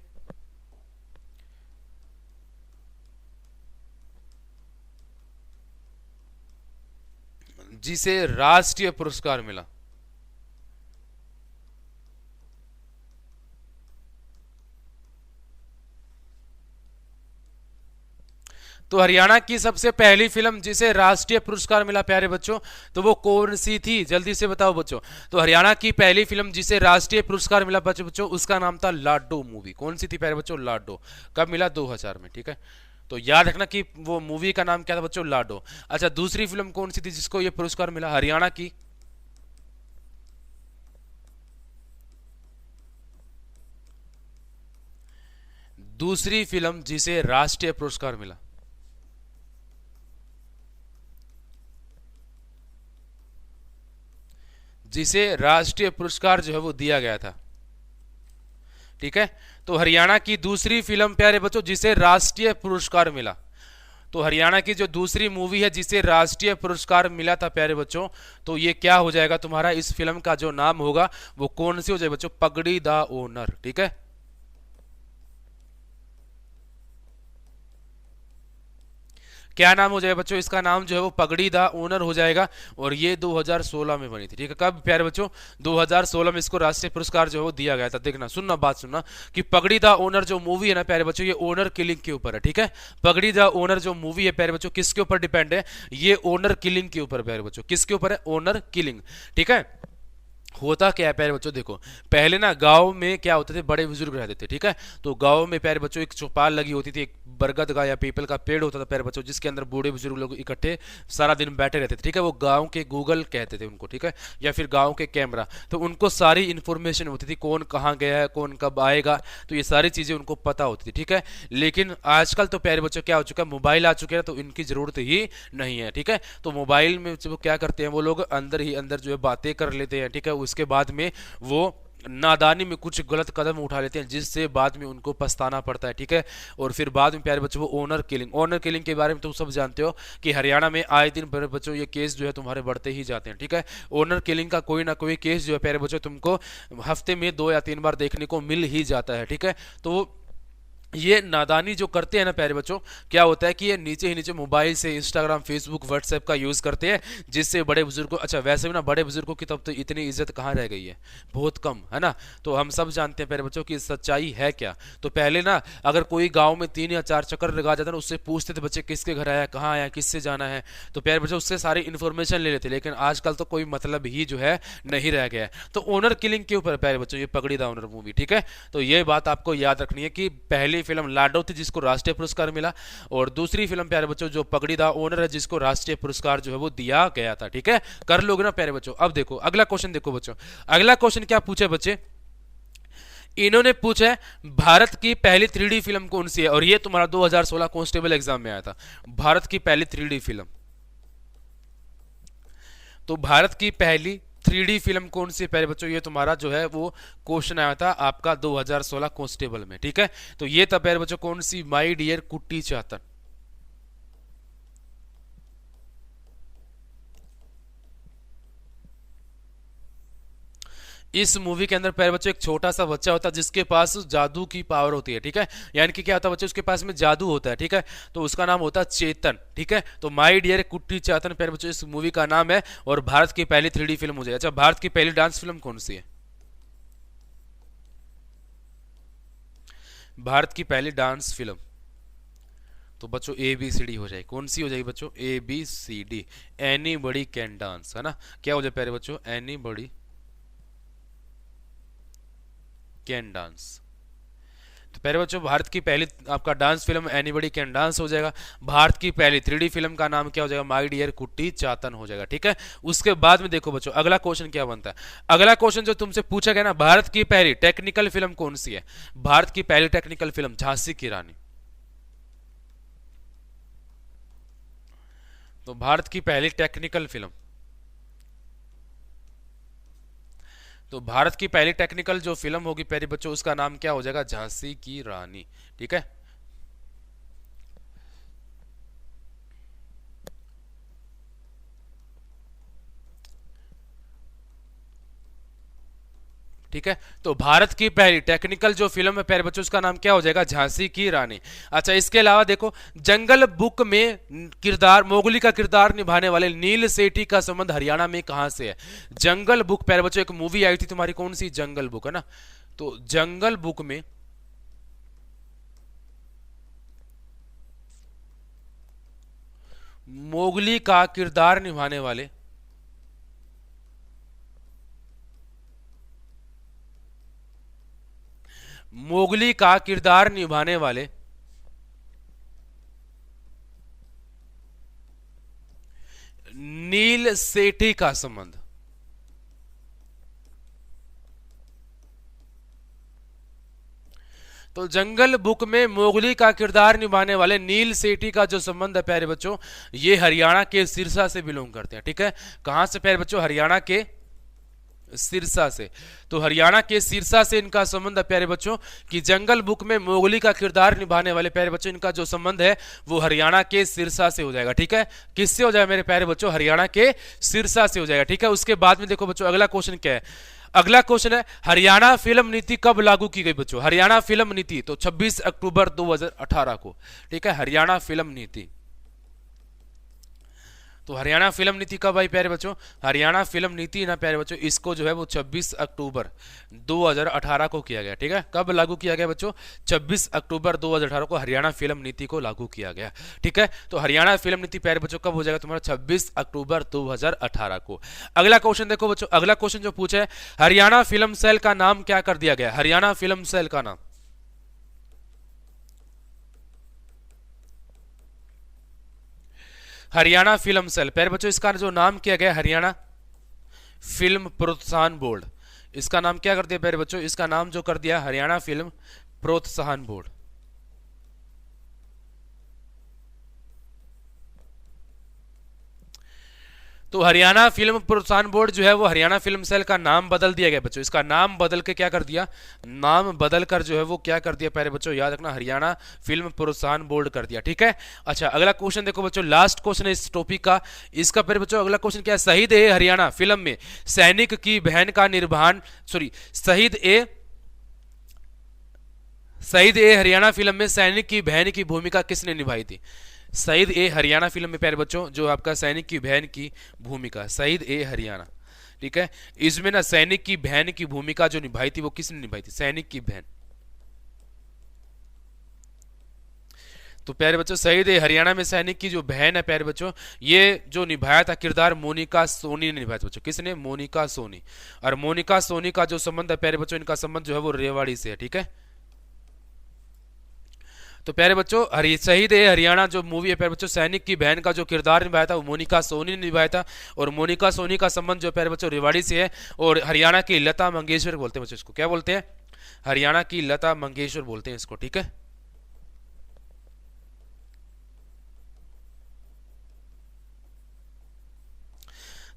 राष्ट्रीय पुरस्कार मिला। तो हरियाणा की सबसे पहली फिल्म जिसे राष्ट्रीय पुरस्कार मिला प्यारे बच्चों, तो वो कौन सी थी? जल्दी से बताओ बच्चों। तो हरियाणा की पहली फिल्म जिसे राष्ट्रीय पुरस्कार मिला बच्चों उसका नाम था लाडो मूवी। कौन सी थी प्यारे बच्चों? लाडो। कब मिला? 2000 में, ठीक है। तो याद रखना कि वो मूवी का नाम क्या था बच्चों? लाडो। अच्छा, दूसरी फिल्म कौन सी थी जिसको ये पुरस्कार मिला हरियाणा की? दूसरी फिल्म जिसे राष्ट्रीय पुरस्कार मिला, जिसे राष्ट्रीय पुरस्कार जो है वो दिया गया था, ठीक है। तो हरियाणा की दूसरी फिल्म प्यारे बच्चों जिसे राष्ट्रीय पुरस्कार मिला, तो हरियाणा की जो दूसरी मूवी है जिसे राष्ट्रीय पुरस्कार मिला था प्यारे बच्चों, तो ये क्या हो जाएगा तुम्हारा? इस फिल्म का जो नाम होगा वो कौन सी हो जाएगा बच्चों? पगड़ी द ओनर, ठीक है। क्या नाम हो जाएगा बच्चों? इसका नाम जो है वो पगड़ी द ओनर हो जाएगा। और ये 2016 में बनी थी, ठीक है। कब प्यारे बच्चों? 2016 में इसको राष्ट्रीय पुरस्कार जो है वो दिया गया था। देखना, सुनना, बात सुनना कि पगड़ी द ओनर जो मूवी है ना प्यारे बच्चों, ये ओनर किलिंग के ऊपर है, ठीक है। पगड़ी द ओनर जो मूवी है प्यारे बच्चों किसके ऊपर डिपेंड है? ये ओनर किलिंग के ऊपर प्यारे बच्चों। किसके ऊपर है? ओनर किलिंग, ठीक है। होता क्या है प्यारे बच्चों, देखो पहले ना गांव में क्या होते थे, बड़े बुजुर्ग रहते थे, ठीक है। तो गांव में प्यारे बच्चों एक चौपाल लगी होती थी, एक बरगद का या पीपल का पेड़ होता था प्यारे बच्चों, जिसके अंदर बूढ़े बुजुर्ग लोग इकट्ठे सारा दिन बैठे रहते थे, ठीक है। वो गांव के गूगल कहते थे उनको, ठीक है, या फिर गांव के कैमरा। तो उनको सारी इन्फॉर्मेशन होती थी, कौन कहाँ गया है, कौन कब आएगा, तो ये सारी चीजें उनको पता होती थी, ठीक है। लेकिन आजकल तो प्यारे बच्चों क्या हो चुका है, मोबाइल आ चुके हैं, तो इनकी जरूरत ही नहीं है, ठीक है। तो मोबाइल में जो क्या करते हैं वो लोग, अंदर ही अंदर जो है बातें कर लेते हैं, ठीक है। उसके बाद में वो नादानी में कुछ गलत कदम उठा लेते हैं, जिससे बाद में उनको पछताना पड़ता है, ठीक है। और फिर बाद में प्यारे बच्चों वो ओनर किलिंग के बारे में तुम सब जानते हो कि हरियाणा में आए दिन प्यारे बच्चों ये केस जो है तुम्हारे बढ़ते ही जाते हैं, ठीक है। ओनर किलिंग का कोई ना कोई केस जो है प्यारे बच्चों तुमको हफ्ते में 2 या 3 बार देखने को मिल ही जाता है, ठीक है। तो ये नादानी जो करते हैं ना प्यारे बच्चों, क्या होता है कि ये नीचे ही नीचे मोबाइल से इंस्टाग्राम फेसबुक व्हाट्सएप का यूज करते हैं, जिससे बड़े बुजुर्गों, अच्छा वैसे भी ना बड़े बुजुर्गों की तब तो इतनी इज्जत कहाँ रह गई है, बहुत कम है ना। तो हम सब जानते हैं प्यारे बच्चों की सच्चाई है क्या। तो पहले ना अगर कोई गांव में 3 या 4 चक्कर लगा जाता ना, उससे पूछते थे बच्चे किसके घर आया, कहाँ आया, किससे जाना है, तो प्यारे बच्चों उससे सारी इन्फॉर्मेशन ले लेते। लेकिन आजकल तो कोई मतलब ही जो है नहीं रह गया है। तो ओनर किलिंग के ऊपर प्यारे बच्चों ये पगड़ी दा ओनर मूवी, ठीक है। तो ये बात आपको याद रखनी है कि पहली फिल्म लाडो थी जिसको राष्ट्रीय पुरस्कार मिला, और दूसरी फिल्म प्यारे बच्चों जो पगड़ी दा ओनर है जिसको राष्ट्रीय पुरस्कार जो है वो दिया गया था, ठीक है। कर लोगे ना प्यारे बच्चों। अब देखो अगला क्वेश्चन, देखो बच्चों अगला क्वेश्चन क्या पूछे बच्चे, इन्होंने पूछा है भारत की पहली 3D फिल्म कौन सी है, और ये तुम्हारा 2016 कांस्टेबल एग्जाम में आया था, भारत की पहली 3D फिल्म। तो भारत की पहली 3D फिल्म कौन सी पहले बच्चों, ये तुम्हारा जो है वो क्वेश्चन आया था आपका 2016 कांस्टेबल में, ठीक है। तो ये था पहले बच्चों कौन सी, माई डियर कुट्टी चातन। इस मूवी के अंदर प्यारे बच्चों एक छोटा सा बच्चा होता है जिसके पास जादू की पावर होती है, ठीक है। यानी कि क्या होता है बच्चों, उसके पास में जादू होता है, ठीक है। तो उसका नाम होता है चेतन, ठीक है। तो माई डियर कुट्टी चेतन प्यारे बच्चों इस मूवी का नाम है, और भारत की पहली 3D फिल्म हो जाए। अच्छा भारत की पहली डांस फिल्म कौन सी है, भारत की पहली डांस फिल्म, तो बच्चों ABCD हो जाएगी। कौन सी हो जाएगी बच्चों, ABCD, एनी बड़ी कैन डांस, है ना। क्या हो जाए प्यारे बच्चों, एनी बड़ी कैन डांस। तो पहले बच्चों भारत की पहली आपका dance film anybody can dance हो जाएगा। भारत की पहली 3D फिल्म का नाम क्या हो जाएगा, माई डियर कुट्टी चातन हो जाएगा, ठीक है। उसके बाद में देखो बच्चों अगला क्वेश्चन क्या बनता है, अगला क्वेश्चन जो तुमसे पूछा गया ना, भारत की पहली टेक्निकल फिल्म कौन सी है, भारत की पहली टेक्निकल फिल्म झांसी की रानी। तो भारत की पहली टेक्निकल फिल्म, तो भारत की पहली टेक्निकल जो फिल्म होगी प्यारे बच्चों उसका नाम क्या हो जाएगा, झांसी की रानी, ठीक है। ठीक है। तो भारत की पहली टेक्निकल जो फिल्म है प्यारे बच्चों उसका नाम क्या हो जाएगा, झांसी की रानी। अच्छा इसके अलावा देखो जंगल बुक में किरदार, मोगली का किरदार निभाने वाले नील सेठी का संबंध हरियाणा में कहां से है। जंगल बुक प्यारे बच्चों एक मूवी आई थी तुम्हारी, कौन सी, जंगल बुक, है ना। तो जंगल बुक में मोगली का किरदार निभाने वाले, मोगली का किरदार निभाने वाले नील सेठी का संबंध, तो जंगल बुक में मोगली का किरदार निभाने वाले नील सेठी का जो संबंध है प्यारे बच्चों, ये हरियाणा के सिरसा से बिलोंग करते हैं, ठीक है। कहां से प्यारे बच्चों, हरियाणा के सिरसा से। तो हरियाणा के सिरसा से इनका संबंध है प्यारे बच्चों, कि जंगल बुक में मोगली का किरदार निभाने वाले प्यारे बच्चों इनका जो संबंध है वो हरियाणा के सिरसा से हो जाएगा, ठीक है। किससे हो जाएगा मेरे प्यारे बच्चों, हरियाणा के सिरसा से हो जाएगा, ठीक है। उसके बाद में देखो बच्चों अगला क्वेश्चन क्या है, अगला क्वेश्चन है हरियाणा फिल्म नीति कब लागू की गई बच्चों, हरियाणा फिल्म नीति, तो 26 अक्टूबर 2018 को, ठीक है, हरियाणा फिल्म नीति। तो हरियाणा फिल्म नीति कब आई प्यारे बच्चों? हरियाणा फिल्म नीति ना प्यारे बच्चों, इसको जो है वो 26 अक्टूबर 2018 को किया गया। ठीक है, कब लागू किया गया बच्चों? 26 अक्टूबर 2018 को हरियाणा फिल्म नीति को लागू किया गया। ठीक है, तो हरियाणा फिल्म नीति प्यारे बच्चों कब हो जाएगा तुम्हारा? 26 अक्टूबर 2018 को। अगला क्वेश्चन देखो बच्चों, अगला क्वेश्चन जो पूछा है, हरियाणा फिल्म सेल का नाम क्या कर दिया गया? हरियाणा फिल्म सेल का नाम, हरियाणा फिल्म सेल प्यारे बच्चों, इसका जो नाम किया गया हरियाणा फिल्म प्रोत्साहन बोर्ड, इसका नाम क्या कर दिया प्यारे बच्चों? इसका नाम जो कर दिया हरियाणा फिल्म प्रोत्साहन बोर्ड। तो हरियाणा फिल्म प्रोत्साहन बोर्ड जो है वो हरियाणा फिल्म सेल का नाम बदल दिया गया बच्चों। इसका नाम बदल के क्या कर दिया? नाम बदल कर जो है वो क्या कर दिया प्यारे बच्चों? याद रखना, हरियाणा फिल्म प्रोत्साहन बोर्ड कर दिया। ठीक है, अच्छा अगला क्वेश्चन देखो बच्चों, लास्ट क्वेश्चन है इस टॉपिक का। इसका प्यारे बच्चों अगला क्वेश्चन क्या है? शहीद ए हरियाणा फिल्म में सैनिक की बहन का निर्वहन, सॉरी, शहीद ए हरियाणा फिल्म में सैनिक की बहन की भूमिका किसने निभाई थी? शहीद ए हरियाणा फिल्म में प्यारे बच्चों जो आपका सैनिक की बहन की भूमिका, शहीद ए हरियाणा, ठीक है, इसमें ना सैनिक की बहन की भूमिका जो निभाई थी वो किसने निभाई थी? सैनिक की बहन। तो प्यारे बच्चों शहीद ए हरियाणा में सैनिक की जो बहन है प्यारे बच्चों, ये जो निभाया था किरदार मोनिका सोनी ने निभाया था बच्चों। किसने? मोनिका सोनी। और मोनिका सोनी का जो संबंध है प्यारे बच्चों, इनका संबंध जो है वो रेवाड़ी से है। ठीक है, तो प्यारे बच्चों शहीद ए हरियाणा जो मूवी है प्यारे बच्चों, सैनिक की बहन का जो किरदार निभाया था वो मोनिका सोनी ने निभाया था। और मोनिका सोनी का संबंध जो प्यारे बच्चों रेवाड़ी से है। और हरियाणा की लता मंगेशकर बोलते हैं बच्चों इसको, क्या बोलते हैं? हरियाणा की लता मंगेशकर बोलते हैं इसको। ठीक है,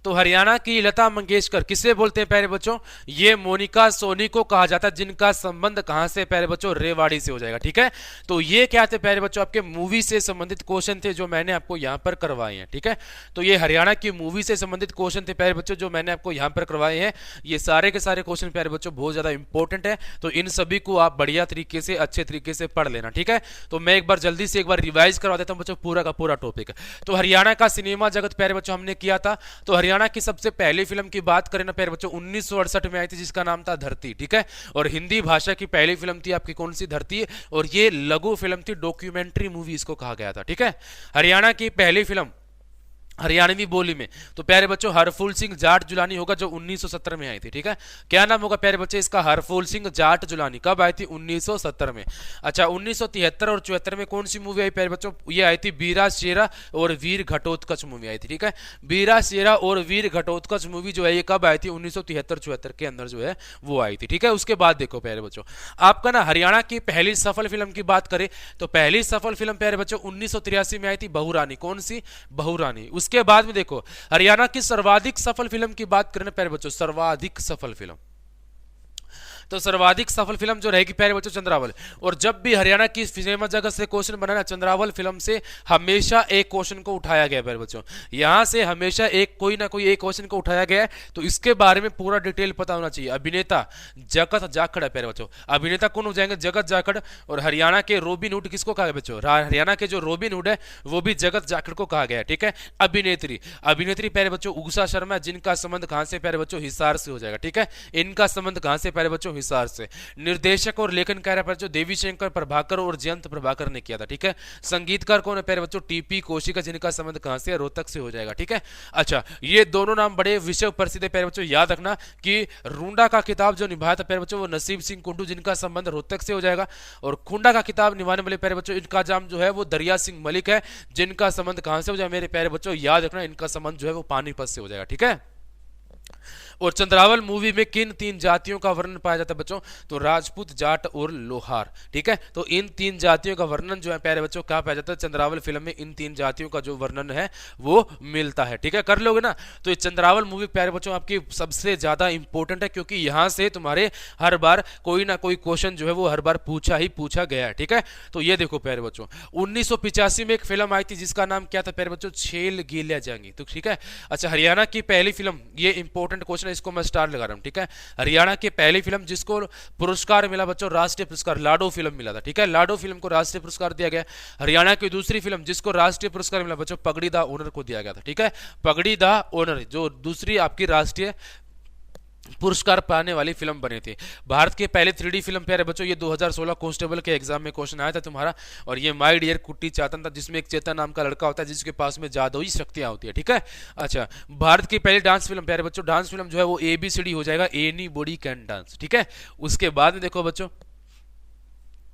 तो हरियाणा की लता मंगेशकर किसे बोलते हैं प्यारे बच्चों? ये मोनिका सोनी को कहा जाता है, जिनका संबंध कहां से प्यारे बच्चों? रेवाड़ी से हो जाएगा। ठीक है, तो ये क्या थे प्यारे बच्चों? आपके मूवी से संबंधित क्वेश्चन थे जो मैंने आपको यहां पर करवाए हैं। ठीक है, तो ये हरियाणा की मूवी से संबंधित क्वेश्चन थे प्यारे बच्चों जो मैंने आपको यहां पर करवाए हैं। ये सारे के सारे क्वेश्चन प्यारे बच्चों बहुत ज्यादा इंपॉर्टेंट है, तो इन सभी को आप बढ़िया तरीके से अच्छे तरीके से पढ़ लेना। ठीक है, तो मैं एक बार जल्दी से एक बार रिवाइज करवा देता हूं बच्चों पूरा का पूरा टॉपिक। तो हरियाणा का सिनेमा जगत प्यारे बच्चों हमने किया था। तो हरियाणा की सबसे पहली फिल्म की बात करें ना प्यारे बच्चों, 1968 में आई थी, जिसका नाम था धरती। ठीक है, और हिंदी भाषा की पहली फिल्म थी आपकी कौन सी? धरती। और ये लघु फिल्म थी, डॉक्यूमेंट्री मूवी इसको कहा गया था। ठीक है, हरियाणा की पहली फिल्म हरियाणवी बोली में तो प्यारे बच्चों हरफूल सिंह जाट जुलानी होगा, जो 1970 में आई थी। ठीक है, क्या नाम होगा प्यारे बच्चे इसका? हरफूल सिंह जाट जुलानी। कब आई थी? 1970 में। अच्छा 1973 और 74 में कौन सी मूवी आई प्यारे बच्चों? ये आई थी बीरा शेरा और वीर घटोत्कच मूवी आई थी। ठीक है, बीरा शेरा और वीर घटोत्कच मूवी जो है ये कब आई थी? 1973-74 के अंदर जो है वो आई थी। ठीक है, उसके बाद देखो प्यारे बच्चों आपका ना हरियाणा की पहली सफल फिल्म की बात करें तो पहली सफल फिल्म प्यारे बच्चों 1983 में आई थी, बहुरानी। कौन सी? बहुरानी। उसके बाद में देखो हरियाणा की सर्वाधिक सफल फिल्म की बात करें प्यारे बच्चों, सर्वाधिक सफल फिल्म, तो सर्वाधिक सफल फिल्म जो रहेगी प्यारे बच्चों चंद्रावल। और जब भी हरियाणा की सिनेमा जगत से क्वेश्चन बनाना, चंद्रावल फिल्म से हमेशा एक क्वेश्चन को उठाया गया प्यारे बच्चों, यहां से हमेशा एक कोई ना कोई एक क्वेश्चन को उठाया गया है, तो इसके बारे में पूरा डिटेल पता होना चाहिए। अभिनेता जगत जाखड़ है प्यारे बच्चों, अभिनेता कौन हो जाएंगे? जगत जाखड़। और हरियाणा के रॉबिन हुड किसको कहा गया बच्चों? हरियाणा के जो रॉबिन हुड है वो भी जगत जाखड़ को कहा गया है। ठीक है, अभिनेत्री, अभिनेत्री प्यारे बच्चों उषा शर्मा, जिनका संबंध कहां से प्यारे बच्चों? हिसार से हो जाएगा। ठीक है, इनका संबंध कहां से प्यारे बच्चों? हिसार से। निर्देशक और लेखन कार्य पर जो देवी शंकर प्रभाकर और जयंत प्रभाकर ने किया था। ठीक है, संगीतकार कौन है प्यारे बच्चों? टीपी कोशिका, जिनका संबंध कहां से? रोहतक से हो जाएगा। ठीक है, अच्छा ये दोनों नाम बड़े विश्व प्रसिद्ध है प्यारे बच्चों, याद रखना कि रूंडा का खिताब जो निभाया था प्यारे बच्चों वो नसीब सिंह कुंडू, जिनका संबंध रोहतक से हो जाएगा। और खुंडा का खिताब निभाने वाले प्यारे बच्चों इनका नाम जो है वो दरिया सिंह मलिक है, जिनका संबंध कहां से हो जाएगा मेरे प्यारे बच्चों? याद रखना इनका संबंध जो है वो पानीपत से हो जाएगा। ठीक है, और चंद्रावल मूवी में किन तीन जातियों का वर्णन पाया जाता है बच्चों? तो राजपूत, जाट और लोहार। ठीक है, तो इन तीन जातियों का वर्णन जो है प्यारे बच्चों क्या पाया जाता है? चंद्रावल फिल्म में इन तीन जातियों का जो वर्णन है वो मिलता है। ठीक है, कर लोगे ना? तो ये चंद्रावल मूवी प्यारे बच्चों आपकी सबसे ज्यादा इंपॉर्टेंट है, क्योंकि यहां से तुम्हारे हर बार कोई ना कोई क्वेश्चन जो है वो हर बार पूछा ही पूछा गया है। ठीक है, तो ये देखो प्यारे बच्चों 1985 में एक फिल्म आई थी जिसका नाम क्या था प्यारे बच्चों? छेल गीलिया जाएंगी। तो ठीक है, अच्छा हरियाणा की पहली फिल्म, ये इंपॉर्टेंट क्वेश्चन है, इसको मैं स्टार लगा रहा हूँ, ठीक है। हरियाणा की पहली फिल्म जिसको पुरस्कार मिला बच्चों, राष्ट्रीय पुरस्कार, लाडो फिल्म मिला था, ठीक है। लाडो फिल्म को राष्ट्रीय पुरस्कार दिया गया। हरियाणा की दूसरी फिल्म जिसको राष्ट्रीय पुरस्कार मिला बच्चों, पगड़ी दा ओनर को दिया गया था, ठीक है। पगड़ी दा ओनर जो दूसरी आपकी राष्ट्रीय पुरस्कार पाने वाली फिल्म बनी थी। भारत की पहली 3D फिल्म प्यारे बच्चों, ये 2016 कांस्टेबल के एग्जाम में क्वेश्चन आया था तुम्हारा, और ये माय डियर कुट्टी चातन था, जिसमें एक चेतन नाम का लड़का होता है जिसके पास में जादुई शक्तियां होती है, ठीक है। अच्छा, भारत की पहली डांस फिल्म प्यारे बच्चों, डांस फिल्म जो है वो ABCD हो जाएगा, एनी बॉडी कैन डांस, ठीक है। उसके बाद में देखो बच्चों,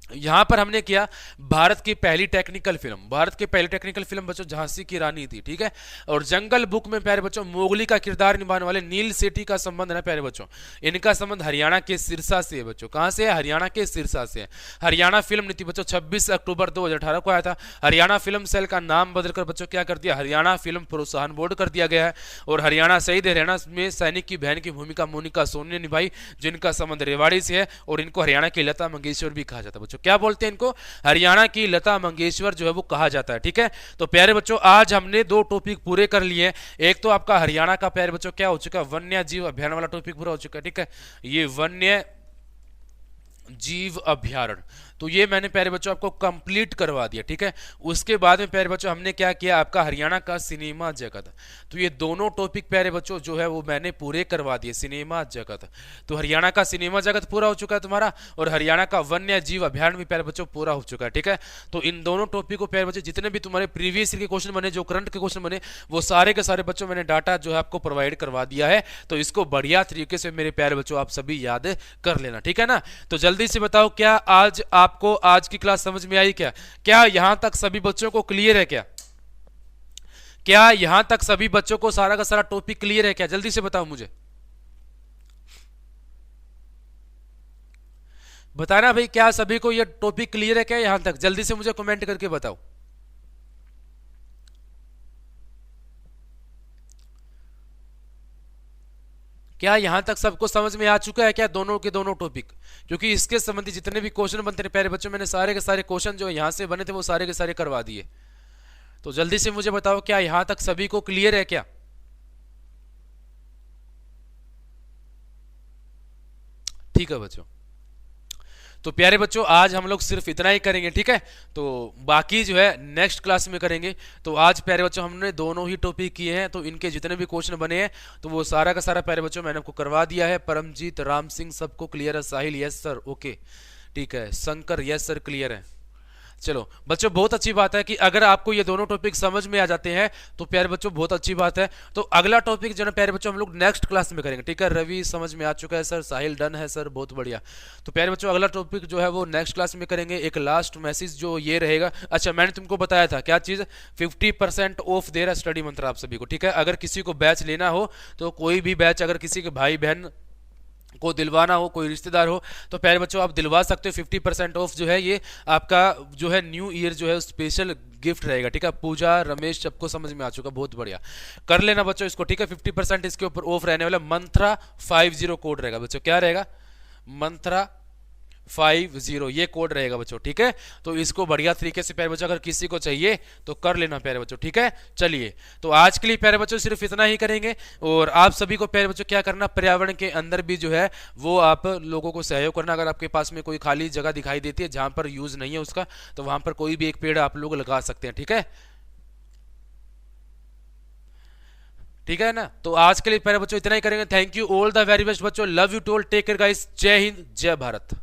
यहां पर हमने किया भारत की पहली टेक्निकल फिल्म, भारत की पहली टेक्निकल फिल्म बच्चों झांसी की रानी थी, ठीक है। और जंगल बुक में प्यारे बच्चों मोगली का किरदार निभाने वाले नील सेठी का संबंध है प्यारे बच्चों, इनका संबंध हरियाणा के सिरसा से है बच्चों। कहां से है? हरियाणा के सिरसा से है। हरियाणा फिल्म नीति बच्चों 26 अक्टूबर 2018 को आया था। हरियाणा फिल्म सेल का नाम बदलकर बच्चों क्या कर दिया? हरियाणा फिल्म प्रोत्साहन बोर्ड कर दिया गया है। और हरियाणा शहीद हरियाणा में सैनिक की बहन की भूमिका मोनिका सोनी ने निभाई, जिनका संबंध रेवाड़ी से है, और इनको हरियाणा की लता मंगेशकर भी कहा जाता है बच्चों। क्या बोलते हैं इनको? हरियाणा की लता मंगेशकर जो है वो कहा जाता है, ठीक है। तो प्यारे बच्चों आज हमने 2 टॉपिक पूरे कर लिए। एक तो आपका हरियाणा का प्यारे बच्चों क्या हो चुका है, वन्य जीव अभियान वाला टॉपिक पूरा हो चुका है, ठीक है। ये वन्य जीव अभ्यारण्य, तो ये मैंने प्यारे बच्चों आपको कंप्लीट करवा दिया, ठीक है। उसके बाद में प्यारे बच्चों हमने क्या किया, आपका हरियाणा का सिनेमा जगत, तो ये दोनों टॉपिक प्यारे बच्चों जो है वो मैंने पूरे करवा दिए, सिनेमा जगत। तो हरियाणा का सिनेमा जगत पूरा हो चुका है तुम्हारा, और हरियाणा का वन्य जीव अभ्यारण्य भी प्यारे बच्चों पूरा हो चुका है, ठीक है। तो इन दोनों टॉपिक को प्यारे बच्चों जितने भी तुम्हारे प्रीवियस ईयर के क्वेश्चन बने, जो करंट के क्वेश्चन बने, वो सारे के सारे बच्चों मैंने डाटा जो है आपको प्रोवाइड करवा दिया है। तो इसको बढ़िया तरीके से मेरे प्यारे बच्चों आप सभी याद कर लेना, ठीक है ना। तो जल्दी से बताओ, क्या आज आपको आज की क्लास समझ में आई? क्या यहां तक सभी बच्चों को क्लियर है? क्या यहां तक सभी बच्चों को सारा का सारा टॉपिक क्लियर है? क्या जल्दी से बताओ मुझे, बताना भाई, क्या सभी को ये टॉपिक क्लियर है? क्या यहां तक जल्दी से मुझे कमेंट करके बताओ। क्या यहां तक सबको समझ में आ चुका है क्या दोनों के दोनों टॉपिक? क्योंकि इसके संबंधी जितने भी क्वेश्चन बनते हैं प्यारे बच्चों, मैंने सारे के सारे क्वेश्चन जो यहां से बने थे वो सारे के सारे करवा दिए। तो जल्दी से मुझे बताओ, क्या यहां तक सभी को क्लियर है? क्या ठीक है बच्चों? तो प्यारे बच्चों आज हम लोग सिर्फ इतना ही करेंगे, ठीक है। तो बाकी जो है नेक्स्ट क्लास में करेंगे। तो आज प्यारे बच्चों हमने दोनों ही टॉपिक किए हैं, तो इनके जितने भी क्वेश्चन बने हैं तो वो सारा का सारा प्यारे बच्चों मैंने आपको करवा दिया है। परमजीत, राम सिंह सबको क्लियर है? साहिल यस सर, ओके ठीक है। शंकर यस सर, क्लियर है। चलो बच्चों बहुत अच्छी बात है कि अगर आपको ये दोनों टॉपिक समझ में आ जाते हैं तो प्यारे बच्चों बहुत अच्छी बात है। तो अगला टॉपिक जो है प्यारे बच्चों हम लोग नेक्स्ट क्लास में करेंगे, ठीक है। रवि समझ में आ चुका है सर, साहिल डन है सर, बहुत बढ़िया। तो प्यारे बच्चों अगला टॉपिक जो है वो नेक्स्ट क्लास में करेंगे। एक लास्ट मैसेज जो ये रहेगा, अच्छा मैंने तुमको बताया था क्या चीज़, 50% ऑफ दे रहा स्टडी मंत्र आप सभी को, ठीक है। अगर किसी को बैच लेना हो तो कोई भी बैच अगर किसी के भाई बहन को दिलवाना हो, कोई रिश्तेदार हो, तो प्यारे बच्चों आप दिलवा सकते हो। 50% ऑफ जो है ये आपका जो है न्यू ईयर जो है स्पेशल गिफ्ट रहेगा, ठीक है। पूजा, रमेश सबको समझ में आ चुका, बहुत बढ़िया, कर लेना बच्चों इसको, ठीक है। 50% इसके ऊपर ऑफ रहने वाला, मंत्रा 50 कोड रहेगा बच्चों, क्या रहेगा? मंत्रा 50 ये कोड रहेगा बच्चों, ठीक है। तो इसको बढ़िया तरीके से प्यारे बच्चों अगर किसी को चाहिए तो कर लेना प्यारे बच्चों, ठीक है। चलिए तो आज के लिए प्यारे बच्चों सिर्फ इतना ही करेंगे। और आप सभी को प्यारे बच्चों क्या करना, पर्यावरण के अंदर भी जो है वो आप लोगों को सहयोग करना। अगर आपके पास में कोई खाली जगह दिखाई देती है जहां पर यूज नहीं है उसका, तो वहां पर कोई भी एक पेड़ आप लोग लगा सकते हैं, ठीक है। ठीक है ना। तो आज के लिए प्यारे बच्चों इतना ही करेंगे। Thank you all the very best बच्चों, love you to all, take care guys, जय हिंद जय भारत।